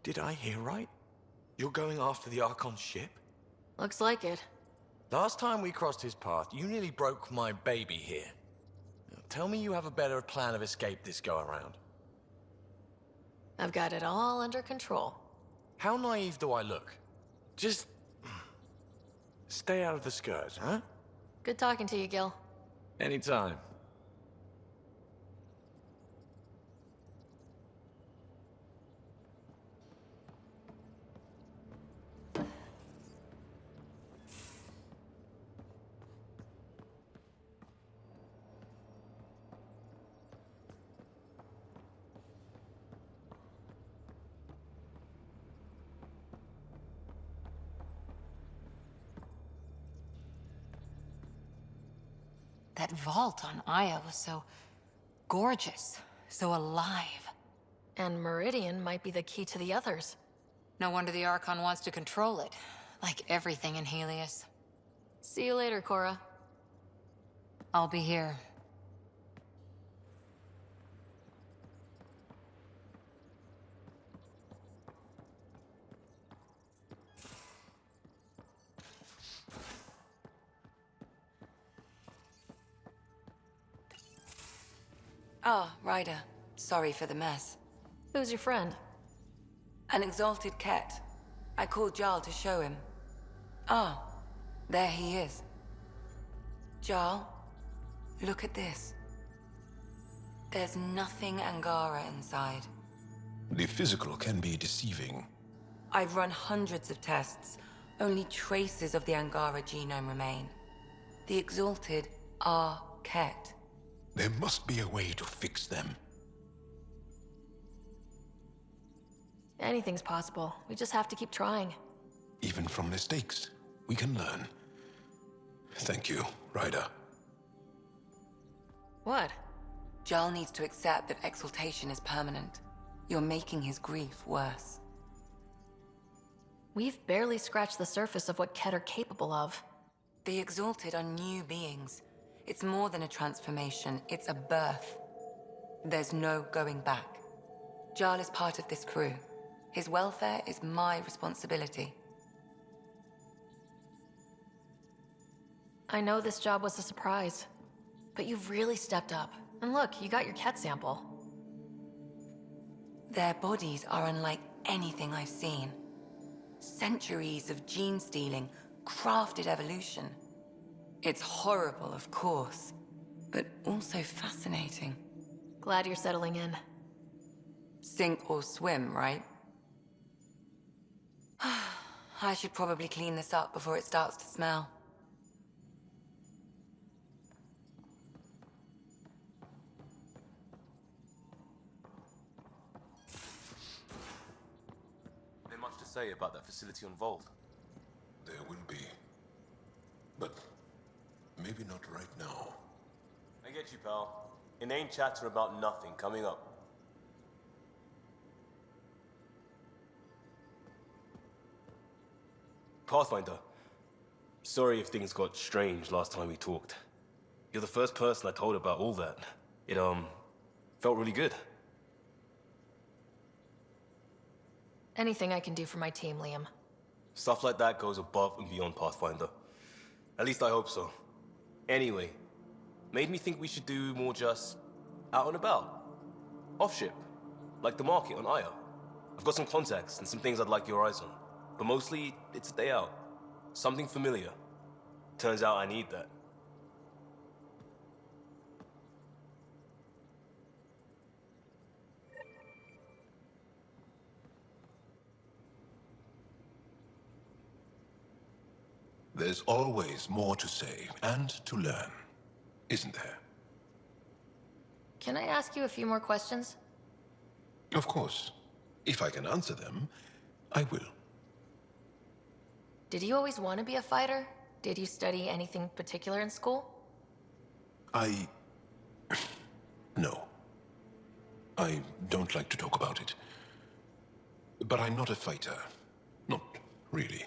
Did I hear right? You're going after the Archon ship? Looks like it. Last time we crossed his path, you nearly broke my baby here. Now, tell me you have a better plan of escape this go around. I've got it all under control. How naive do I look? Just stay out of the skirt, huh? Good talking to you, Gil. Anytime. That vault on Aya was so gorgeous, so alive. And Meridian might be the key to the others. No wonder the Archon wants to control it, like everything in Helios. See you later, Cora. I'll be here. Ah, Ryder. Sorry for the mess. Who's your friend? An exalted cat. I called Jarl to show him. Ah, there he is. Jarl, look at this. There's nothing Angara inside. The physical can be deceiving. I've run hundreds of tests. Only traces of the Angara genome remain. The exalted are Ket. There must be a way to fix them. Anything's possible. We just have to keep trying. Even from mistakes, we can learn. Thank you, Ryder. What? Jarl needs to accept that exaltation is permanent. You're making his grief worse. We've barely scratched the surface of what Ket are capable of. The Exalted are new beings. It's more than a transformation, it's a birth. There's no going back. Jarl is part of this crew. His welfare is my responsibility. I know this job was a surprise, but you've really stepped up. And look, you got your Ket sample. Their bodies are unlike anything I've seen. Centuries of gene stealing, crafted evolution. It's horrible, of course, but also fascinating. Glad you're settling in. Sink or swim, right? I should probably clean this up before it starts to smell. There's much to say about that facility on Vold. There will be. But maybe not right now. I get you, pal. Inane chatter about nothing coming up. Pathfinder. Sorry if things got strange last time we talked. You're the first person I told about all that. It, felt really good. Anything I can do for my team, Liam. Stuff like that goes above and beyond Pathfinder. At least I hope so. Anyway, made me think we should do more just out and about. Off-ship, like the market on Aya. I've got some contacts and some things I'd like your eyes on. But mostly, it's a day out. Something familiar. Turns out I need that. There's always more to say and to learn, isn't there? Can I ask you a few more questions? Of course. If I can answer them, I will. Did you always want to be a fighter? Did you study anything particular in school? No. I don't like to talk about it. But I'm not a fighter. Not really.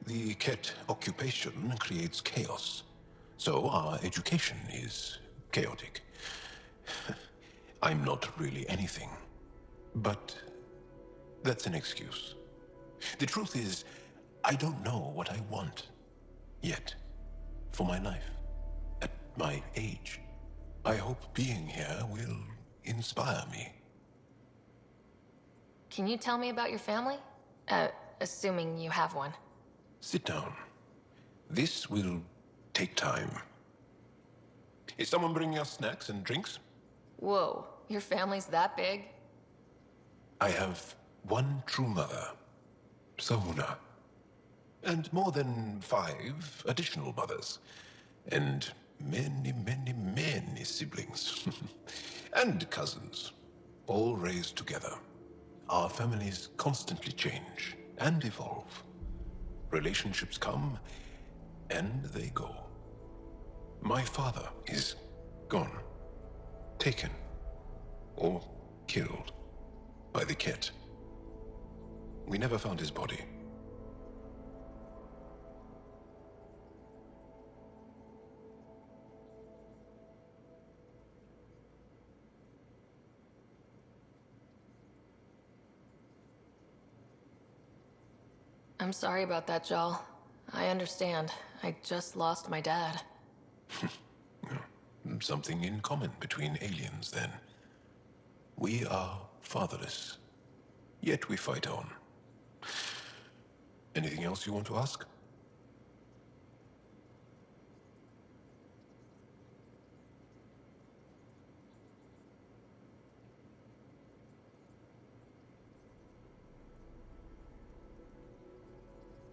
The Ket occupation creates chaos. So our education is chaotic. I'm not really anything. But that's an excuse. The truth is, I don't know what I want. Yet. For my life. At my age. I hope being here will inspire me. Can you tell me about your family? Assuming you have one. Sit down. This will take time. Is someone bringing us snacks and drinks? Whoa, your family's that big? I have one true mother, Sahuna, and more than 5 additional mothers, and many, many, many siblings, and cousins, all raised together. Our families constantly change and evolve. Relationships come, and they go. My father is gone, taken, or killed by the Ket. We never found his body. I'm sorry about that, Jal. I understand. I just lost my dad. Something in common between aliens, then. We are fatherless, yet we fight on. Anything else you want to ask?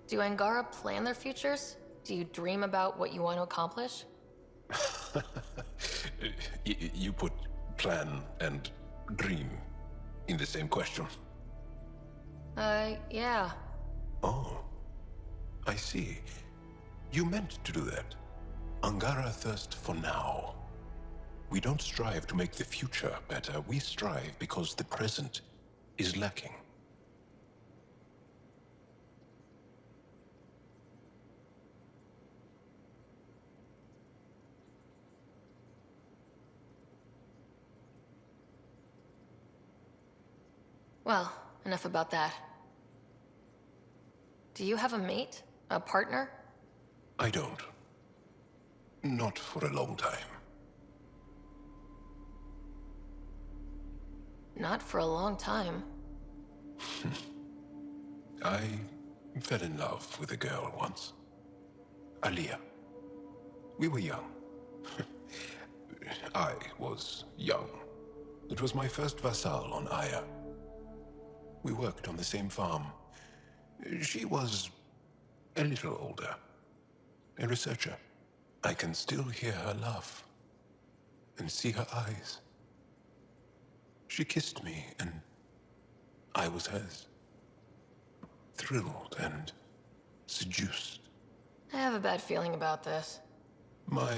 Do Angara plan their futures? Do you dream about what you want to accomplish? You put plan and dream in the same question. Yeah. Oh, I see. You meant to do that. Angara thirst for now. We don't strive to make the future better. We strive because the present is lacking. Well, enough about that. Do you have a mate? A partner? I don't. Not for a long time. Not for a long time. I fell in love with a girl once. Aliyah. We were young. I was young. It was my first vassal on Aya. We worked on the same farm. She was a little older. A researcher. I can still hear her laugh and see her eyes. She kissed me and I was hers. Thrilled and seduced. I have a bad feeling about this. My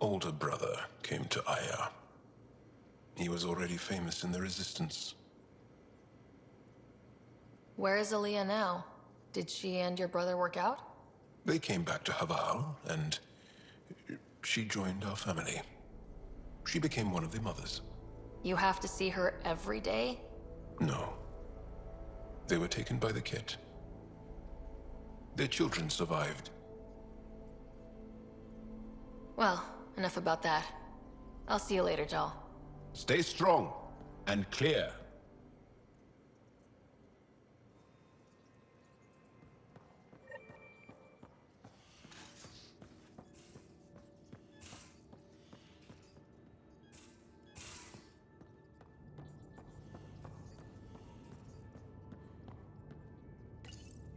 older brother came to Aya. He was already famous in the Resistance. Where is Aliyah now? Did she and your brother work out? They came back to Haval, and she joined our family. She became one of the mothers. You have to see her every day? No. They were taken by the Kett. Their children survived. Well, enough about that. I'll see you later, Jal. Stay strong and clear.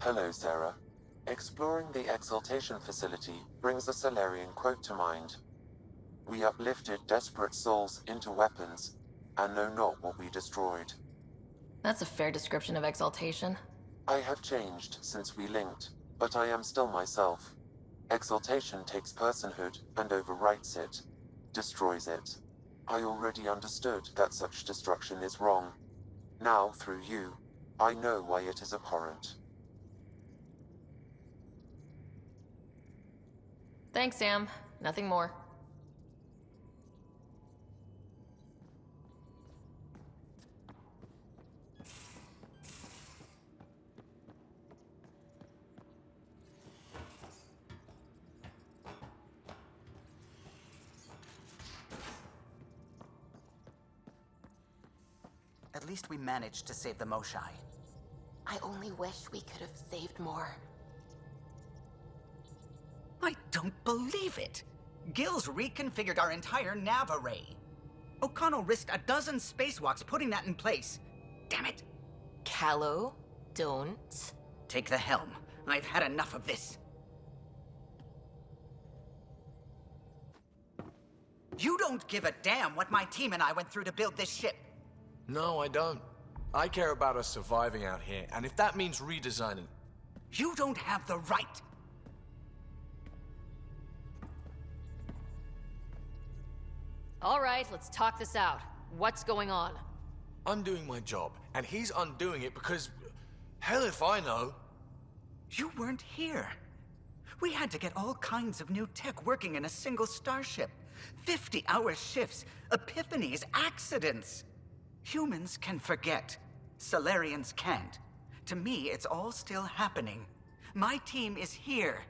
Hello, Sarah. Exploring the Exaltation facility brings a Salarian quote to mind. We uplifted desperate souls into weapons, and know not what we destroyed. That's a fair description of Exaltation. I have changed since we linked, but I am still myself. Exaltation takes personhood and overwrites it, destroys it. I already understood that such destruction is wrong. Now, through you, I know why it is abhorrent. Thanks, Sam. Nothing more. At least we managed to save the Moshae. I only wish we could have saved more. I don't believe it! Gil's reconfigured our entire nav array. O'Connell risked a dozen spacewalks putting that in place. Damn it! Callow, don't. Take the helm. I've had enough of this. You don't give a damn what my team and I went through to build this ship. No, I don't. I care about us surviving out here, and if that means redesigning... You don't have the right! All right, let's talk this out. What's going on? I'm doing my job, and he's undoing it because... Hell if I know. You weren't here. We had to get all kinds of new tech working in a single starship. 50-hour shifts, epiphanies, accidents. Humans can forget. Salarians can't. To me, it's all still happening. My team is here.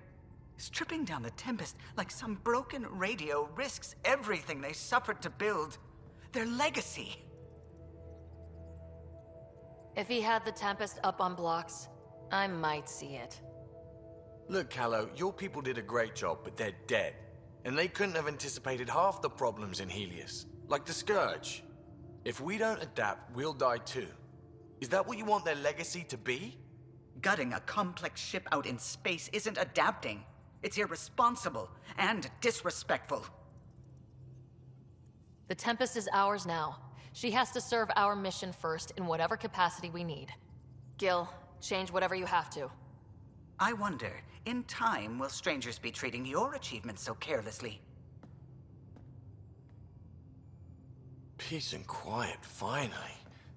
Stripping down the Tempest like some broken radio risks everything they suffered to build. Their legacy. If he had the Tempest up on blocks, I might see it. Look, Callow, your people did a great job, but they're dead. And they couldn't have anticipated half the problems in Helios. Like the Scourge. If we don't adapt, we'll die too. Is that what you want their legacy to be? Gutting a complex ship out in space isn't adapting. It's irresponsible and disrespectful. The Tempest is ours now. She has to serve our mission first in whatever capacity we need. Gil, change whatever you have to. I wonder, in time, will strangers be treating your achievements so carelessly? Peace and quiet, finally.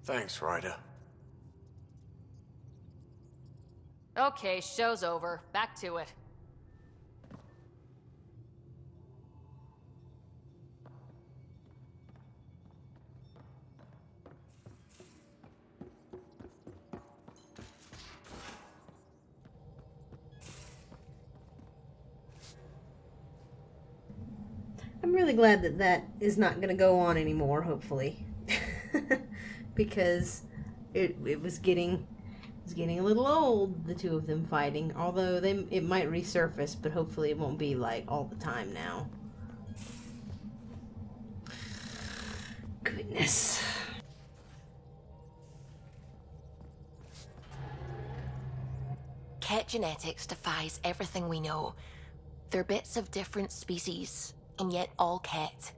Thanks, Ryder. Okay, show's over. Back to it. I'm really glad that that is not going to go on anymore, hopefully. Because it was getting a little old, the two of them fighting. Although it might resurface, but hopefully it won't be like all the time now. Goodness. Ket genetics defies everything we know. They're bits of different species, and yet all Ket.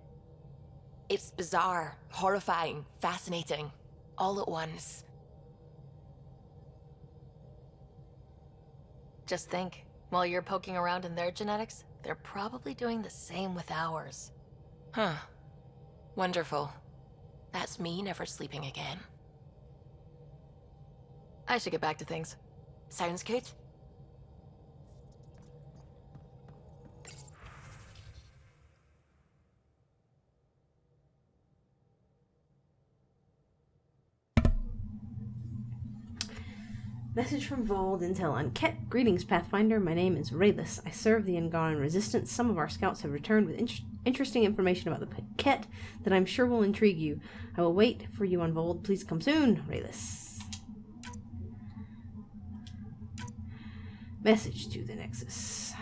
It's bizarre, horrifying, fascinating, all at once. Just think, while you're poking around in their genetics, they're probably doing the same with ours. Huh. Wonderful. That's me never sleeping again. I should get back to things. Sounds good. Message from Vold, Intel on Ket. Greetings, Pathfinder. My name is Rayless. I serve the Angaran Resistance. Some of our scouts have returned with interesting information about the Ket that I'm sure will intrigue you. I will wait for you on Vold. Please come soon, Rayless. Message to the Nexus.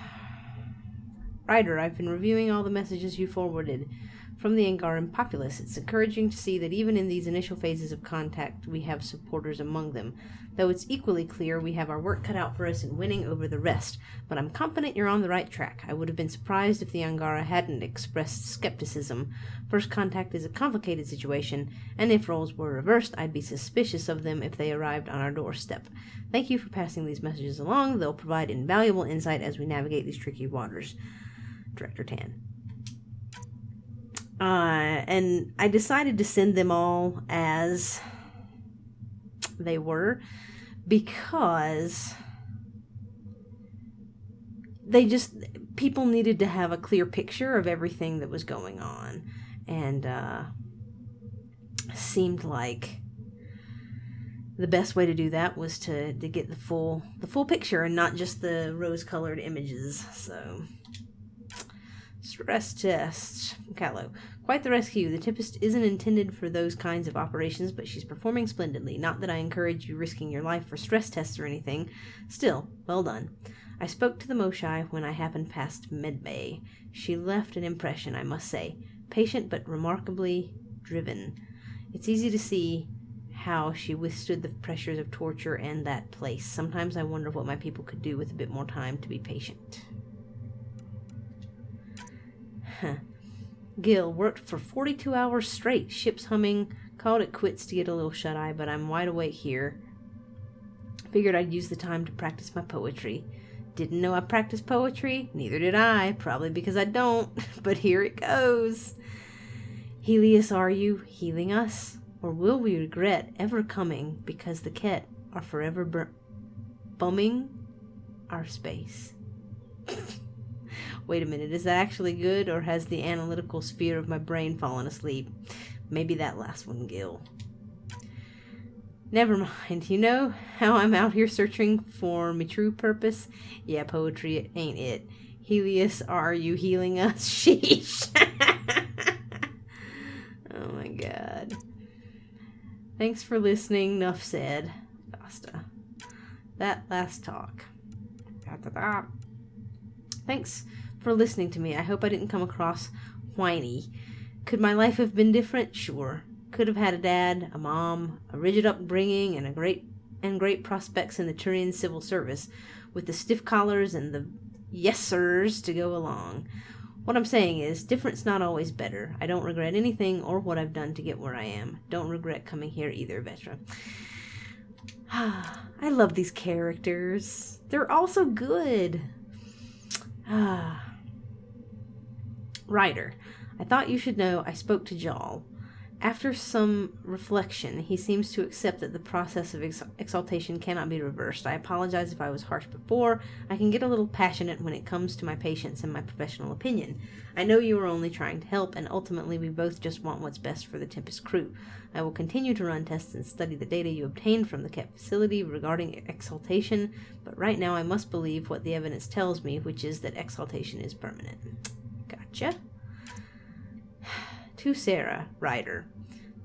Ryder, I've been reviewing all the messages you forwarded from the Angaran populace. It's encouraging to see that even in these initial phases of contact, we have supporters among them. Though it's equally clear we have our work cut out for us in winning over the rest. But I'm confident you're on the right track. I would have been surprised if the Angara hadn't expressed skepticism. First contact is a complicated situation, and if roles were reversed, I'd be suspicious of them if they arrived on our doorstep. Thank you for passing these messages along. They'll provide invaluable insight as we navigate these tricky waters. Director Tan. And I decided to send them all as they were because people needed to have a clear picture of everything that was going on, and seemed like the best way to do that was to get the full picture and not just the rose-colored images. So stress test. Callow. Quite the rescue. The Tempest isn't intended for those kinds of operations, but she's performing splendidly. Not that I encourage you risking your life for stress tests or anything. Still, well done. I spoke to the Moshae when I happened past Medbay. She left an impression, I must say. Patient but remarkably driven. It's easy to see how she withstood the pressures of torture and that place. Sometimes I wonder what my people could do with a bit more time to be patient. Gil, worked for 42 hours straight, ships humming, called it quits to get a little shut-eye, but I'm wide awake here. Figured I'd use the time to practice my poetry. Didn't know I practiced poetry? Neither did I, probably because I don't, but here it goes. Helios, are you healing us? Or will we regret ever coming because the Ket are forever bumming our space? Wait a minute, is that actually good, or has the analytical sphere of my brain fallen asleep? Maybe that last one, Gil. Never mind. You know how I'm out here searching for my true purpose? Yeah, poetry ain't it. Helios, are you healing us? Sheesh. Oh my god. Thanks for listening. Nuff said. Basta. That last talk. Thanks for listening to me. I hope I didn't come across whiny. Could my life have been different? Sure. Could have had a dad, a mom, a rigid upbringing, and great prospects in the Turian civil service, with the stiff collars and the yes sirs to go along. What I'm saying is, different's not always better. I don't regret anything or what I've done to get where I am. Don't regret coming here either, Vetra. I love these characters. They're all so good. Ryder, I thought you should know I spoke to Jal. After some reflection, he seems to accept that the process of exaltation cannot be reversed. I apologize if I was harsh before. I can get a little passionate when it comes to my patients and my professional opinion. I know you are only trying to help, and ultimately we both just want what's best for the Tempest crew. I will continue to run tests and study the data you obtained from the kept facility regarding exaltation, but right now I must believe what the evidence tells me, which is that exaltation is permanent. Gotcha. To Sara Ryder.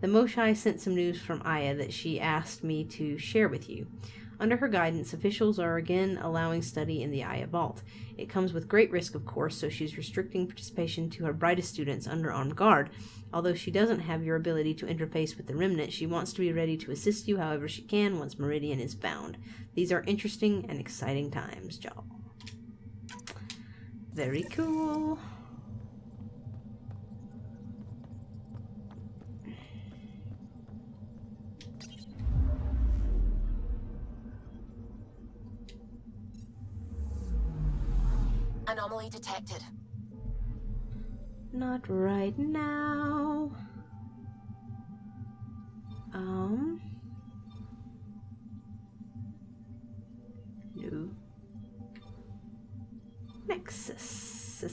The Moshae sent some news from Aya that she asked me to share with you. Under her guidance, officials are again allowing study in the Aya Vault. It comes with great risk, of course, so she's restricting participation to her brightest students under armed guard. Although she doesn't have your ability to interface with the Remnant, she wants to be ready to assist you however she can once Meridian is found. These are interesting and exciting times, y'all. Very cool. Anomaly detected. Not right now. No. Nexus.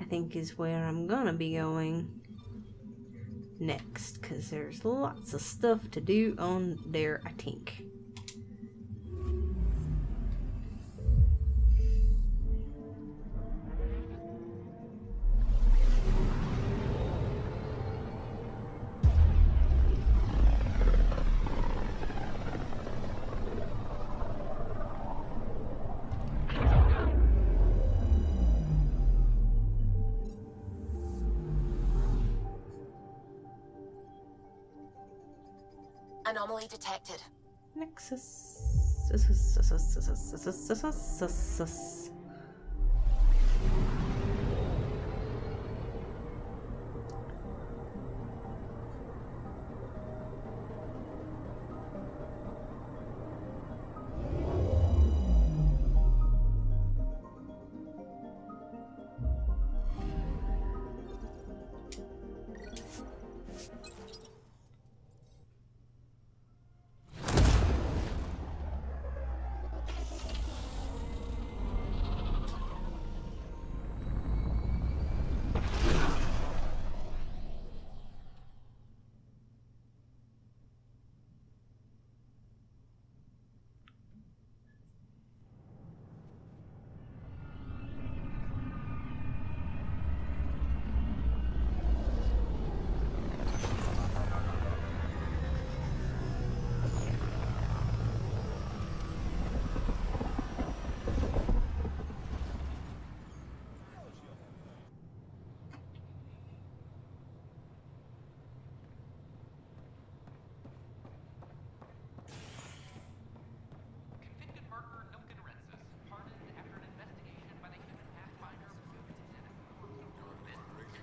I think is where I'm gonna be going next, because there's lots of stuff to do on there, I think. Anomaly detected. Nexus.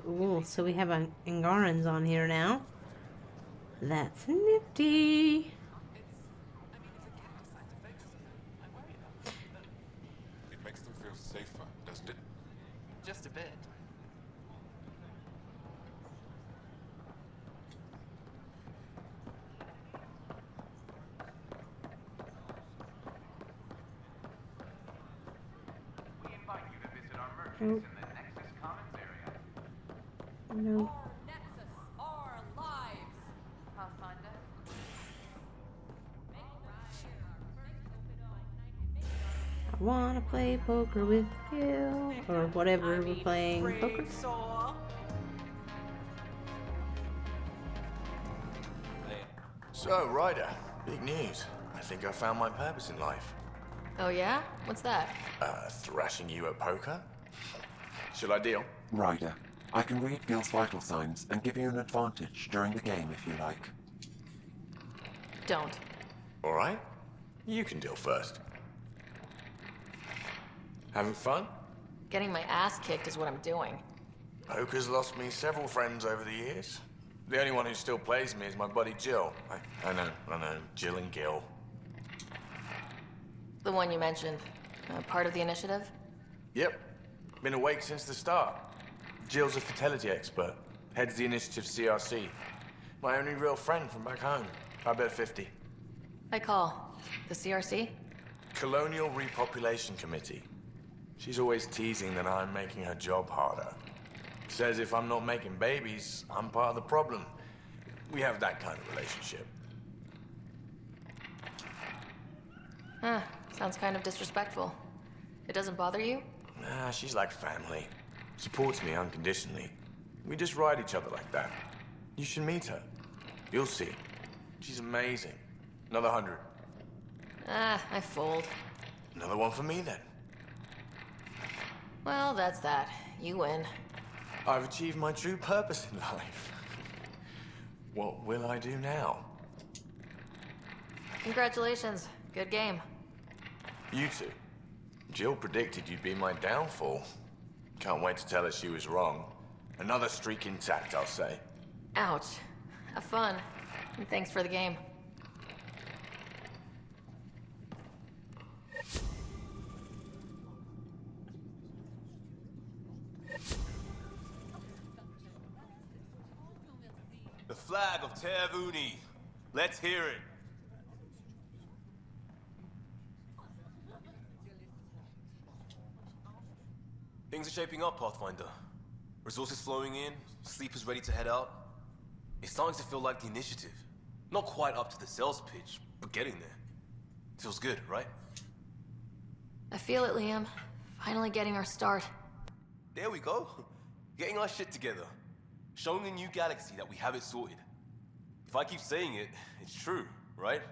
Cool, so we have Angarans on here now. That's nifty. It makes them feel safer, doesn't it? Just a bit. We invite you to visit our merchants in the Nexus Commons area. No. Our Nexus, our lives. Pathfinder. I wanna play poker with Gil, or whatever we're playing. Poker. So, Ryder, big news. I think I found my purpose in life. Oh yeah? What's that? Thrashing you at poker? Shall I deal? Ryder, I can read Gil's vital signs and give you an advantage during the game if you like. Don't. Alright. You can deal first. Having fun? Getting my ass kicked is what I'm doing. Poker's lost me several friends over the years. The only one who still plays me is my buddy Jill. I know, Jill and Gil. The one you mentioned. Part of the initiative? Yep. Been awake since the start. Jill's a fertility expert. Heads the initiative CRC. My only real friend from back home. I bet 50. I call. The CRC? Colonial Repopulation Committee. She's always teasing that I'm making her job harder. Says if I'm not making babies, I'm part of the problem. We have that kind of relationship. Huh. Sounds kind of disrespectful. It doesn't bother you? Nah, she's like family. Supports me unconditionally. We just ride each other like that. You should meet her. You'll see. She's amazing. Another 100. I fold. Another one for me, then. Well, that's that. You win. I've achieved my true purpose in life. What will I do now? Congratulations. Good game. You two. Jill predicted you'd be my downfall. Can't wait to tell her she was wrong. Another streak intact, I'll say. Ouch. Have fun. And thanks for the game. The flag of Tervuni. Let's hear it. Things are shaping up, Pathfinder. Resources flowing in, sleepers ready to head out. It's starting to feel like the initiative. Not quite up to the sales pitch, but getting there. Feels good, right? I feel it, Liam. Finally getting our start. There we go. Getting our shit together. Showing a new galaxy that we have it sorted. If I keep saying it, it's true, right?